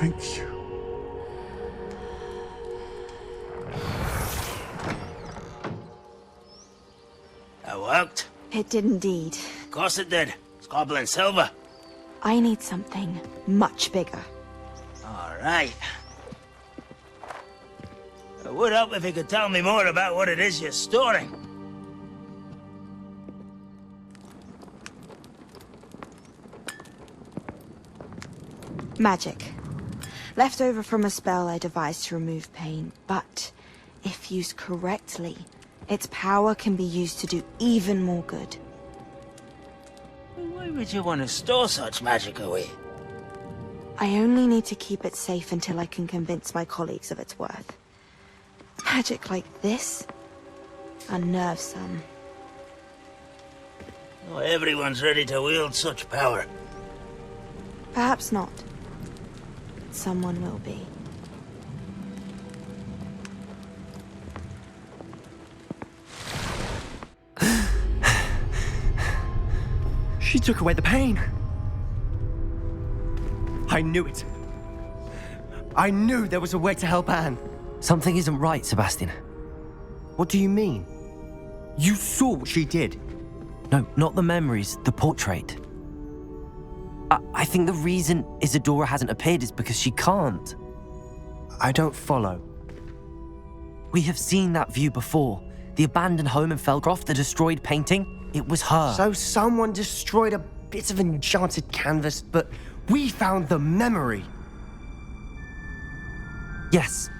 Thank you. That worked? It did indeed. Of course it did. It's goblin silver. I need something much bigger. All right. It would help if you could tell me more about what it is you're storing. Magic. Left over from a spell I devised to remove pain, but if used correctly, its power can be used to do even more good. Why would you want to store such magic away? I only need to keep it safe until I can convince my colleagues of its worth. Magic like this unnerves some. Not everyone's ready to wield such power. Perhaps not. Someone will be. She took away the pain. I knew it. I knew there was a way to help Anne. Something isn't right, Sebastian. What do you mean? You saw what she did. No, not the memories, the portrait. I think the reason Isadora hasn't appeared is because she can't. I don't follow. We have seen that view before. The abandoned home in Feldcroft, the destroyed painting. It was her. So someone destroyed a bit of enchanted canvas, but we found the memory. Yes,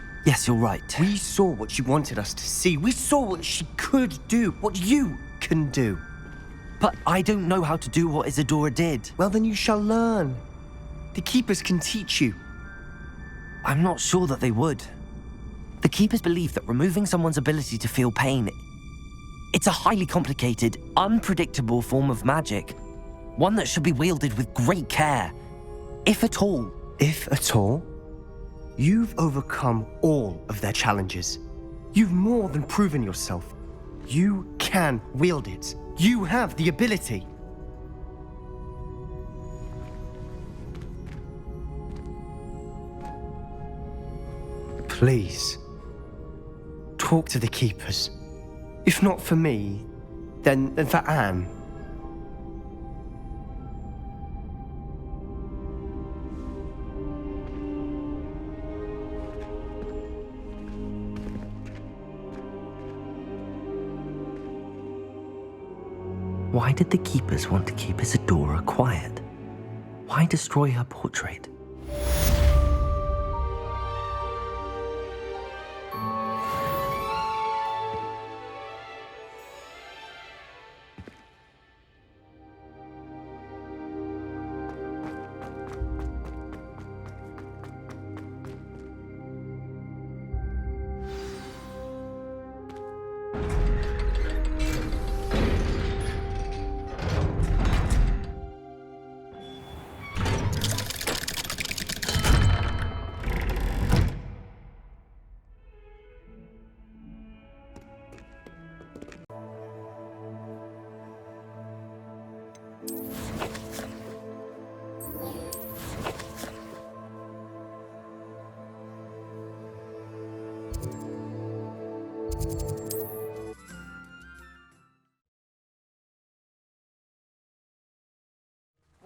you're right. We saw what she wanted us to see. We saw what she could do, what you can do. But I don't know how to do what Isadora did. Well, then you shall learn. The Keepers can teach you. I'm not sure that they would. The Keepers believe that removing someone's ability to feel pain, it's a highly complicated, unpredictable form of magic. One that should be wielded with great care. If at all. If at all? You've overcome all of their challenges. You've more than proven yourself. You can wield it. You have the ability. Please, talk to the Keepers. If not for me, then for Anne. Why did the Keepers want to keep Isadora quiet? Why destroy her portrait?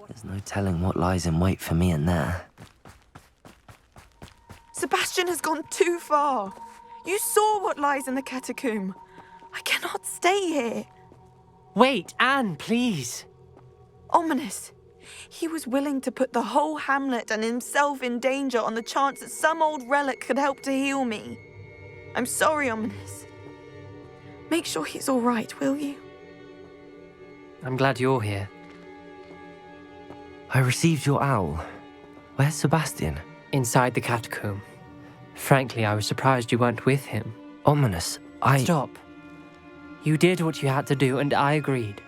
There's no telling what lies in wait for me in there. Sebastian has gone too far. You saw what lies in the catacomb. I cannot stay here. Wait, Anne, please. Ominous. He was willing to put the whole hamlet and himself in danger on the chance that some old relic could help to heal me. I'm sorry, Ominous. Make sure he's all right, will you? I'm glad you're here. I received your owl. Where's Sebastian? Inside the catacomb. Frankly, I was surprised you weren't with him. Ominous, Stop. You did what you had to do, and I agreed.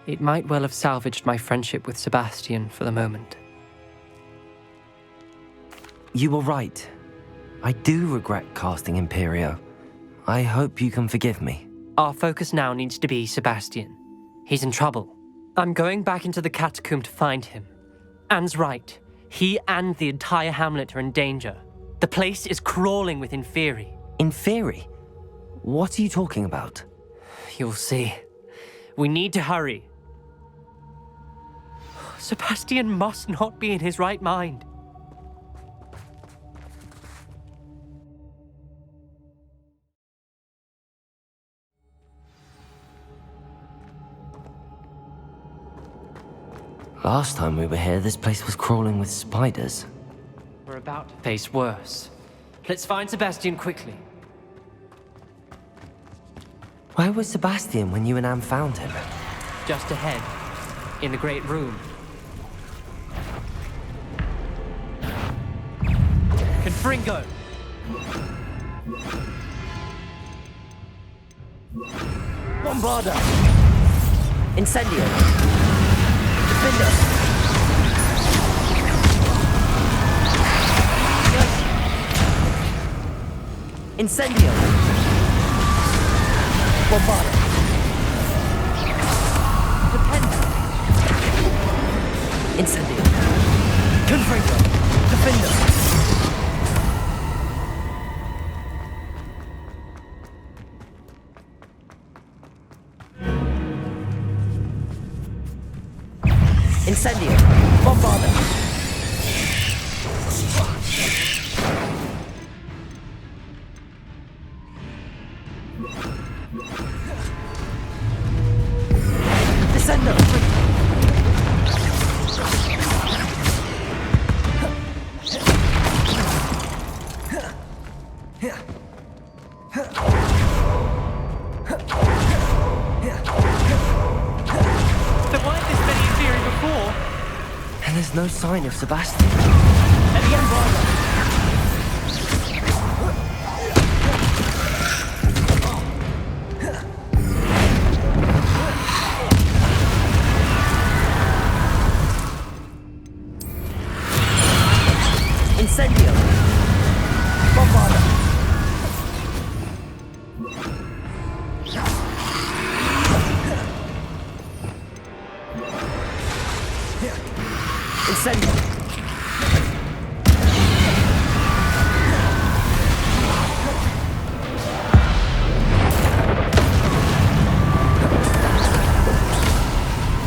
It might well have salvaged my friendship with Sebastian for the moment. You were right. I do regret casting Imperio. I hope you can forgive me. Our focus now needs to be Sebastian. He's in trouble. I'm going back into the catacomb to find him. Anne's right. He and the entire hamlet are in danger. The place is crawling with Inferi. Inferi? What are you talking about? You'll see. We need to hurry. Sebastian must not be in his right mind. Last time we were here, this place was crawling with spiders. We're about to face worse. Let's find Sebastian quickly. Where was Sebastian when you and Anne found him? Just ahead, in the Great Room. Confringo! Bombarda! Incendio! Defender! Incendio! Bombarda! Defender! Incendio! Confringo! Defender! Incendio! Bombarda! Descendo! There weren't this many Inferi before. And there's no sign of Sebastian. At the Avada. Incendio! Bombarda! Incendio!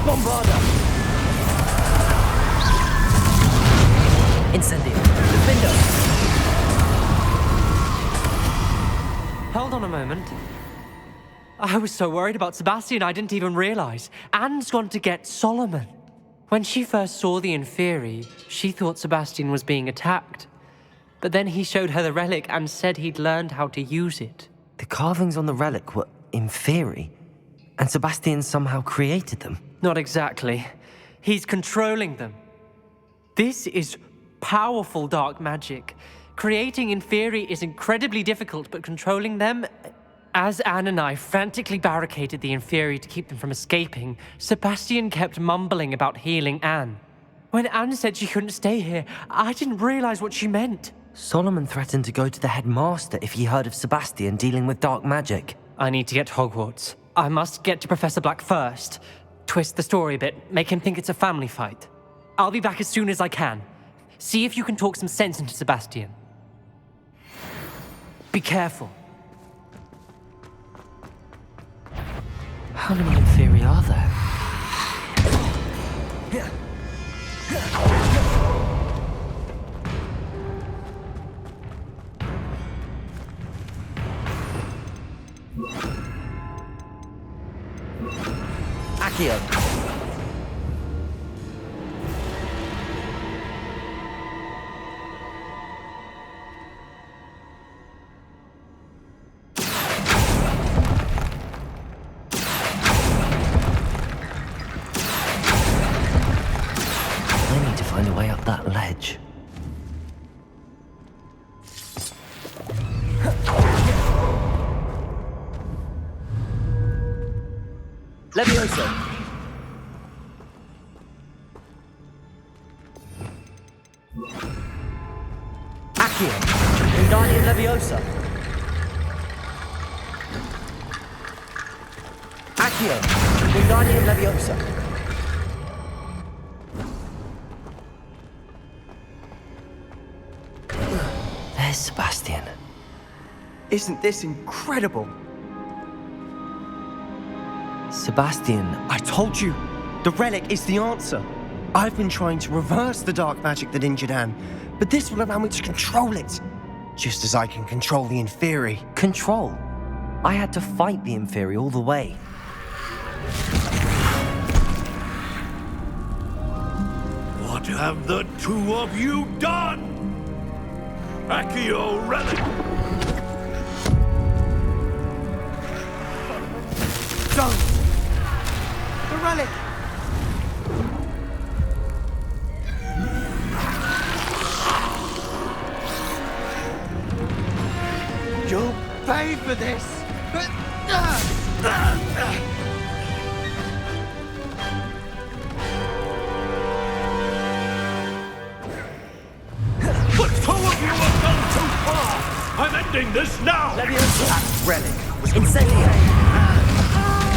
Bombarda! Incendio! Defender! Hold on a moment. I was so worried about Sebastian I didn't even realize. Anne's gone to get Solomon. When she first saw the Inferi, she thought Sebastian was being attacked. But then he showed her the relic and said he'd learned how to use it. The carvings on the relic were Inferi, and Sebastian somehow created them. Not exactly. He's controlling them. This is powerful dark magic. Creating Inferi is incredibly difficult, but controlling them... As Anne and I frantically barricaded the Inferi to keep them from escaping, Sebastian kept mumbling about healing Anne. When Anne said she couldn't stay here, I didn't realize what she meant. Solomon threatened to go to the headmaster if he heard of Sebastian dealing with dark magic. I need to get to Hogwarts. I must get to Professor Black first. Twist the story a bit, make him think it's a family fight. I'll be back as soon as I can. See if you can talk some sense into Sebastian. Be careful. How many Inferi are there? Accio. I need to find a way up that ledge. Levioso! Accio! Wingardium Leviosa! Accio! Wingardium Leviosa! There's Sebastian. Isn't this incredible? Sebastian, I told you, the relic is the answer. I've been trying to reverse the dark magic that injured Anne, but this will allow me to control it. Just as I can control the Inferi. Control? I had to fight the Inferi all the way. What have the two of you done? Accio relic! Don't! The relic! You'll pay for this! The two of you have gone too far! I'm ending this now! Leviosa! That relic was Incendio!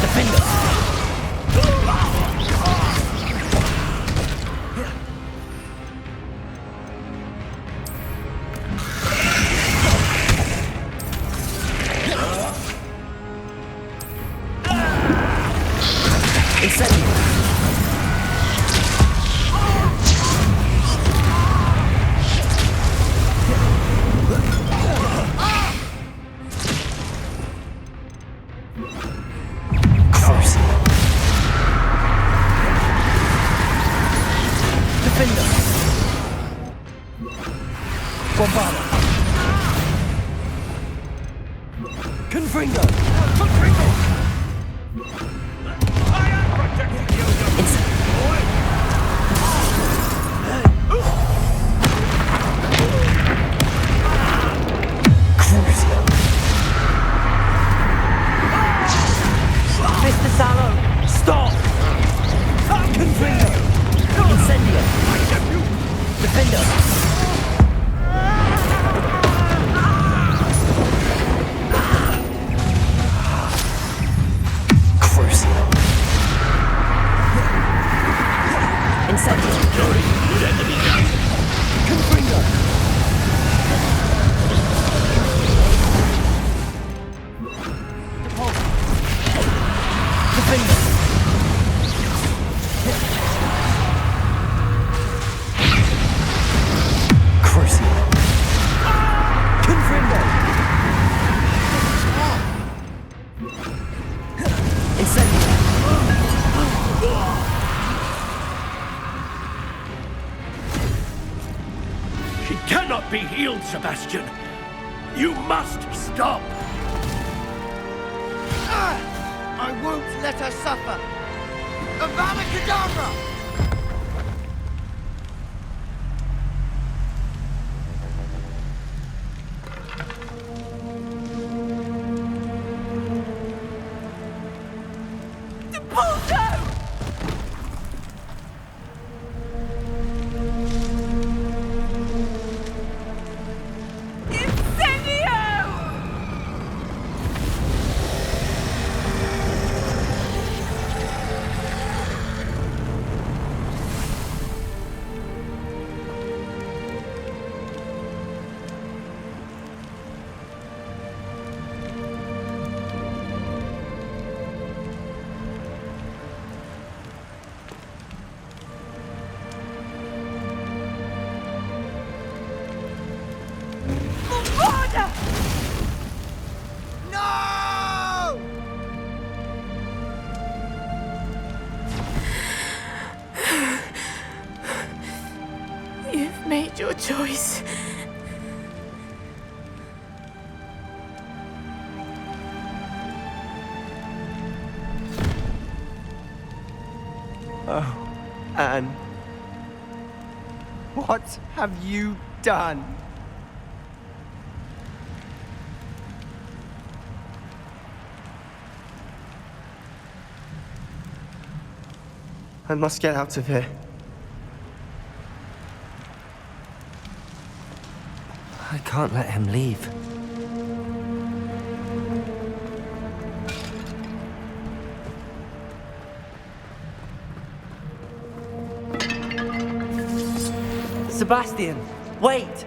Defender! Incendio! Confringo! I am protecting you, Mr. Sallow, stop! Confringo! Incendio! Defender! She cannot be healed, Sebastian. You must stop. I won't let her suffer. Avada Kedavra! made your choice. Oh, Anne. What have you done? I must get out of here. I can't let him leave. Sebastian, wait!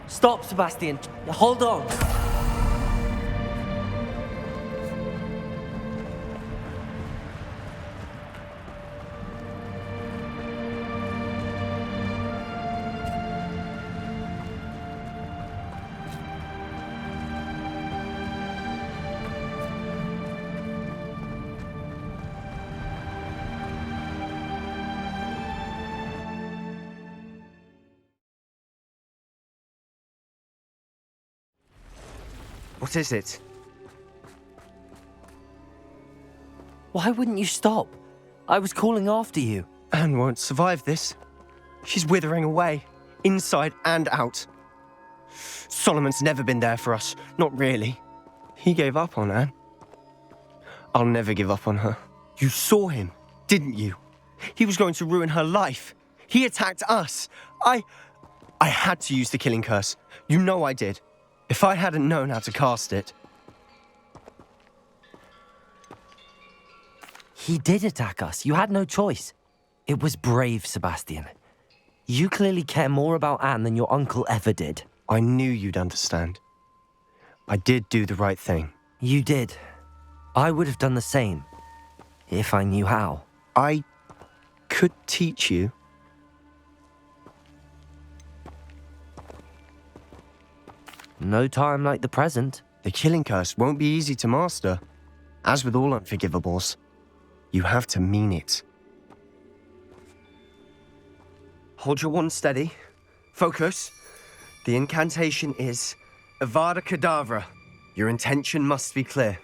Stop, Sebastian. Hold on. What is it? Why wouldn't you stop? I was calling after you. Anne won't survive this. She's withering away, inside and out. Solomon's never been there for us, not really. He gave up on Anne. I'll never give up on her. You saw him, didn't you? He was going to ruin her life. He attacked us. I had to use the killing curse. You know I did. If I hadn't known how to cast it... He did attack us. You had no choice. It was brave, Sebastian. You clearly care more about Anne than your uncle ever did. I knew you'd understand. I did do the right thing. You did. I would have done the same, if I knew how. I could teach you. No time like the present. The killing curse won't be easy to master. As with all unforgivables, you have to mean it. Hold your wand steady. Focus. The incantation is Avada Kedavra. Your intention must be clear.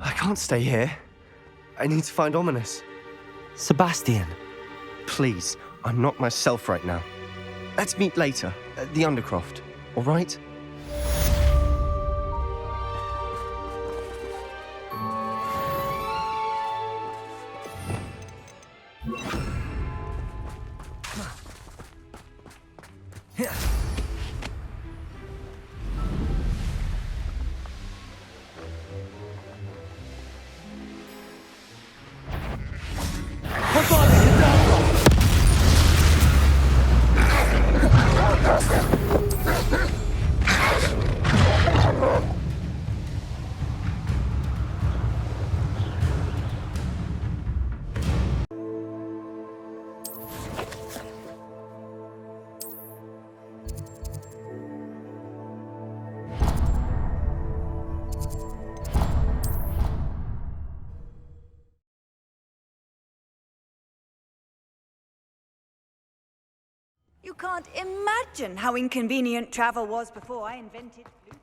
I can't stay here. I need to find Ominous. Sebastian. Please, I'm not myself right now. Let's meet later, at the Undercroft, all right? You can't imagine how inconvenient travel was before I invented Luke.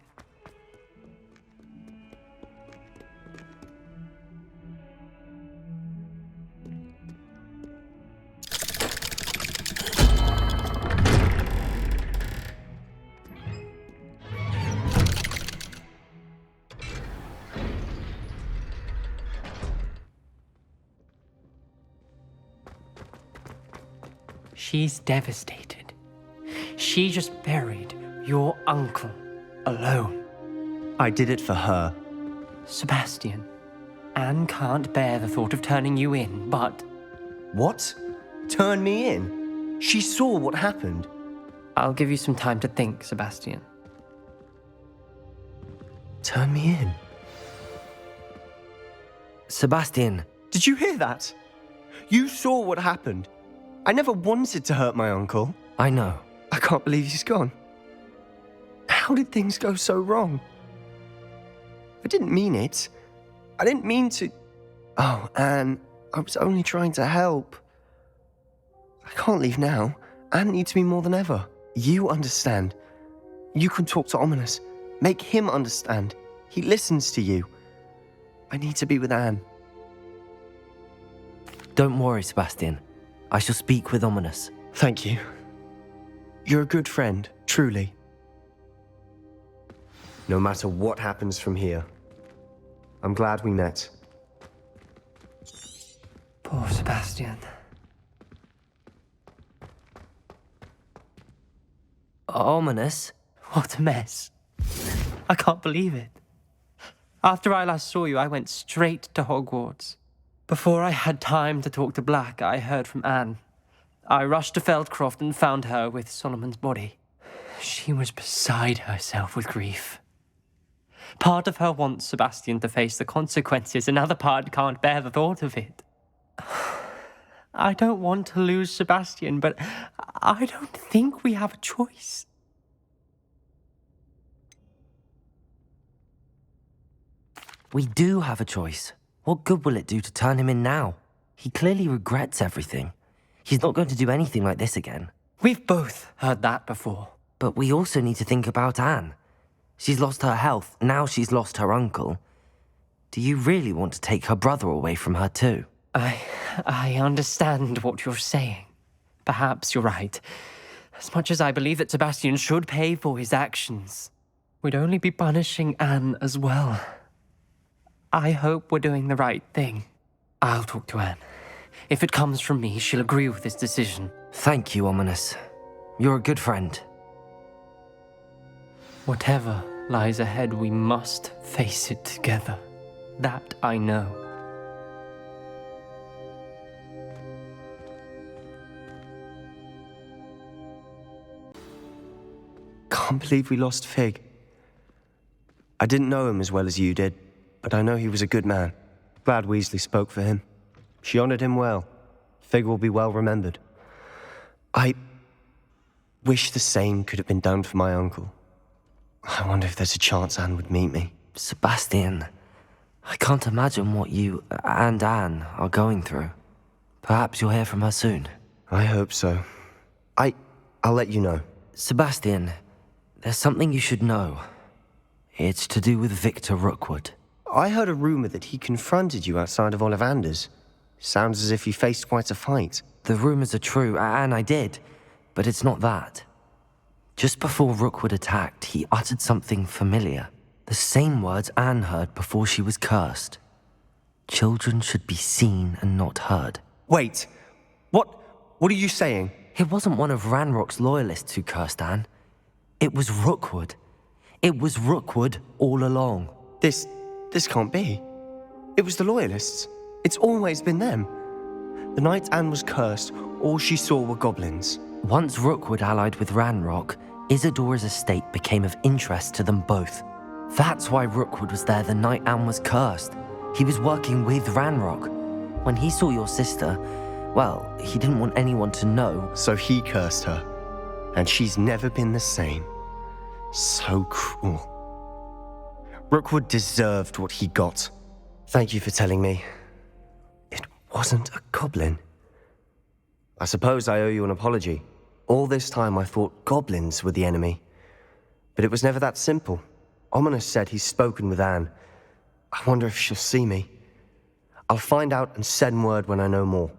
She's devastated. She just buried your uncle alone. I did it for her. Sebastian, Anne can't bear the thought of turning you in, but... What? Turn me in? She saw what happened. I'll give you some time to think, Sebastian. Turn me in? Sebastian. Did you hear that? You saw what happened. I never wanted to hurt my uncle. I know. I can't believe he's gone. How did things go so wrong? I didn't mean it. I didn't mean to... Oh, Anne, I was only trying to help. I can't leave now. Anne needs me more than ever. You understand. You can talk to Ominous. Make him understand. He listens to you. I need to be with Anne. Don't worry, Sebastian. I shall speak with Ominous. Thank you. You're a good friend, truly. No matter what happens from here, I'm glad we met. Poor Sebastian. Ominous? What a mess. I can't believe it. After I last saw you, I went straight to Hogwarts. Before I had time to talk to Black, I heard from Anne. I rushed to Feldcroft and found her with Solomon's body. She was beside herself with grief. Part of her wants Sebastian to face the consequences, another part can't bear the thought of it. I don't want to lose Sebastian, but I don't think we have a choice. We do have a choice. What good will it do to turn him in now? He clearly regrets everything. He's not going to do anything like this again. We've both heard that before. But we also need to think about Anne. She's lost her health, now she's lost her uncle. Do you really want to take her brother away from her too? I understand what you're saying. Perhaps you're right. As much as I believe that Sebastian should pay for his actions, we'd only be punishing Anne as well. I hope we're doing the right thing. I'll talk to Anne. If it comes from me, she'll agree with this decision. Thank you, Ominous. You're a good friend. Whatever lies ahead, we must face it together. That I know. Can't believe we lost Fig. I didn't know him as well as you did, but I know he was a good man. Glad Weasley spoke for him. She honored him well. Fig will be well remembered. I wish the same could have been done for my uncle. I wonder if there's a chance Anne would meet me. Sebastian, I can't imagine what you and Anne are going through. Perhaps you'll hear from her soon. I hope so. I'll let you know. Sebastian, there's something you should know. It's to do with Victor Rookwood. I heard a rumor that he confronted you outside of Ollivander's. Sounds as if you faced quite a fight. The rumors are true, and I did, but it's not that. Just before Rookwood attacked, he uttered something familiar. The same words Anne heard before she was cursed. Children should be seen and not heard. Wait, what are you saying? It wasn't one of Ranrock's loyalists who cursed Anne. It was Rookwood. It was Rookwood all along. This can't be. It was the loyalists. It's always been them. The night Anne was cursed, all she saw were goblins. Once Rookwood allied with Ranrock, Isadora's estate became of interest to them both. That's why Rookwood was there the night Anne was cursed. He was working with Ranrock. When he saw your sister, well, he didn't want anyone to know. So he cursed her. And she's never been the same. So cruel. Rookwood deserved what he got. Thank you for telling me. It wasn't a goblin. I suppose I owe you an apology. All this time I thought goblins were the enemy. But it was never that simple. Ominous said he's spoken with Anne. I wonder if she'll see me. I'll find out and send word when I know more.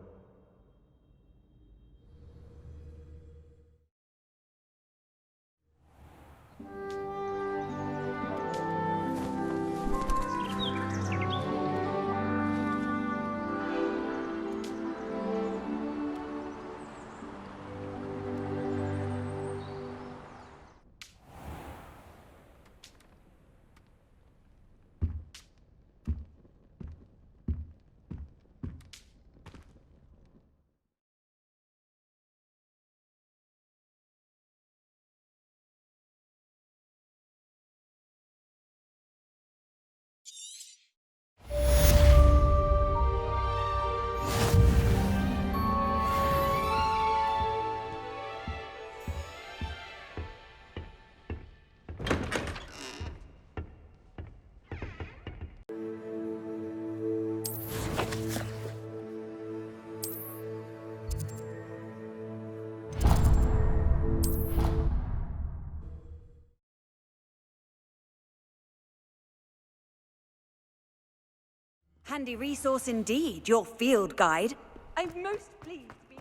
Handy resource indeed, your field guide. I'm most pleased being...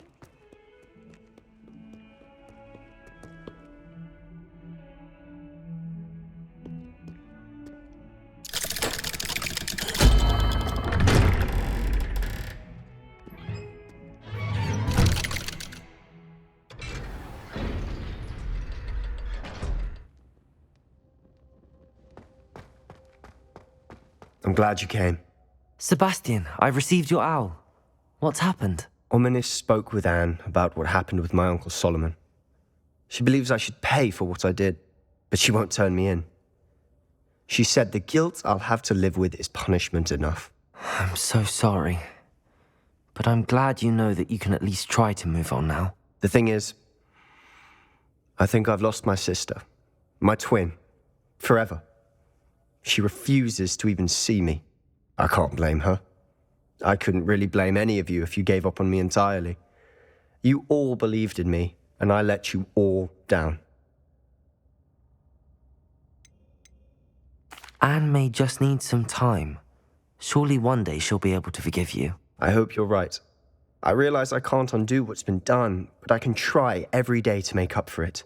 I'm glad you came. Sebastian, I received your owl. What's happened? Ominis spoke with Anne about what happened with my Uncle Solomon. She believes I should pay for what I did, but she won't turn me in. She said the guilt I'll have to live with is punishment enough. I'm so sorry. But I'm glad you know that you can at least try to move on now. The thing is, I think I've lost my sister, my twin, forever. She refuses to even see me. I can't blame her. I couldn't really blame any of you if you gave up on me entirely. You all believed in me, and I let you all down. Anne may just need some time. Surely one day she'll be able to forgive you. I hope you're right. I realize I can't undo what's been done, but I can try every day to make up for it.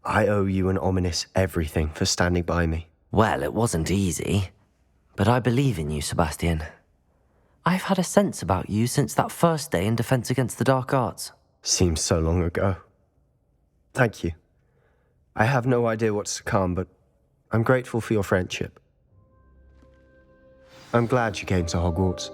I owe you and Ominis everything for standing by me. Well, it wasn't easy, but I believe in you, Sebastian. I've had a sense about you since that first day in Defense Against the Dark Arts. Seems so long ago. Thank you. I have no idea what's to come, but I'm grateful for your friendship. I'm glad you came to Hogwarts.